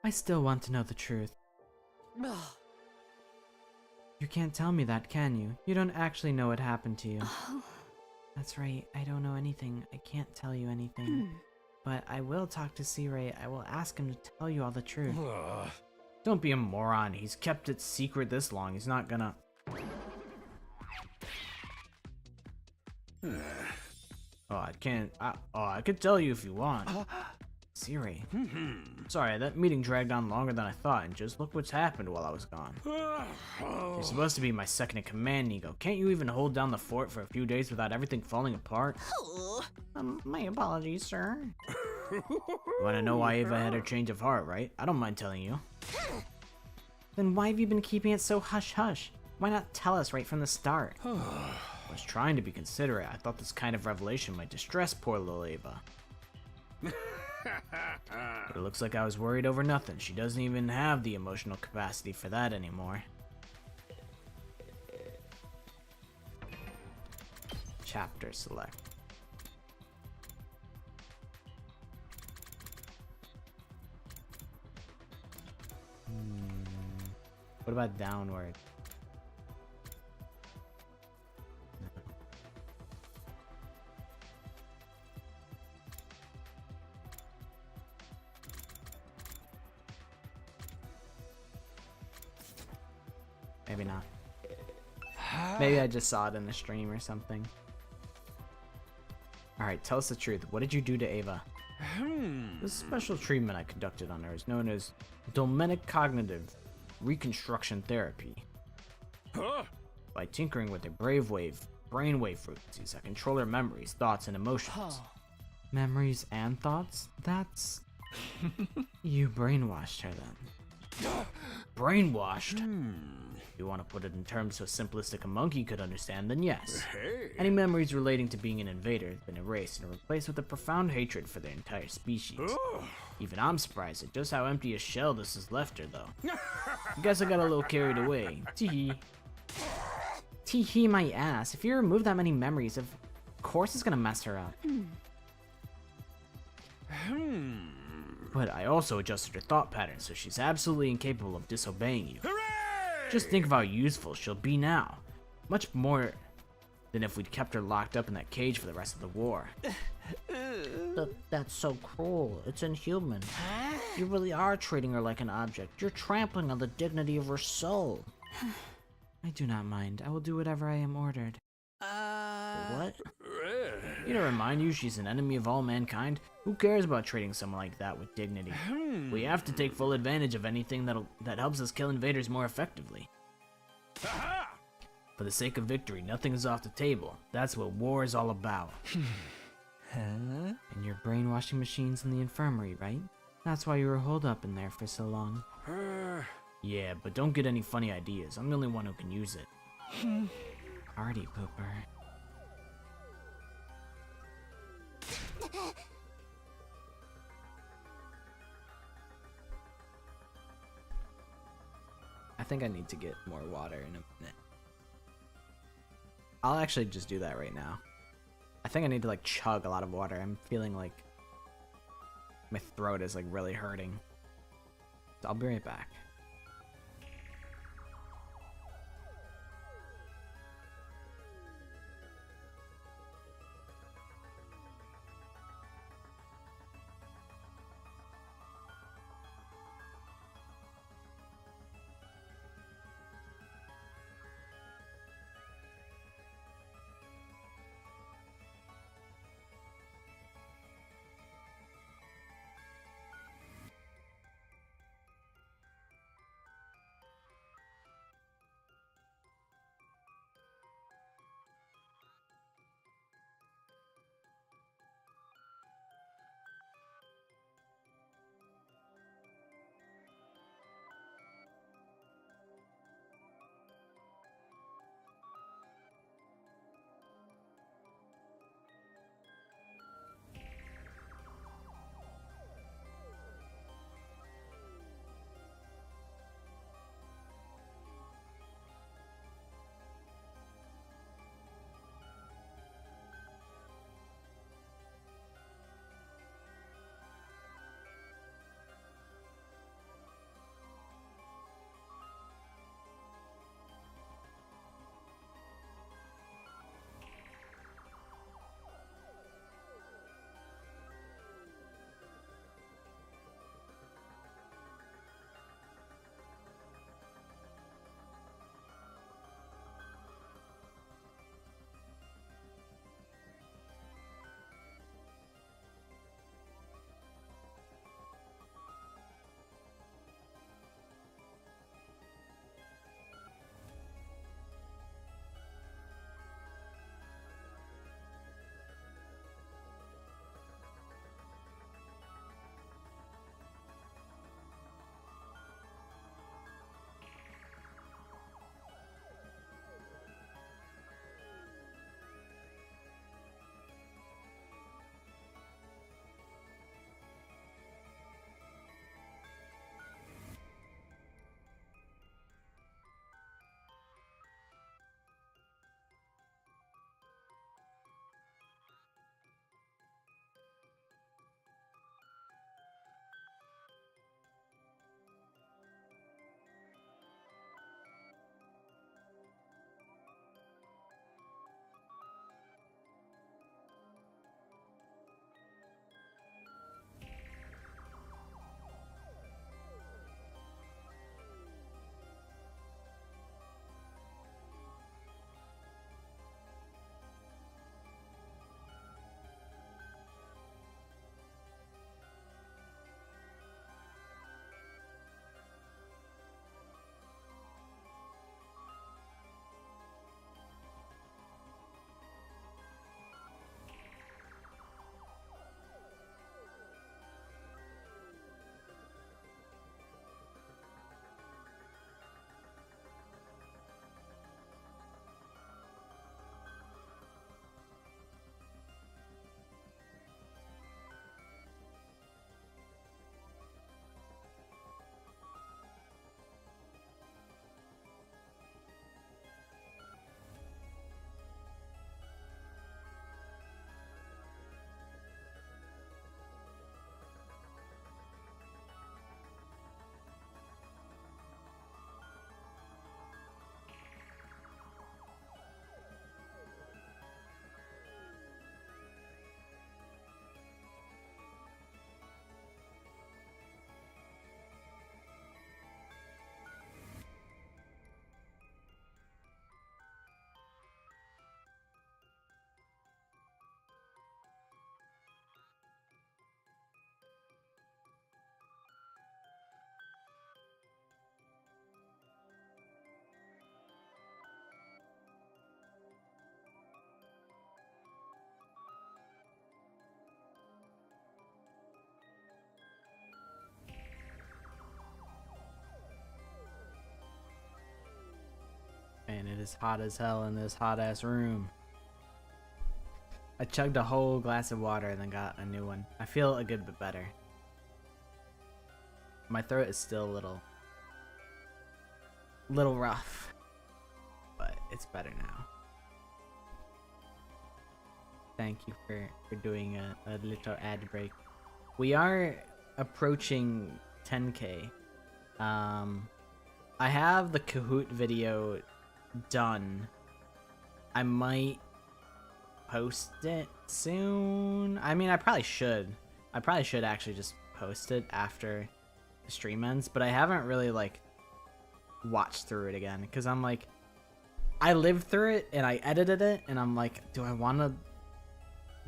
I still want to know the truth. You can't tell me that, can you? You don't actually know what happened to you. Oh. That's right, I don't know anything. I can't tell you anything. But I will talk to C-Ray. I will ask him to tell you all the truth. Don't be a moron. He's kept it secret this long. He's not gonna... Oh, I can't... I could tell you if you want. C-Ray. Sorry, that meeting dragged on longer than I thought, and just look what's happened while I was gone. You're supposed to be my second in command, Nigo. Can't you even hold down the fort for a few days without everything falling apart? Oh. My apologies, sir. You wanna know why Ava had her change of heart, right? I don't mind telling you. Then why have you been keeping it so hush-hush? Why not tell us right from the start? I was trying to be considerate. I thought this kind of revelation might distress poor little Ava. But it looks like I was worried over nothing. She doesn't even have the emotional capacity for that anymore. Chapter select. What about downward? Maybe not. Maybe I just saw it in the stream or something. Alright, tell us the truth. What did you do to Ava? The special treatment I conducted on her is known as Domenic Cognitive Reconstruction Therapy. By tinkering with her brainwave frequencies, I control her memories, thoughts, and emotions. Memories and thoughts? That's... You brainwashed her then. Brainwashed? If you want to put it in terms so simplistic a monkey could understand, then yes. Any memories relating to being an invader have been erased and replaced with a profound hatred for their entire species. Even I'm surprised at just how empty a shell this has left her, though. Guess I got a little carried away. Tee-hee. Tee-hee my ass. If you remove that many memories, of course it's gonna mess her up. But I also adjusted her thought patterns so she's absolutely incapable of disobeying you. Just think of how useful she'll be now. Much more than if we'd kept her locked up in that cage for the rest of the war. That's so cruel. It's inhuman. You really are treating her like an object. You're trampling on the dignity of her soul. I do not mind. I will do whatever I am ordered. What? You to remind you she's an enemy of all mankind? Who cares about treating someone like that with dignity? We have to take full advantage of anything that helps us kill invaders more effectively. For the sake of victory, nothing is off the table. That's what war is all about. And your brainwashing machines in the infirmary, right? That's why you were holed up in there for so long. Yeah, but don't get any funny ideas. I'm the only one who can use it. Party pooper. I think I need to get more water in a minute. I'll actually just do that right now. I think I need to like chug a lot of water. I'm feeling like my throat is like really hurting. So I'll be right back. and it is hot as hell in this hot ass room. I chugged a whole glass of water and then got a new one. I feel a good bit better. My throat is still a little rough, but it's better now. Thank you for doing a little ad break. We are approaching 10K. I have the Kahoot video done. I might post it soon. I mean, I probably should. I probably should actually just post it after the stream ends, but I haven't really like watched through it again because I'm like, I lived through it and I edited it and I'm like, do I want to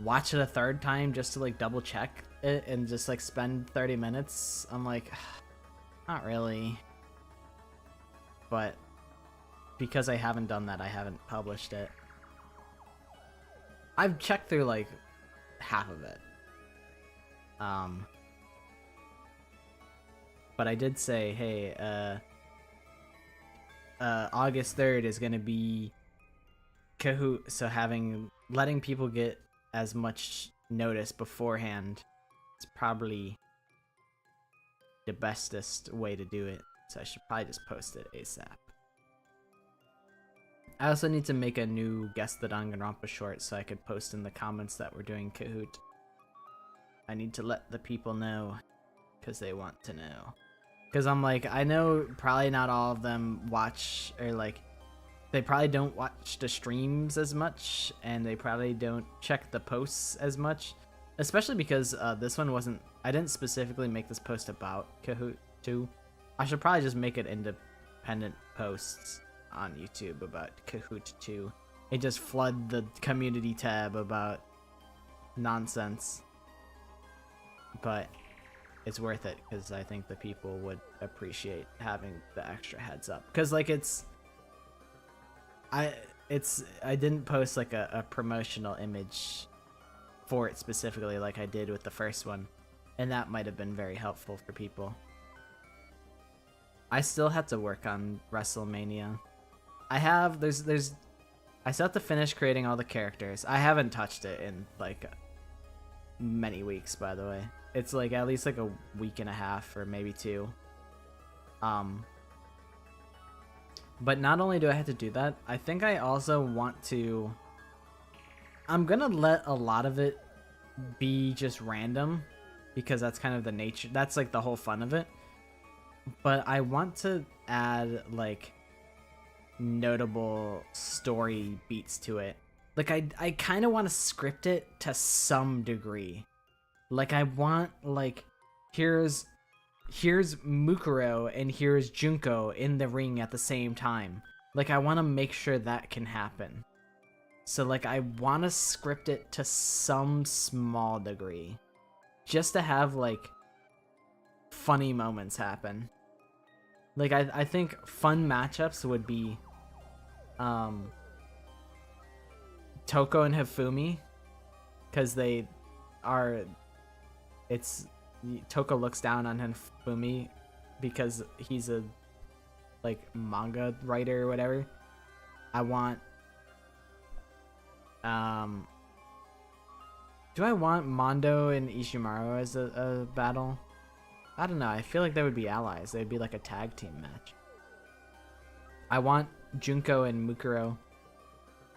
watch it a third time just to like double check it and just like spend 30 minutes? I'm like, not really. But because I haven't done that, I haven't published it. I've checked through like half of it. But I did say, hey, August 3rd is gonna be Kahoot, so letting people get as much notice beforehand is probably the bestest way to do it. So I should probably just post it ASAP. I also need to make a new Guess the Danganronpa short so I could post in the comments that we're doing Kahoot. I need to let the people know because they want to know. Because I'm like, I know probably not all of them watch, or like, they probably don't watch the streams as much, and they probably don't check the posts as much. Especially because this one wasn't, I didn't specifically make this post about Kahoot 2. I should probably just make it independent posts on YouTube about Kahoot 2. It just flood the community tab about nonsense. But it's worth it because I think the people would appreciate having the extra heads up. Because like I didn't post like a promotional image for it specifically like I did with the first one, and that might have been very helpful for people. I still have to work on WrestleMania. I still have to finish creating all the characters. I haven't touched it in like many weeks, by the way. It's like at least like a week and a half or maybe 2. But not only do I have to do that, I think I also want to, I'm gonna let a lot of it be just random because that's kind of the nature, that's like the whole fun of it. But I want to add like notable story beats to it. Like I kind of want to script it to some degree. Like I want like, here's Mukuro and here's Junko in the ring at the same time. Like I want to make sure that can happen. So like I want to script it to some small degree just to have like funny moments happen. Like I think fun matchups would be Toko and Hifumi, because they are, Toko looks down on Hifumi because he's a like manga writer or whatever. I want do I want Mondo and Ishimaru as a battle? I don't know. I feel like they would be allies. They'd be like a tag team match. I want Junko and Mukuro.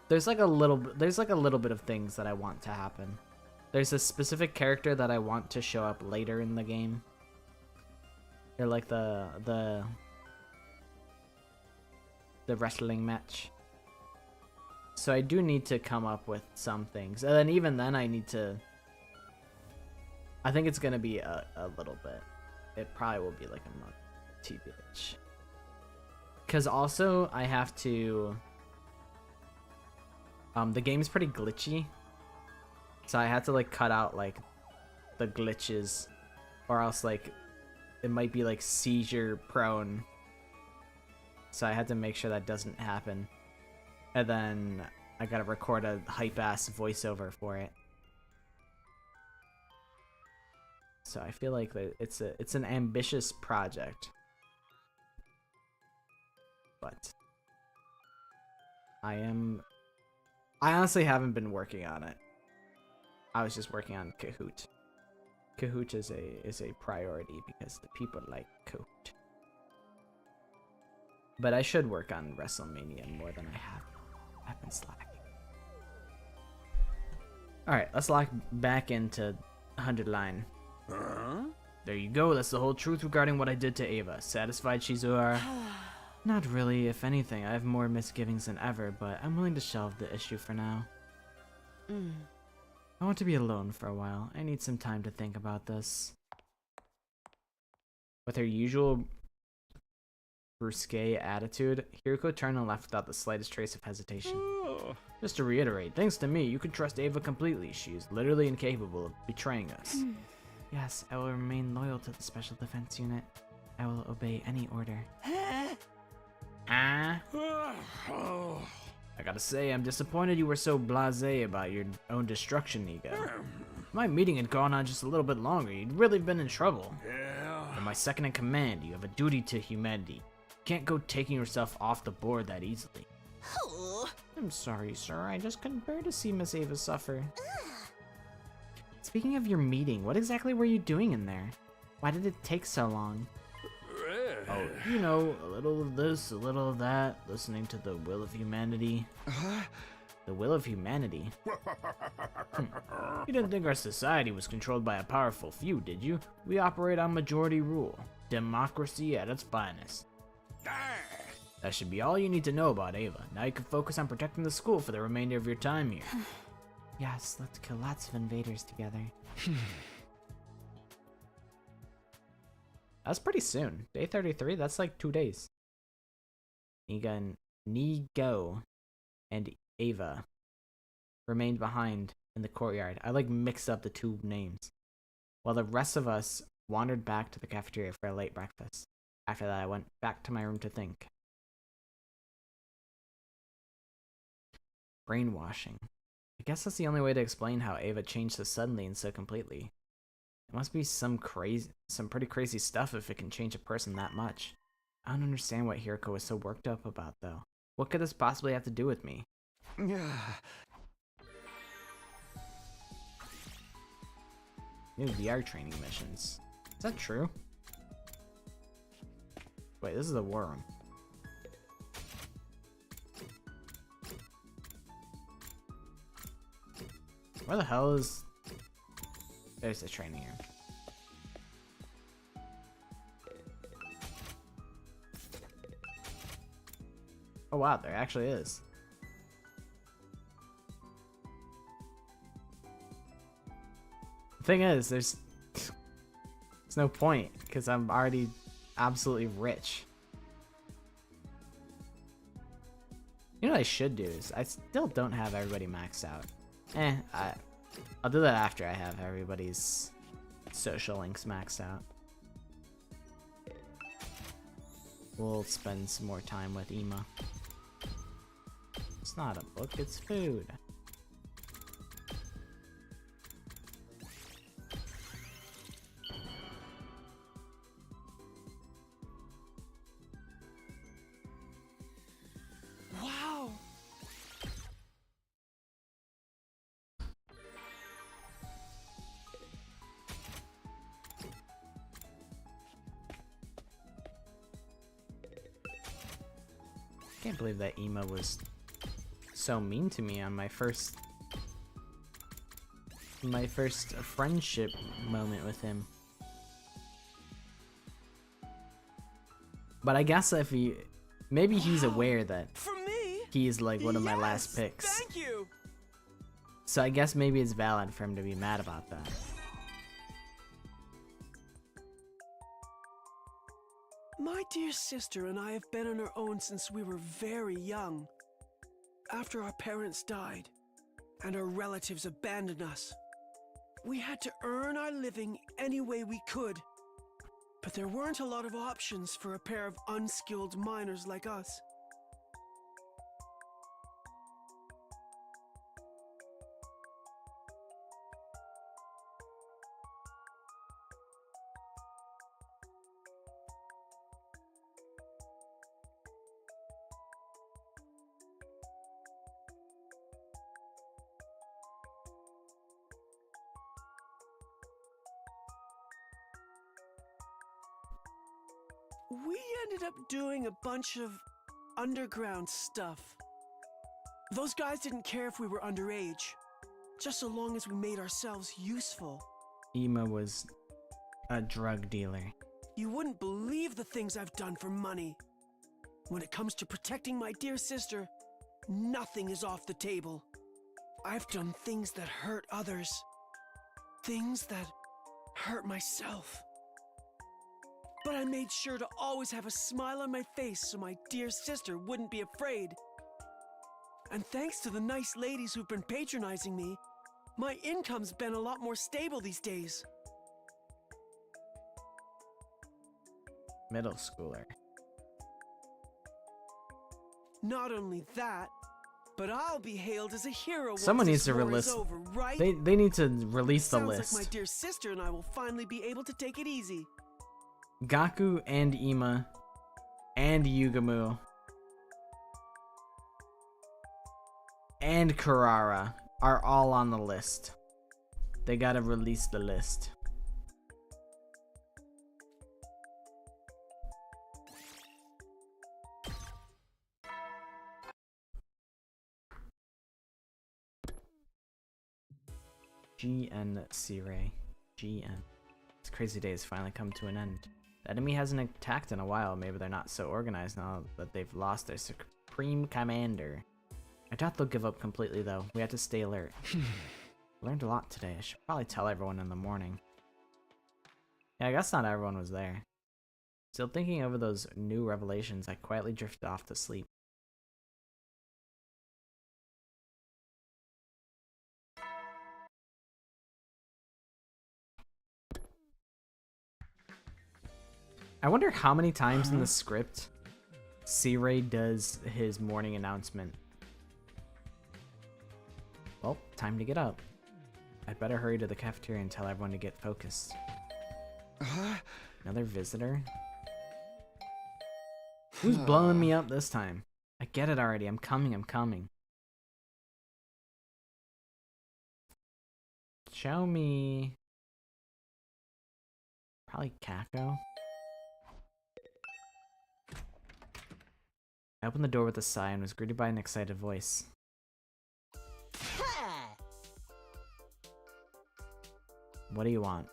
There's like a little bit of things that I want to happen. There's a specific character that I want to show up later in the game. Or like the wrestling match. So I do need to come up with some things. And then even then I need to, I think it's going to be a little bit. It probably will be like a month, 2-ish. Because also I have to, the game's pretty glitchy. So I had to like cut out like the glitches, or else like it might be like seizure prone. So I had to make sure that doesn't happen. And then I gotta record a hype ass voiceover for it. So I feel like it's an ambitious project. But I honestly haven't been working on it. I was just working on Kahoot. Kahoot is a priority because the people like Kahoot. But I should work on WrestleMania more than I have. I've been slacking. Alright, let's lock back into 100 Line. There you go, that's the whole truth regarding what I did to Ava. Satisfied, Shizuhara? Not really, if anything, I have more misgivings than ever, but I'm willing to shelve the issue for now. I want to be alone for a while. I need some time to think about this. With her usual brusque attitude, Hiroko turned and left without the slightest trace of hesitation. Just to reiterate, thanks to me, you can trust Ava completely. She is literally incapable of betraying us. Yes, I will remain loyal to the Special Defense Unit. I will obey any order. I gotta say, I'm disappointed you were so blasé about your own destruction, Nico. If my meeting had gone on just a little bit longer, you'd really been in trouble. You're my second in command. You have a duty to humanity. You can't go taking yourself off the board that easily. I'm sorry, sir. I just couldn't bear to see Miss Ava suffer. Speaking of your meeting, what exactly were you doing in there? Why did it take so long? Oh, you know, a little of this, a little of that, listening to the will of humanity. The will of humanity? You didn't think our society was controlled by a powerful few, did you? We operate on majority rule. Democracy at its finest. That should be all you need to know about Ava. Now you can focus on protecting the school for the remainder of your time here. Yes, let's kill lots of invaders together. That's pretty soon. Day 33, that's like 2 days. Nigo and Ava remained behind in the courtyard. I like mixed up the two names. While the rest of us wandered back to the cafeteria for a late breakfast. After that, I went back to my room to think. Brainwashing. I guess that's the only way to explain how Ava changed so suddenly and so completely. It must be some pretty crazy stuff if it can change a person that much. I don't understand what Hiroko was so worked up about, though. What could this possibly have to do with me? New VR training missions. Is that true? Wait, this is the war room. Where the hell is... There's the training room. Oh wow, there actually is. The thing is, there's no point, because I'm already absolutely rich. You know what I should do is, I still don't have everybody maxed out. I'll do that after I have everybody's social links maxed out. We'll spend some more time with Ima. It's not a book, it's food. Wow! Can't believe that Ima was so mean to me on my first friendship moment with him. But I guess if maybe he's aware that For me? he's like one of my last picks. Thank you. So I guess maybe it's valid for him to be mad about that. My dear sister and I have been on our own since we were very young. After our parents died, and our relatives abandoned us, we had to earn our living any way we could. But there weren't a lot of options for a pair of unskilled miners like us. we ended up doing a bunch of underground stuff. Those guys didn't care if we were underage, just so long as we made ourselves useful. Ima was a drug dealer. You wouldn't believe the things I've done for money. When it comes to protecting my dear sister, nothing is off the table. I've done things that hurt others. Things that hurt myself. But I made sure to always have a smile on my face so my dear sister wouldn't be afraid. And thanks to the nice ladies who've been patronizing me, my income's been a lot more stable these days. Middle schooler. Not only that, but I'll be hailed as a hero once Someone needs this to war release. is over, right? They need to release the Sounds list. like my dear sister and I will finally be able to take it easy. Gaku and Ima and Yugamu and Kurara are all on the list. They gotta release the list. GN Sirei. GN. This crazy day has finally come to an end. The enemy hasn't attacked in a while. Maybe they're not so organized now that they've lost their supreme commander. I doubt they'll give up completely though. We have to stay alert. Learned a lot today. I should probably tell everyone in the morning. Yeah, I guess not everyone was there. Still thinking over those new revelations, I quietly drifted off to sleep. I wonder how many times in the script Sirei does his morning announcement. Well, time to get up. I'd better hurry to the cafeteria and tell everyone to get focused. Another visitor? Who's blowing me up this time? I get it already. I'm coming, I'm coming. Show me. Probably Kako. I opened the door with a sigh and was greeted by an excited voice. What do you want?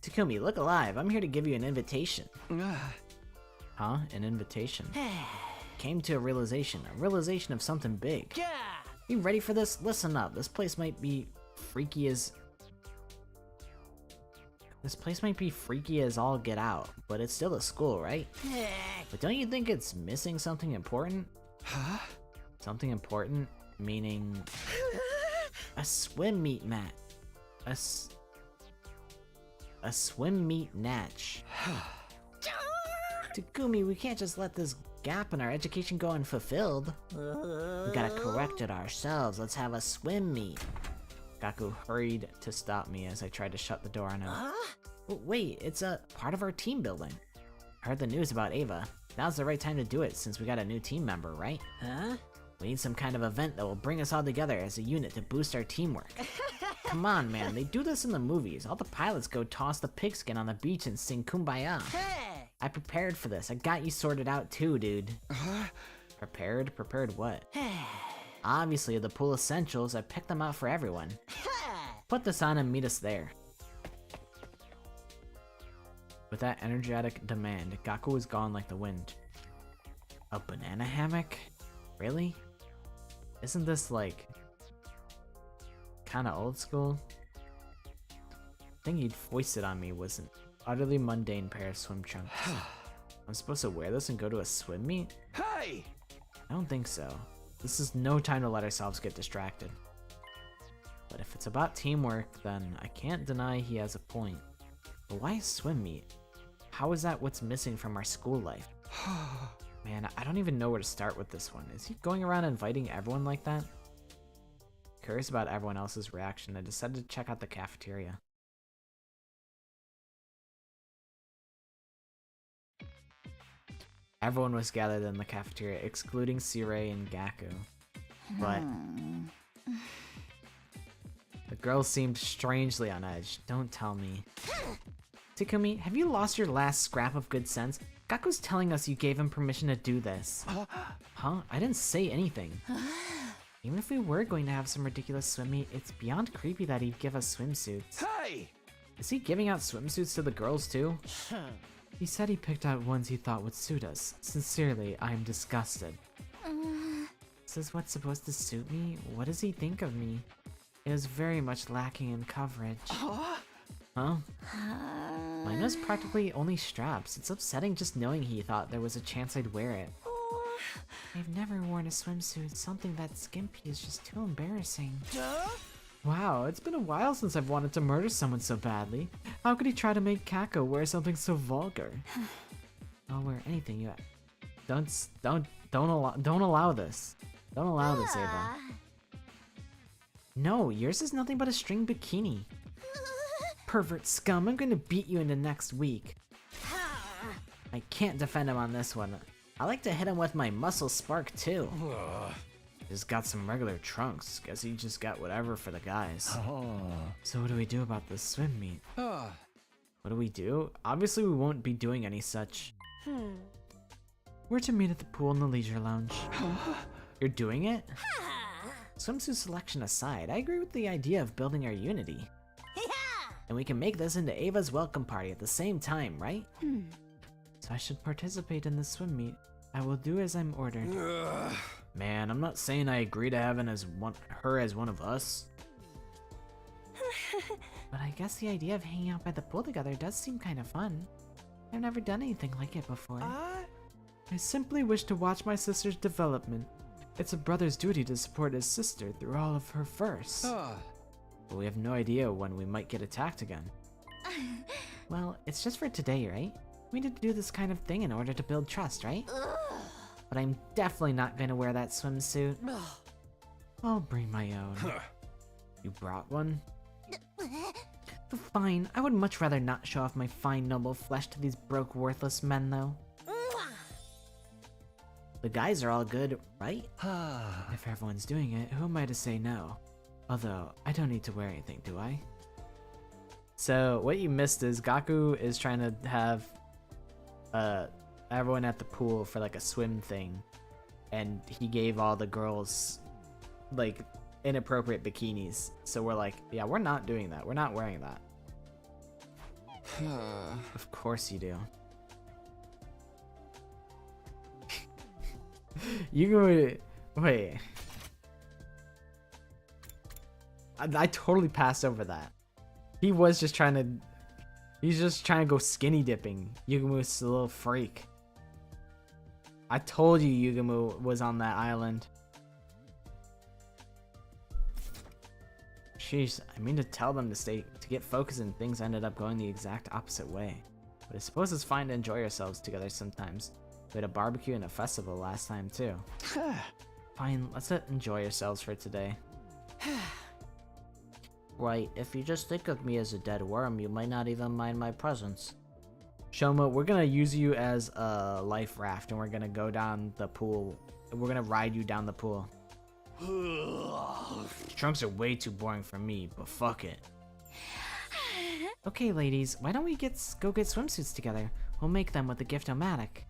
Takumi, look alive. I'm here to give you an invitation. Huh? An invitation? Came to a realization of something big. You ready for this? Listen up. This place might be freaky as all get out, but it's still a school, right? But don't you think it's missing something important? Huh? Something important? Meaning a swim meet mat. A swim meet natch. Takumi, we can't just let this gap in our education go unfulfilled. We gotta correct it ourselves. Let's have a swim meet. Gaku hurried to stop me as I tried to shut the door on him. Wait, it's a part of our team building. I heard the news about Ava. Now's the right time to do it since we got a new team member, right? Huh? We need some kind of event that will bring us all together as a unit to boost our teamwork. Come on, man, they do this in the movies. All the pilots go toss the pigskin on the beach and sing Kumbaya. I prepared for this. I got you sorted out too, dude. Prepared? Prepared what? Obviously, the pool essentials. I picked them out for everyone. Put this on and meet us there. With that energetic demand, Gaku was gone like the wind. A banana hammock? Really? Isn't this like kinda old school? The thing he'd foisted on me was an utterly mundane pair of swim trunks. I'm supposed to wear this and go to a swim meet? Hey! I don't think so. This is no time to let ourselves get distracted. But if it's about teamwork, then I can't deny he has a point. But why a swim meet? How is that what's missing from our school life? Man, I don't even know where to start with this one. Is he going around inviting everyone like that? Curious about everyone else's reaction, I decided to check out the cafeteria. Everyone was gathered in the cafeteria, excluding Sirei and Gaku. But the girl seemed strangely on edge. Don't tell me. Takumi, have you lost your last scrap of good sense? Gaku's telling us you gave him permission to do this. Huh? I didn't say anything. Even if we were going to have some ridiculous swim meet, it's beyond creepy that he'd give us swimsuits. Hey! Is he giving out swimsuits to the girls too? He said he picked out ones he thought would suit us. Sincerely, I am disgusted. This is what's supposed to suit me? What does he think of me? It is very much lacking in coverage. Huh? Mine was practically only straps. It's upsetting just knowing he thought there was a chance I'd wear it. I've never worn a swimsuit. Something that skimpy is just too embarrassing. Wow, it's been a while since I've wanted to murder someone so badly. How could he try to make Kako wear something so vulgar? I'll wear anything you... Don't allow this. Don't allow this, Ava. No, yours is nothing but a string bikini. Pervert scum, I'm gonna beat you into next week. I can't defend him on this one. I like to hit him with my muscle spark too. Just got some regular trunks. Guess he just got whatever for the guys. So what do we do about this swim meet? What do we do? Obviously we won't be doing any such. We're to meet at the pool in the leisure lounge. You're doing it? Swimsuit selection aside, I agree with the idea of building our unity. And we can make this into Ava's welcome party at the same time, right? So I should participate in the swim meet. I will do as I'm ordered. Man, I'm not saying I agree to having her as one of us. But I guess the idea of hanging out by the pool together does seem kind of fun. I've never done anything like it before. I simply wish to watch my sister's development. It's a brother's duty to support his sister through all of her firsts. But we have no idea when we might get attacked again. Well, it's just for today, right? We need to do this kind of thing in order to build trust, right? But I'm definitely not gonna wear that swimsuit. I'll bring my own. You brought one? Fine, I would much rather not show off my fine noble flesh to these broke worthless men though. The guys are all good, right? If everyone's doing it, who am I to say no? Although, I don't need to wear anything, do I? So, what you missed is Gaku is trying to have everyone at the pool for like a swim thing. And he gave all the girls like inappropriate bikinis. So we're like, yeah, we're not doing that. We're not wearing that. Of course you do. You go... Wait. I totally passed over that. He was just trying to... He's just trying to go skinny dipping. Yugamu's a little freak. I told you Yugamu was on that island. Sheesh, I mean to tell them to get focused and things ended up going the exact opposite way. But I suppose it's fine to enjoy ourselves together sometimes. We had a barbecue and a festival last time too. Fine, let's enjoy ourselves for today. Right, if you just think of me as a dead worm, you might not even mind my presence. Shoma, we're gonna use you as a life raft and we're gonna go down the pool. We're gonna ride you down the pool. Trunks are way too boring for me, but fuck it. Okay, ladies, why don't we go get swimsuits together? We'll make them with the gift-o-matic.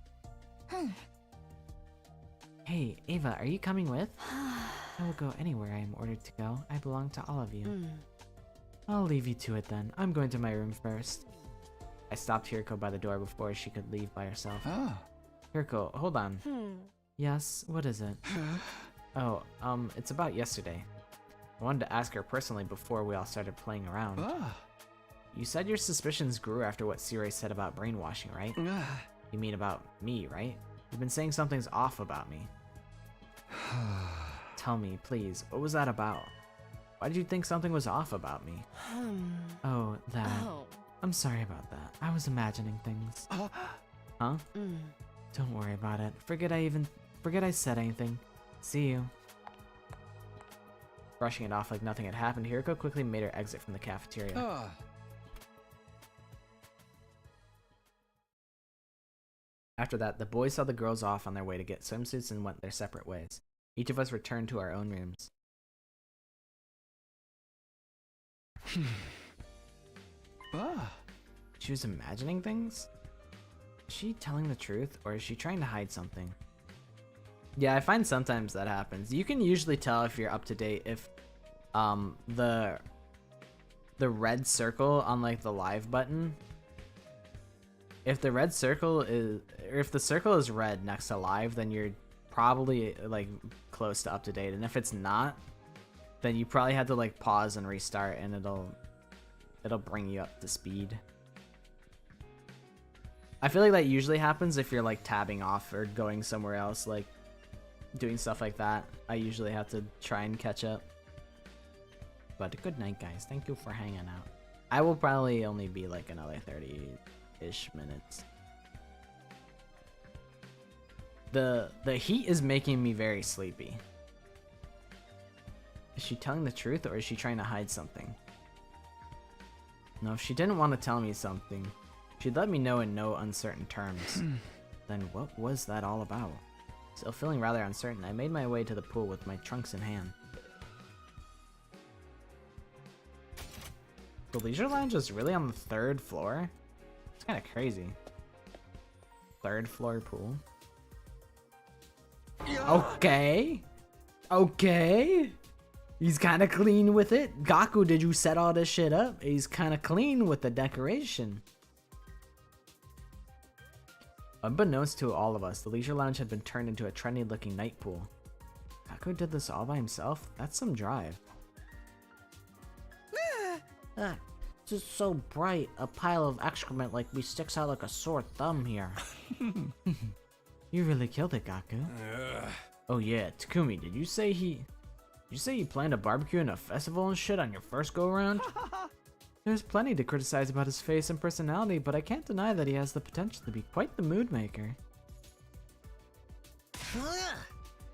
Hey, Ava, are you coming with? I will go anywhere I am ordered to go. I belong to all of you. I'll leave you to it then. I'm going to my room first. I stopped Hiriko by the door before she could leave by herself. Hiriko, hold on. Yes, what is it? Oh, it's about yesterday. I wanted to ask her personally before we all started playing around. You said your suspicions grew after what Sirei said about brainwashing, right? You mean about me, right? You've been saying something's off about me. Tell me, please, what was that about? Why did you think something was off about me? Oh, that. I'm sorry about that. I was imagining things. Huh? Don't worry about it. Forget I said anything. See you. Brushing it off like nothing had happened, Hiriko quickly made her exit from the cafeteria. After that, the boys saw the girls off on their way to get swimsuits and went their separate ways. Each of us returned to our own rooms. she was imagining things? Is she telling the truth, or is she trying to hide something? Yeah, I find sometimes that happens. You can usually tell if you're up to date if the red circle on like the live button, if the red circle is, or if the circle is red next to live, then you're probably like close to up to date. And if it's not, then you probably had to like pause and restart, and it'll bring you up to speed. I feel like that usually happens if you're like tabbing off or going somewhere else, like doing stuff like that. I usually have to try and catch up. But good night, guys. Thank you for hanging out. I will probably only be like another 30-ish minutes. The heat is making me very sleepy. Is she telling the truth, or is she trying to hide something? No, if she didn't want to tell me something, she'd let me know in no uncertain terms. Then what was that all about? Still feeling rather uncertain, I made my way to the pool with my trunks in hand. The leisure lounge is really on the 3rd floor? It's kind of crazy. 3rd floor pool. Okay. Okay. He's kind of clean with it. Gaku, did you set all this shit up? He's kind of clean with the decoration. Unbeknownst to all of us, the leisure lounge had been turned into a trendy looking night pool. Gaku did this all by himself? That's some drive. Just so bright, a pile of excrement like me sticks out like a sore thumb here. You really killed it, Gaku. Oh yeah, Takumi, did you say you planned a barbecue and a festival and shit on your first go around? There's plenty to criticize about his face and personality, but I can't deny that he has the potential to be quite the mood maker.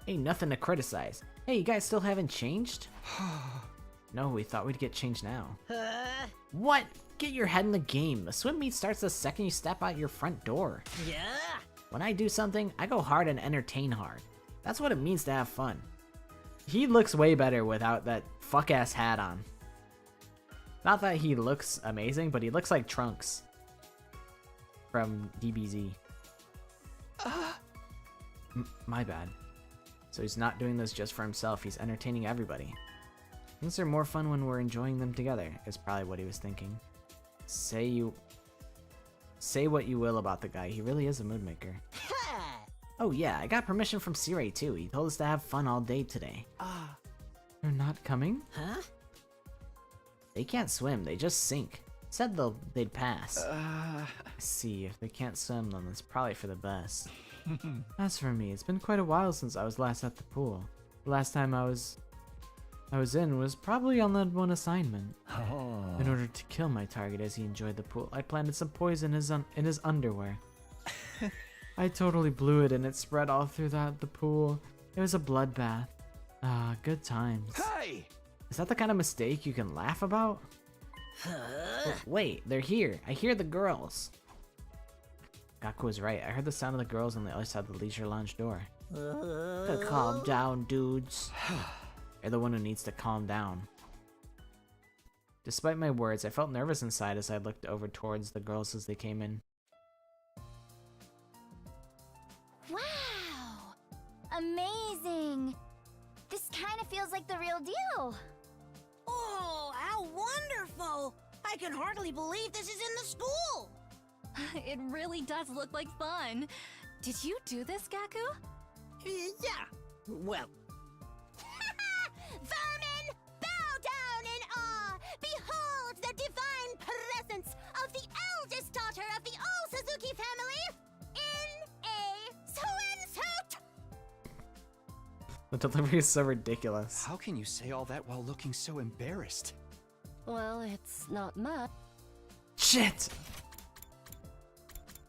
Ain't nothing to criticize. Hey, you guys still haven't changed? No, we thought we'd get changed now. What? Get your head in the game. The swim meet starts the second you step out your front door. Yeah. When I do something, I go hard and entertain hard. That's what it means to have fun. He looks way better without that fuck-ass hat on. Not that he looks amazing, but he looks like Trunks from DBZ. My bad. So he's not doing this just for himself, he's entertaining everybody. Things are more fun when we're enjoying them together, is probably what he was thinking. Say what you will about the guy, he really is a mood maker. Oh yeah, I got permission from Sirei too. He told us to have fun all day today. They're not coming? Huh? They can't swim, they just sink. Said they'd pass. I see, if they can't swim, then it's probably for the best. As for me, it's been quite a while since I was last at the pool. The last time I was in was probably on that one assignment. In order to kill my target as he enjoyed the pool, I planted some poison in his underwear. I totally blew it and it spread all through the pool. It was a bloodbath. Good times. Hey! Is that the kind of mistake you can laugh about? Wait, they're here. I hear the girls. Gaku was right. I heard the sound of the girls on the other side of the leisure lounge door. Calm down, dudes. You're the one who needs to calm down. Despite my words, I felt nervous inside as I looked over towards the girls as they came in. Wow! Amazing! This kind of feels like the real deal. Oh, how wonderful! I can hardly believe this is in the school! It really does look like fun. Did you do this, Gaku? Yeah. Well... Vermin, bow down in awe! Behold the divine presence of the eldest daughter of the All-Suzuki family in a swimsuit! The delivery is so ridiculous. How can you say all that while looking so embarrassed? Well, it's not much. Shit!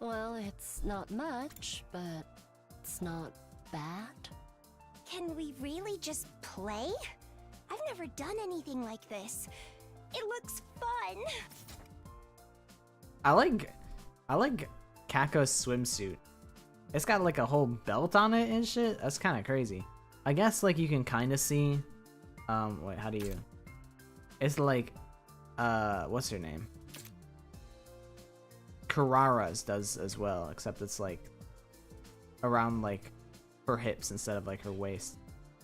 Well, it's not much, but it's not bad. Can we really just play? I've never done anything like this. It looks fun. I like Kako's swimsuit. It's got like a whole belt on it and shit. That's kind of crazy. I guess like you can kind of see. Wait, how do you? It's like, what's her name? Karara's does as well, except it's like around like her hips instead of like her waist,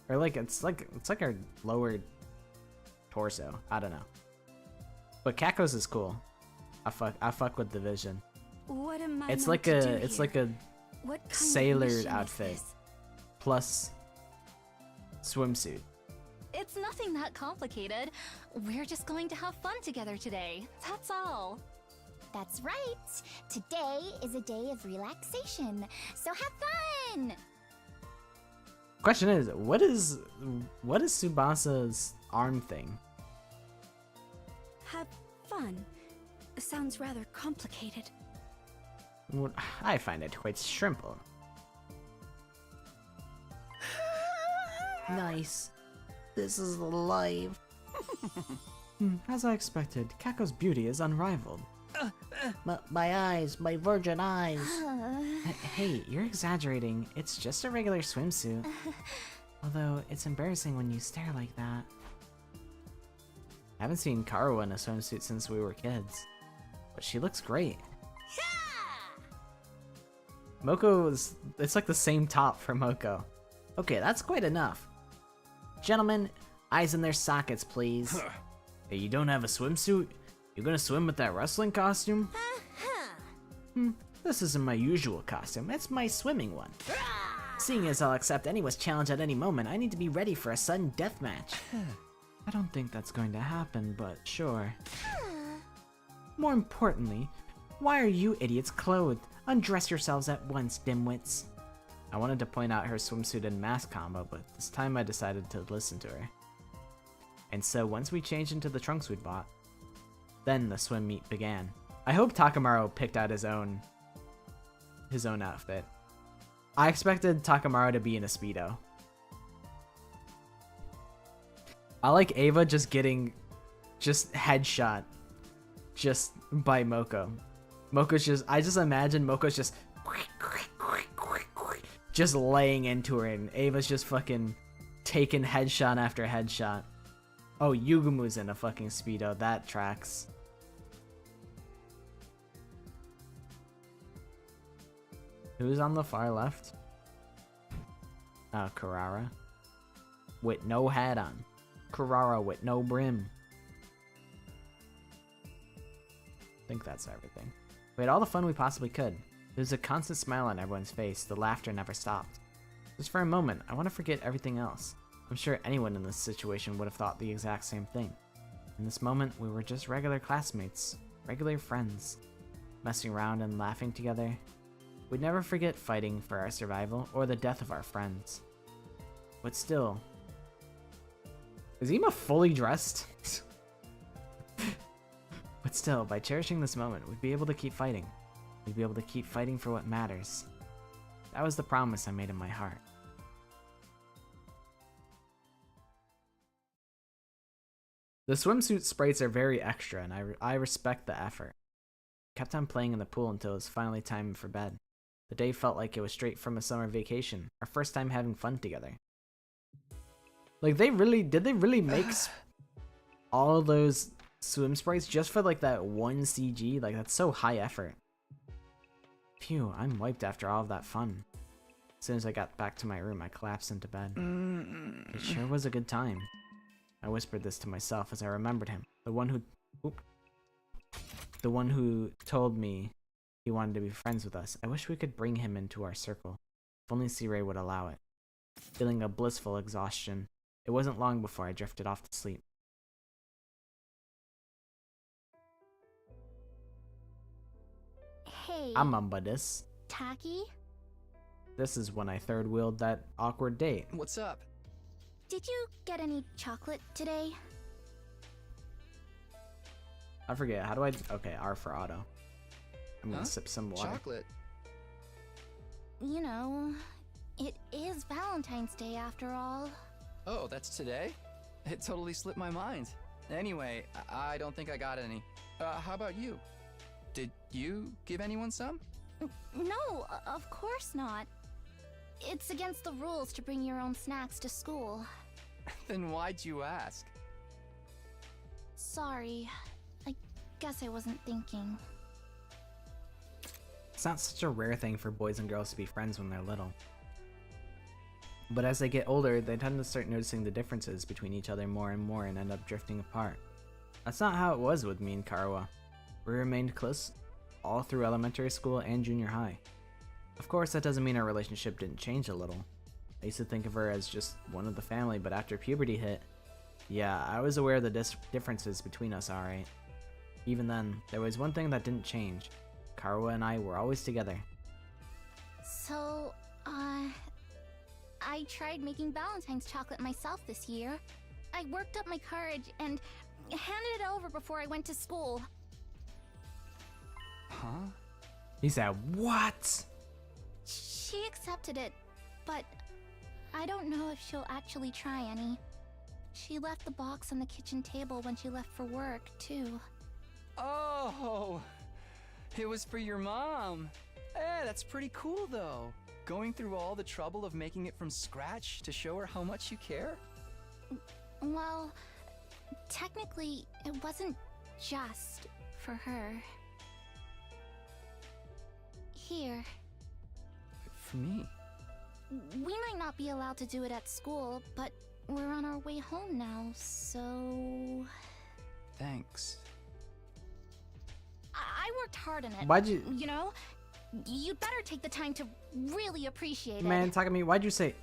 or like it's like her lower torso. I don't know. But Kako's is cool. I fuck with the vision. What am I It's meant like to do it's here? like a What kind of sailor mission is outfit this? plus swimsuit. It's nothing that complicated. We're just going to have fun together today. That's all. That's right. Today is a day of relaxation, so have fun! Question is, what is Tsubasa's arm thing? Have fun. Sounds rather complicated. Well, I find it quite simple. Nice. This is live. As I expected, Kako's beauty is unrivaled. My eyes, my virgin eyes. Hey, you're exaggerating. It's just a regular swimsuit. Although, it's embarrassing when you stare like that. I haven't seen Karuo in a swimsuit since we were kids. But she looks great. Moko's... It's like the same top for Moko. Okay, that's quite enough. Gentlemen, eyes in their sockets, please. Hey, you don't have a swimsuit? You're gonna swim with that wrestling costume? This isn't my usual costume. It's my swimming one. Seeing as I'll accept anyone's challenge at any moment, I need to be ready for a sudden death match. I don't think that's going to happen, but sure. More importantly, why are you idiots clothed? Undress yourselves at once, dimwits. I wanted to point out her swimsuit and mask combo, but this time I decided to listen to her. And so once we changed into the trunks we'd bought, then the swim meet began. I hope Takamaru picked out his own outfit. I expected Takamaru to be in a Speedo. I like Ava just getting headshot just by Moko. I just imagine Moko's just laying into her and Ava's just fucking taking headshot after headshot. Oh, Yugumu's in a fucking Speedo. That tracks. Who's on the far left? Oh, Karara. With no hat on. Karara with no brim. I think that's everything. We had all the fun we possibly could. There was a constant smile on everyone's face. The laughter never stopped. Just for a moment, I want to forget everything else. I'm sure anyone in this situation would have thought the exact same thing. In this moment, we were just regular classmates, regular friends, messing around and laughing together. We'd never forget fighting for our survival or the death of our friends. But still... Is Ima fully dressed? But still, by cherishing this moment, we'd be able to keep fighting. We'd be able to keep fighting for what matters. That was the promise I made in my heart. The swimsuit sprites are very extra, and I respect the effort. I kept on playing in the pool until it was finally time for bed. The day felt like it was straight from a summer vacation, our first time having fun together. Like, did they really make all those swim sprites just for like that one CG? Like, that's so high effort. Phew, I'm wiped after all of that fun. As soon as I got back to my room, I collapsed into bed. It sure was a good time. I whispered this to myself as I remembered him, the one who told me he wanted to be friends with us. I wish we could bring him into our circle. If only C-Ray would allow it. Feeling a blissful exhaustion, it wasn't long before I drifted off to sleep. Hey, I'm this. Taki? This is when I third wheeled that awkward date. What's up? Did you get any chocolate today? I forget, how do I... Okay, R for auto. I'm gonna sip some water. Chocolate? You know, it is Valentine's Day after all. Oh, that's today? It totally slipped my mind. Anyway, I don't think I got any. How about you? Did you give anyone some? No, of course not. It's against the rules to bring your own snacks to school. Then why'd you ask? Sorry. I guess I wasn't thinking. It's not such a rare thing for boys and girls to be friends when they're little. But as they get older, they tend to start noticing the differences between each other more and more and end up drifting apart. That's not how it was with me and Karawa. We remained close all through elementary school and junior high. Of course, that doesn't mean our relationship didn't change a little. I used to think of her as just one of the family, but after puberty hit, yeah, I was aware of the differences between us, alright. Even then, there was one thing that didn't change. Karawa and I were always together. So, I tried making Valentine's chocolate myself this year. I worked up my courage and handed it over before I went to school. Huh? He said, what? She accepted it, but I don't know if she'll actually try any. She left the box on the kitchen table when she left for work, too. Oh, it was for your mom. Eh, that's pretty cool, though. Going through all the trouble of making it from scratch to show her how much you care? Well, technically, it wasn't just for her. Here. For me? We might not be allowed to do it at school, but we're on our way home now, so... Thanks. I worked hard on it. Why'd you... You know? You'd better take the time to really appreciate it. Man, talking to me, why'd you say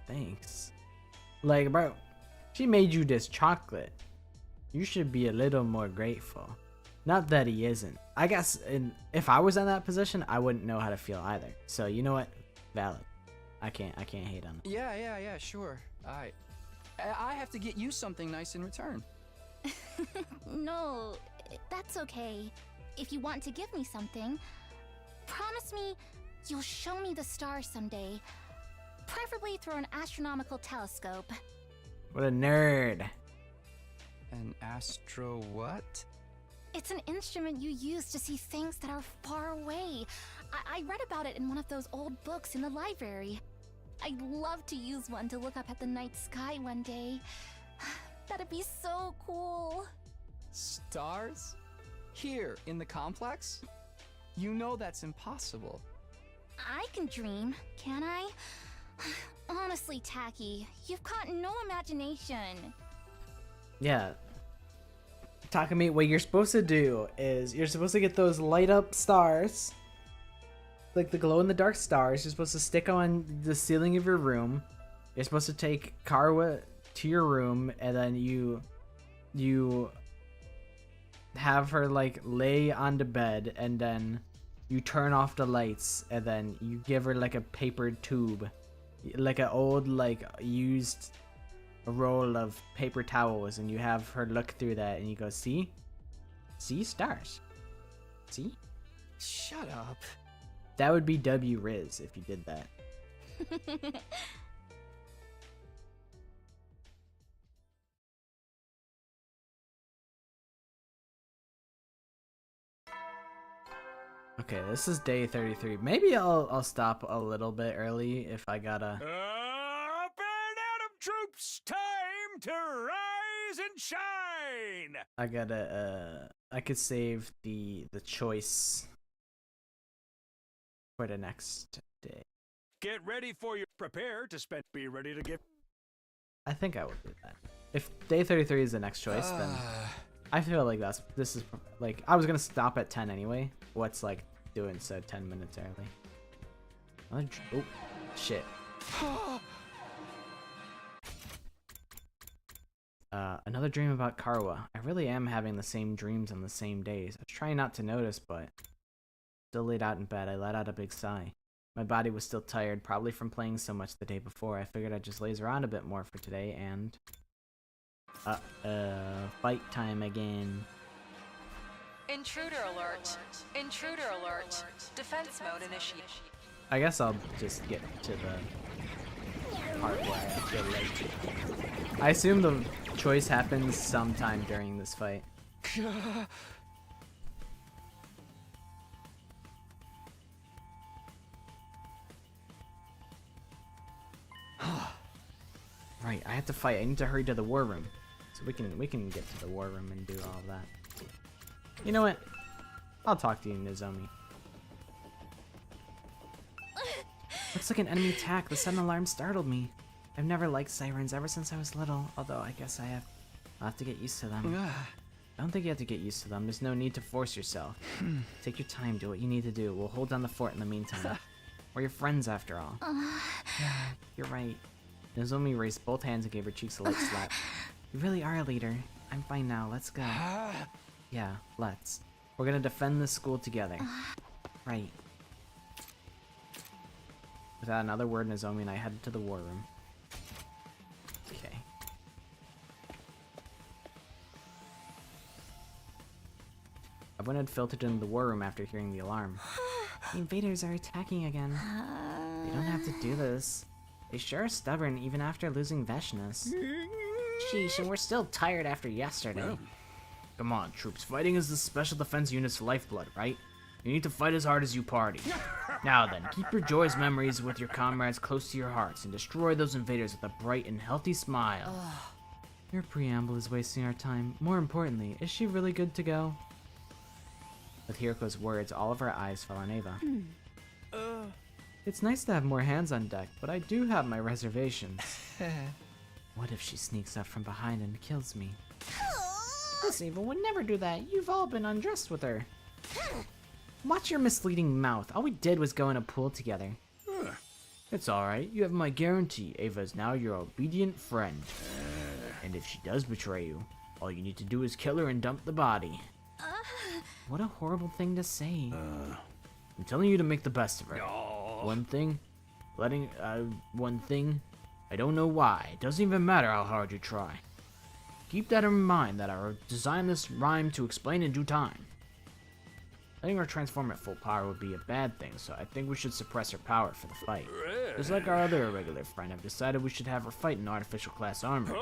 thanks? Like, bro, she made you this chocolate. You should be a little more grateful. Not that he isn't. I guess if I was in that position, I wouldn't know how to feel either. So, you know what? Valid. I can't hate on it. Yeah, sure. I have to get you something nice in return. No, that's okay. If you want to give me something, promise me you'll show me the stars someday. Preferably through an astronomical telescope. What a nerd. An astro what? It's an instrument you use to see things that are far away. I read about it in one of those old books in the library. I'd love to use one to look up at the night sky one day. That'd be so cool. Stars? Here, in the complex? You know that's impossible. I can dream, can I? Honestly, Tacky, you've got no imagination. Yeah. Takumi, what you're supposed to do is you're supposed to get those light up stars, like the glow in the dark stars. You're supposed to stick on the ceiling of your room. You're supposed to take Karawa to your room, and then you have her like lay on the bed, and then you turn off the lights, and then you give her like a paper tube, like an old like used roll of paper towels, and you have her look through that, and you go, see stars, see. Shut up. That would be W Riz if you did that. Okay, this is day 33. Maybe I'll stop a little bit early if I gotta. Up and Atom troops, time to rise and shine. I gotta. I could save the choice for the next day. Get ready for your prepare to spend. Be ready to get. I think I would do that. If day 33 is the next choice, then I feel like this is like I was gonna stop at 10 anyway. What's like doing so 10 minutes early? Oh, shit. Another dream about Karawa. I really am having the same dreams on the same days. I was trying not to notice, but still laid out in bed, I let out a big sigh. My body was still tired, probably from playing so much the day before. I figured I'd just laze around a bit more for today, and fight time again. Intruder alert. Intruder alert. Defense mode initiated. I guess I'll just get to the part where I feel late. I assume the choice happens sometime during this fight. Right, I have to fight. I need to hurry to the war room. So we can get to the war room and do all of that. You know what? I'll talk to you, Nozomi. Looks like an enemy attack. The sudden alarm startled me. I've never liked sirens ever since I was little, although I guess I'll have to get used to them. I don't think you have to get used to them. There's no need to force yourself. Take your time, do what you need to do. We'll hold down the fort in the meantime. We're your friends after all. Yeah, you're right. Nozomi raised both hands and gave her cheeks a light slap. You really are a leader. I'm fine now. Let's go. Yeah, let's. We're gonna defend this school together. Right. Without another word, Nozomi and I headed to the war room. Okay. Everyone had filtered into the war room after hearing the alarm. The invaders are attacking again. They don't have to do this. They sure are stubborn even after losing Veshness. Sheesh, and we're still tired after yesterday. Come on, troops. Fighting is the special defense unit's lifeblood, right? You need to fight as hard as you party. Now then, keep your joyous memories with your comrades close to your hearts and destroy those invaders with a bright and healthy smile. Your preamble is wasting our time. More importantly, is she really good to go? With Hiroko's words, all of our eyes fell on Ava. It's nice to have more hands on deck, but I do have my reservations. What if she sneaks up from behind and kills me? This Ava would never do that. You've all been undressed with her. Watch your misleading mouth. All we did was go in a pool together. It's alright. You have my guarantee. Ava is now your obedient friend. And if she does betray you, all you need to do is kill her and dump the body. What a horrible thing to say. I'm telling you to make the best of her. One thing, I don't know why. It doesn't even matter how hard you try. Keep that in mind that I designed this rhyme to explain in due time. Letting her transform at full power would be a bad thing, so I think we should suppress her power for the fight. Just like our other irregular friend, I've decided we should have her fight in artificial class armor.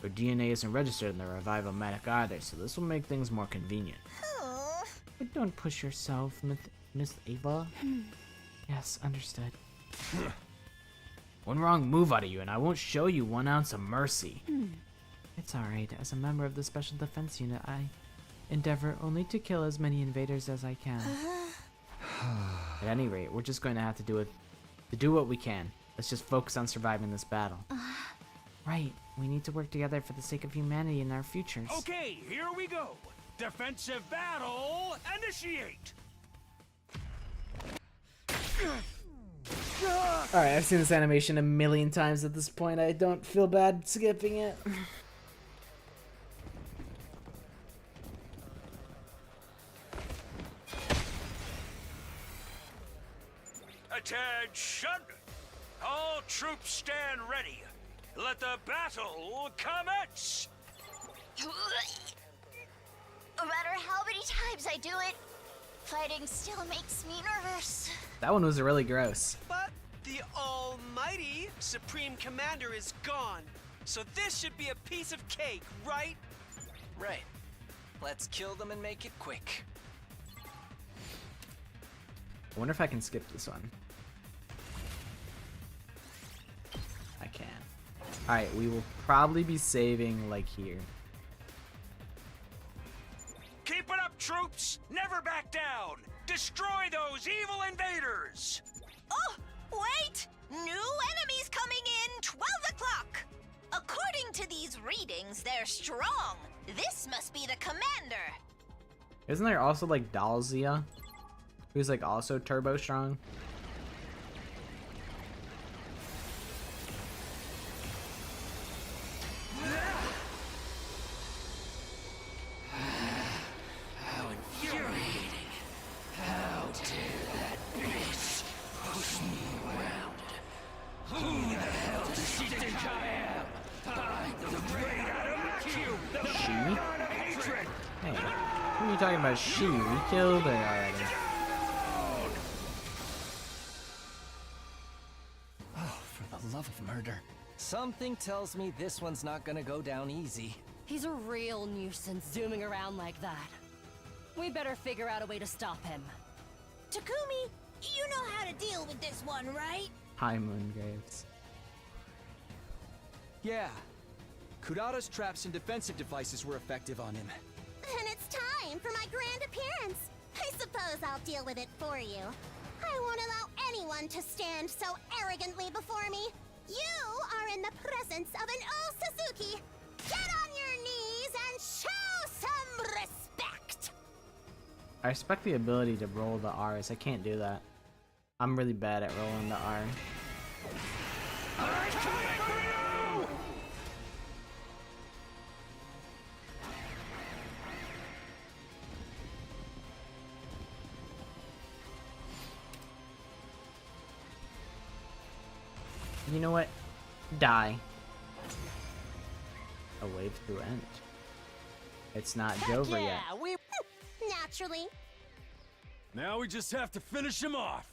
Her DNA isn't registered in the revival-matic either, so this will make things more convenient. But don't push yourself, Miss Ava. Yes, understood. One wrong move out of you, and I won't show you 1 ounce of mercy. It's alright. As a member of the Special Defense Unit, I endeavor only to kill as many invaders as I can. At any rate, we're just going to have to do what we can. Let's just focus on surviving this battle. Right. We need to work together for the sake of humanity and our futures. Okay, here we go. Defensive battle, initiate! Alright, I've seen this animation a million times at this point. I don't feel bad skipping it. Attention! All troops stand ready. Let the battle commence! No matter how many times I do it, fighting still makes me nervous. That one was really gross. But the almighty Supreme Commander is gone, so this should be a piece of cake, right? Right. Let's kill them and make it quick. I wonder if I can skip this one. I can. Alright, we will probably be saving like here. Keep it up, troops! Never back down! Destroy those evil invaders! Oh, wait! New enemies coming in 12 o'clock! According to these readings, they're strong. This must be the commander. Isn't there also like Dalzia? Who's like also turbo strong? How infuriating! How dare that bitch push me around? Who the hell does she think I am? I'm the great Adamakyu! She? Hey, who are you talking about? She? We killed her already. Oh, for the love of murder. Something tells me this one's not gonna go down easy. He's a real nuisance zooming around like that. We better figure out a way to stop him. Takumi, you know how to deal with this one, right? Hi, Moongraves. Yeah. Kurata's traps and defensive devices were effective on him. Then it's time for my grand appearance. I suppose I'll deal with it for you. I won't allow anyone to stand so arrogantly before me. You are in the presence of an old Suzuki. Get on your knees and show some respect. I respect the ability to roll the R's. I can't do that. I'm really bad at rolling the R. You know what? Die. A wave to end. It's not over yet. we naturally. Now we just have to finish him off.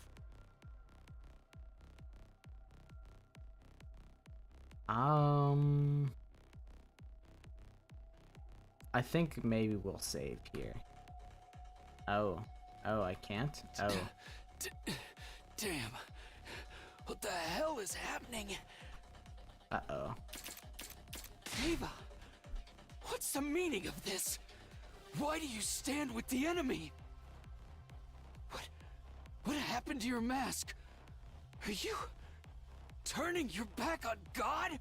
I think maybe we'll save here. Oh, I can't. Oh. Damn. What the hell is happening? Uh-oh. Ava, what's the meaning of this? Why do you stand with the enemy? What happened to your mask? Are you turning your back on God?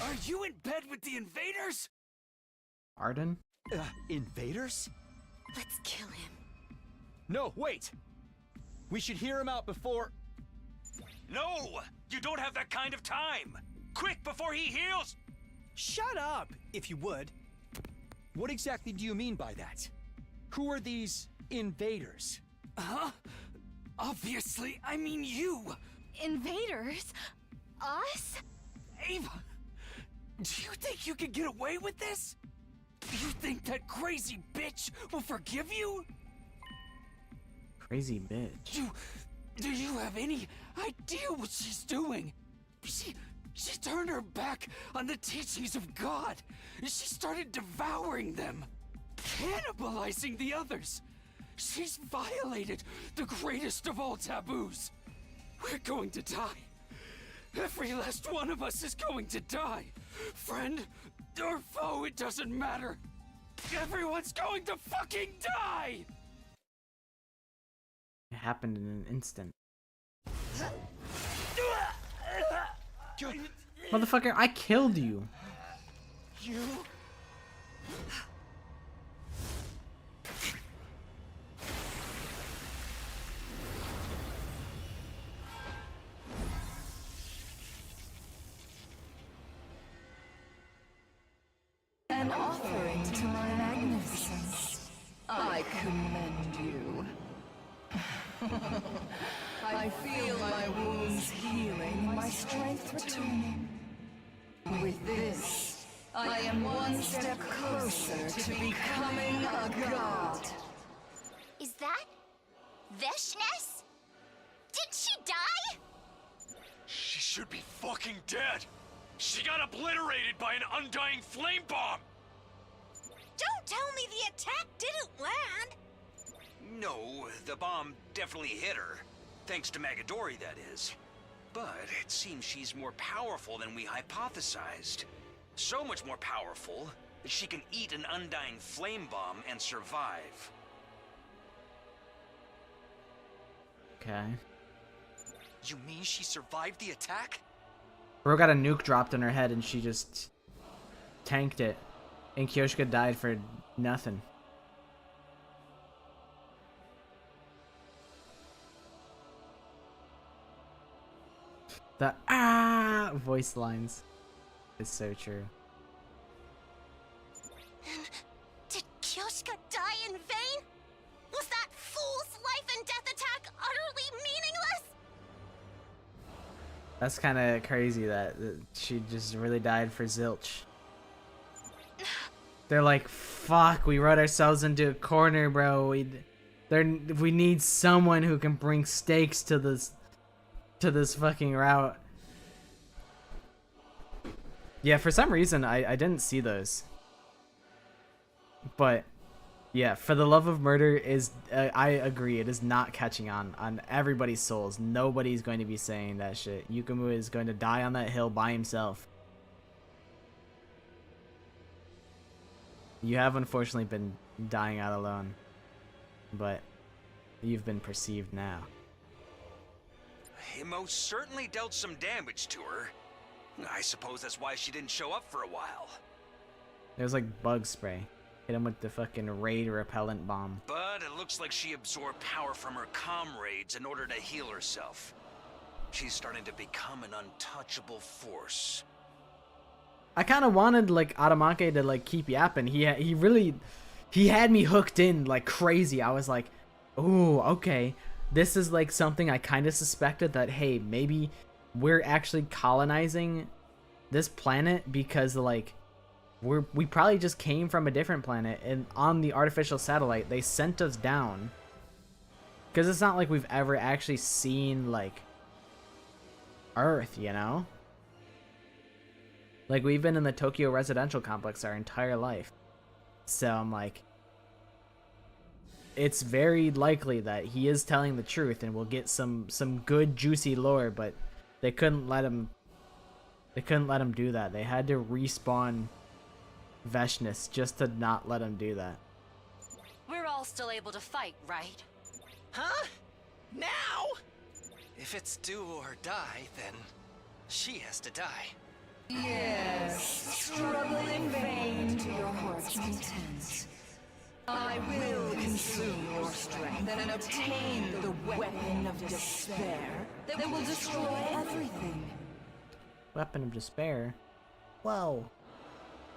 Are you in bed with the invaders? Arden? Invaders? Let's kill him. No, wait! We should hear him out before... No! You don't have that kind of time! Quick, before he heals! Shut up, if you would. What exactly do you mean by that? Who are these invaders? Huh? Obviously, I mean you! Invaders? Us? Ava! Do you think you can get away with this? You think that crazy bitch will forgive you? Crazy bitch. Do you have any idea what she's doing? She turned her back on the teachings of God. She started devouring them, cannibalizing the others. She's violated the greatest of all taboos. We're going to die. Every last one of us is going to die. Friend or foe, it doesn't matter. Everyone's going to fucking die! It happened in an instant. Motherfucker, I killed you. You? An offering to my magnificence. I commend you. I feel my wounds healing, my strength returning. With this, I am one step closer to becoming a god. Is that Veshness? Did she die? She should be fucking dead! She got obliterated by an undying flame bomb! Don't tell me the attack didn't land! No, the bomb definitely hit her. Thanks to Magadori, that is. But it seems she's more powerful than we hypothesized. So much more powerful that she can eat an undying flame bomb and survive. Okay. You mean she survived the attack? Bro got a nuke dropped on her head and she just tanked it. And Kyoshika died for nothing. The voice lines is so true. Did Kyoshika die in vain? Was that fool's life and death attack utterly meaningless? That's kind of crazy that she just really died for zilch. They're like, fuck, we wrote ourselves into a corner, bro. We need someone who can bring stakes to this fucking route. Yeah, for some reason I didn't see those. But yeah, for the love of murder is I agree, it is not catching on everybody's souls. Nobody's going to be saying that shit. Yukumu is going to die on that hill by himself. You have unfortunately been dying out alone, but you've been perceived now. It most certainly dealt some damage to her. I suppose that's why she didn't show up for a while. It was like bug spray. Hit him with the fucking raid repellent bomb. But it looks like she absorbed power from her comrades in order to heal herself. She's starting to become an untouchable force. I kind of wanted like Aramake to like keep yapping. He had me hooked in like crazy. I was like, "Ooh, okay. This is like something I kind of suspected that hey, maybe we're actually colonizing this planet because like we probably just came from a different planet and on the artificial satellite they sent us down. Cuz it's not like we've ever actually seen like Earth, you know? Like, we've been in the Tokyo residential complex our entire life. So I'm like, it's very likely that he is telling the truth and we'll get some good juicy lore, but they couldn't let him do that. They had to respawn Veshness just to not let him do that. We're all still able to fight, right? Huh? Now? If it's do or die, then she has to die. Yes, struggle in vain to your heart's content. I will consume your strength and obtain the weapon of despair that will destroy everything. Weapon of despair? Whoa.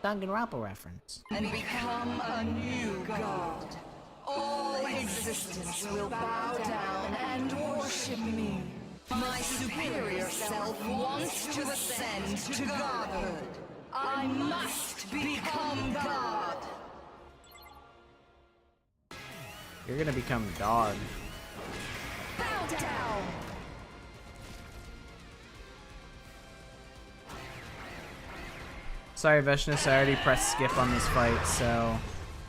Danganronpa reference. And become a new god. All existence will bow down and worship me. My superior self wants to ascend to godhood. I must become God. You're gonna become dog. Bow down. Sorry, Veshness, I already pressed skip on this fight, so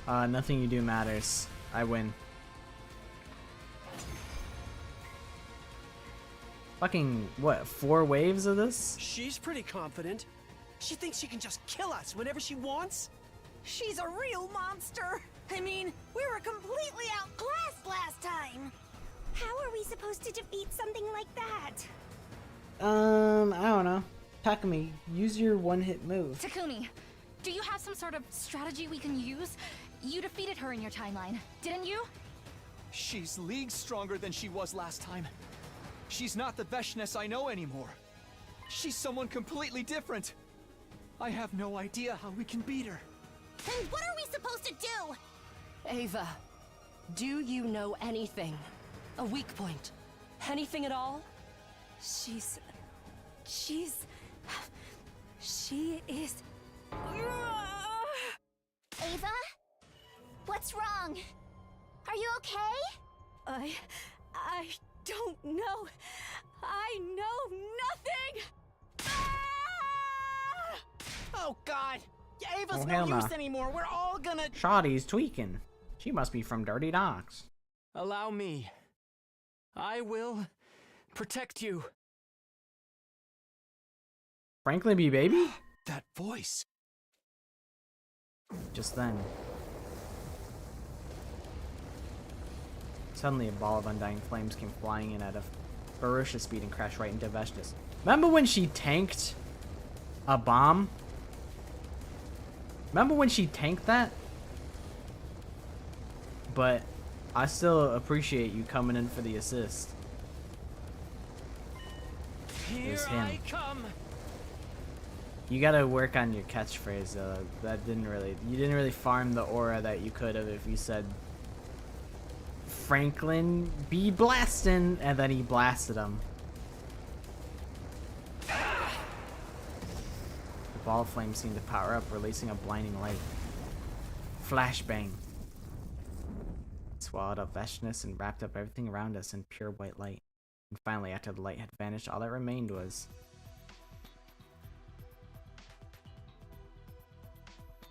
nothing you do matters. I win. Fucking, what, 4 waves of this? She's pretty confident. She thinks she can just kill us whenever she wants. She's a real monster. I mean, we were completely outclassed last time. How are we supposed to defeat something like that? I don't know. Takumi, use your one-hit move. Takumi, do you have some sort of strategy we can use? You defeated her in your timeline, didn't you? She's leagues stronger than she was last time. She's not the Veshness I know anymore. She's someone completely different. I have no idea how we can beat her. Then what are we supposed to do? Ava, do you know anything? A weak point? Anything at all? She is... Ava? What's wrong? Are you okay? I don't know. I know nothing! Ah! Oh god! Ava's Oh, no hell use nah. anymore. We're all gonna... Shoddy's tweaking. She must be from Dirty Docks. Allow me. I will protect you. Franklin B. Baby? That voice. Just then. Suddenly a ball of undying flames came flying in at a ferocious speed and crashed right into Veshness. Remember when she tanked a bomb? Remember when she tanked that? But I still appreciate you coming in for the assist. Here I come. You gotta work on your catchphrase though. You didn't really farm the aura that you could have if you said Franklin be blastin', and then he blasted him. The ball of flame seemed to power up, releasing a blinding light. Flashbang. It swallowed up Veshness and wrapped up everything around us in pure white light. And finally, after the light had vanished, all that remained was...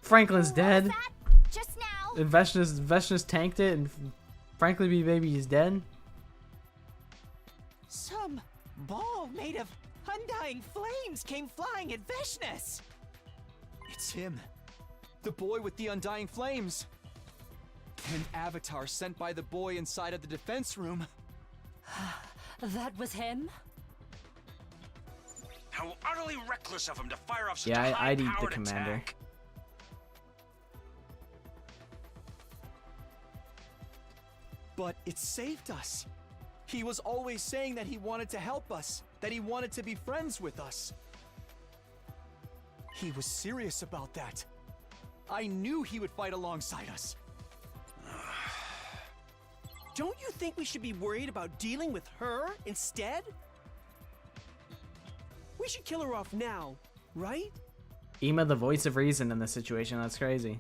Franklin's dead. Just now. And Veshness tanked it, and Franklin B. Baby is dead. Some ball made of undying flames came flying at Veshness. It's him. The boy with the undying flames. An avatar sent by the boy inside of the defense room. That was him? How utterly reckless of him to fire off such Yeah, a I'd eat the high-powered commander. attack. But it saved us. He was always saying that he wanted to help us, that he wanted to be friends with us. He was serious about that. I knew he would fight alongside us. Don't you think we should be worried about dealing with her instead? We should kill her off now, right? Ima, the voice of reason in this situation. That's crazy.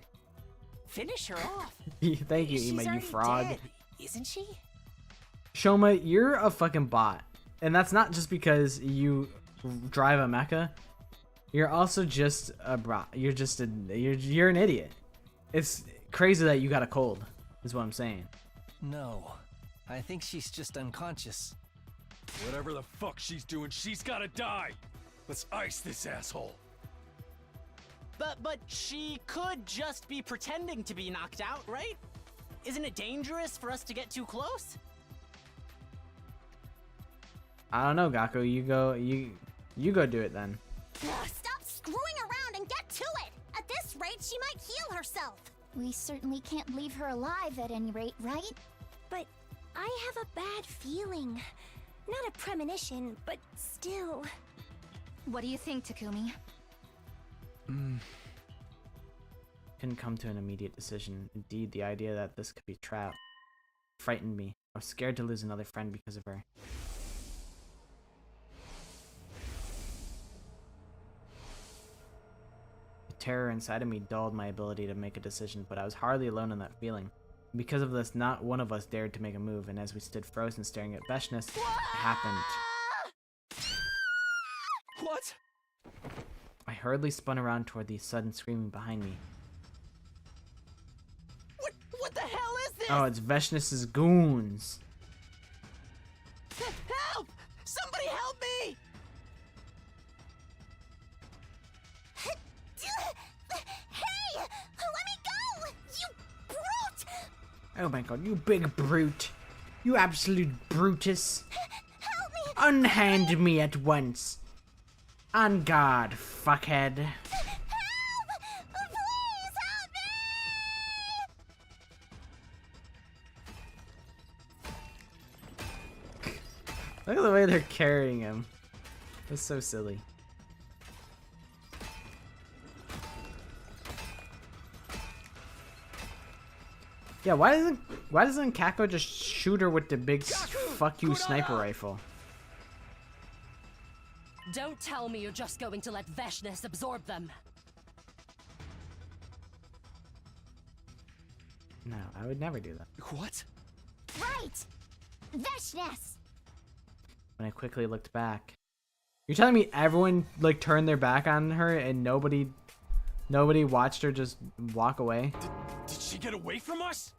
Finish her off. Thank you, She's Ima, you already fraud. dead, isn't she? Shoma, you're a fucking bot. And that's not just because you drive a mecha. You're also just a bot. You're an idiot. It's crazy that you got a cold, is what I'm saying. No, I think she's just unconscious. Whatever the fuck she's doing, she's gotta die. Let's ice this asshole. But she could just be pretending to be knocked out, right? Isn't it dangerous for us to get too close? I don't know, Gaku. You go do it then. Stop screwing around and get to it! At this rate, she might heal herself. We certainly can't leave her alive at any rate, right? But I have a bad feeling. Not a premonition, but still. What do you think, Takumi? Couldn't come to an immediate decision. Indeed, the idea that this could be a trap frightened me. I was scared to lose another friend because of her. The terror inside of me dulled my ability to make a decision, but I was hardly alone in that feeling. Because of this, not one of us dared to make a move, and as we stood frozen staring at Veshness, it happened. What? I hurriedly spun around toward the sudden screaming behind me. What the hell is this? Oh, it's Veshness's goons. Help! Somebody help me! Hey! Let me go! You brute! Oh my god, you big brute. You absolute Brutus. Help me! Unhand me at once. On guard, fuckhead. Help! Please help me! Look at the way they're carrying him. That's so silly. Yeah, why doesn't Kako just shoot her with the big fuck you sniper rifle? Don't tell me you're just going to let Veshness absorb them. No, I would never do that. What? Right! Veshness! When I quickly looked back. You're telling me everyone like turned their back on her and nobody watched her just walk away? Did she get away from us?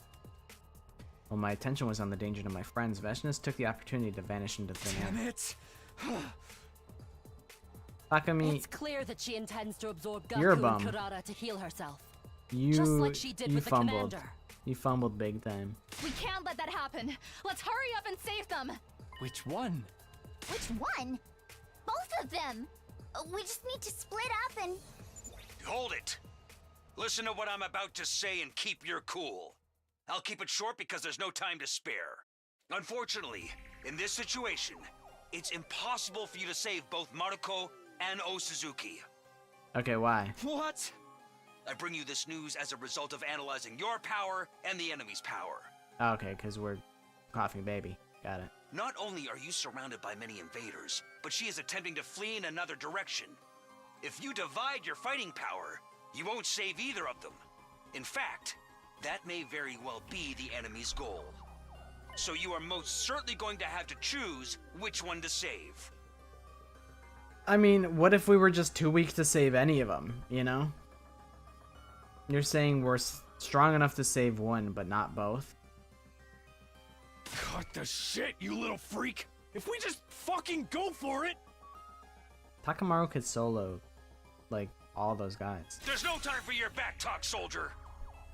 Well, my attention was on the danger to my friends. Veshness took the opportunity to vanish into thin air. Damn it! Takumi, It's clear that she intends to absorb You're a Gaku bum. and Kurara to heal herself. you Just like she did you with the fumbled. commander. You fumbled big time. We can't let that happen. Let's hurry up and save them. Which one? Which one? Both of them! We just need to split up and... Hold it. Listen to what I'm about to say and keep your cool. I'll keep it short because there's no time to spare. Unfortunately, in this situation, it's impossible for you to save both Maruko and Osuzuki. Okay, why? What? I bring you this news as a result of analyzing your power and the enemy's power. Okay, because we're coughing baby. Got it. Not only are you surrounded by many invaders, but she is attempting to flee in another direction. If you divide your fighting power, you won't save either of them. In fact, that may very well be the enemy's goal. So you are most certainly going to have to choose which one to save. I mean, what if we were just too weak to save any of them, you know? You're saying we're strong enough to save one, but not both? Cut the shit, you little freak! If we just fucking go for it! Takamaru could solo, like, all those guys. There's no time for your back talk, soldier.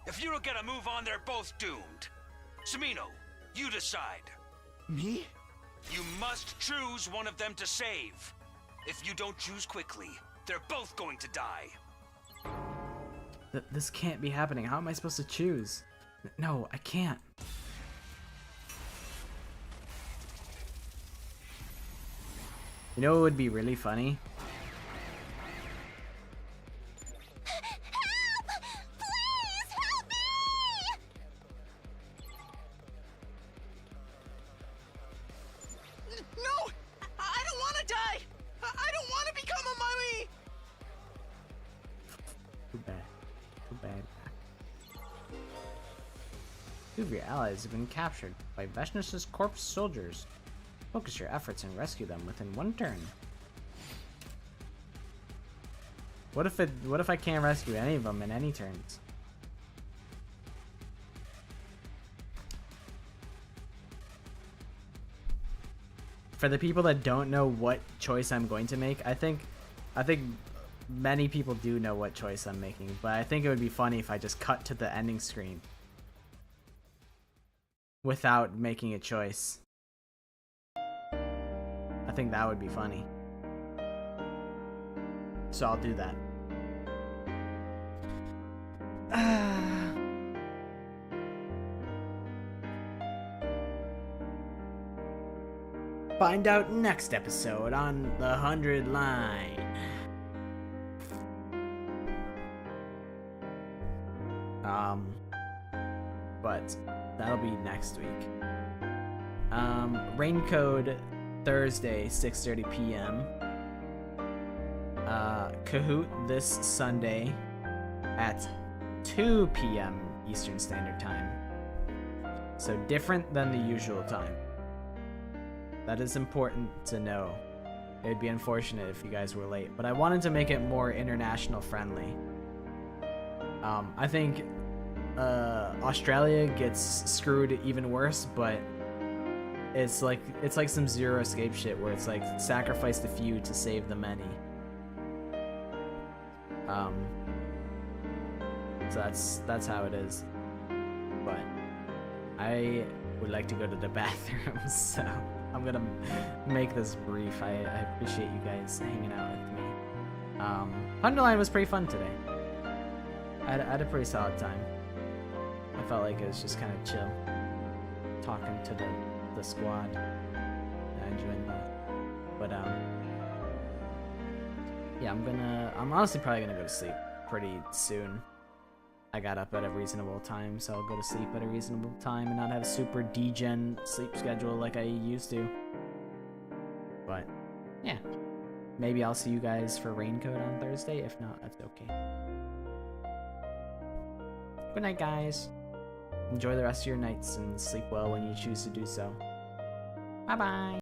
If you don't get a move on, they're both doomed. Sumino, you decide. Me? You must choose one of them to save. If you don't choose quickly, they're both going to die. This can't be happening. How am I supposed to choose? No, I can't. You know what would be really funny? No! I don't want to die! I don't want to become a mummy! Too bad. Too bad. Two of your allies have been captured by Veshnus's corpse soldiers. Focus your efforts and rescue them within one turn. What if I can't rescue any of them in any turns? For the people that don't know what choice I'm going to make, I think many people do know what choice I'm making, but I think it would be funny if I just cut to the ending screen without making a choice. I think that would be funny. So I'll do that. Find out next episode on the 100 Line. But that'll be next week. Rain Code Thursday, 6:30 p.m. Kahoot this Sunday at 2 p.m. Eastern Standard Time. So different than the usual time. That is important to know. It would be unfortunate if you guys were late, but I wanted to make it more international friendly. I think Australia gets screwed even worse, but it's like some Zero Escape shit where it's like sacrifice the few to save the many. So that's how it is. But I would like to go to the bathroom, so I'm gonna make this brief. I appreciate you guys hanging out with me. Hundred Line was pretty fun today. I had a pretty solid time. I felt like it was just kind of chill, talking to the squad. I enjoyed that. But yeah, I'm honestly probably gonna go to sleep pretty soon. I got up at a reasonable time, so I'll go to sleep at a reasonable time and not have a super degen sleep schedule like I used to. But yeah, maybe I'll see you guys for Raincoat on Thursday. If not, that's okay. Good night, guys. Enjoy the rest of your nights and sleep well when you choose to do so. Bye-bye.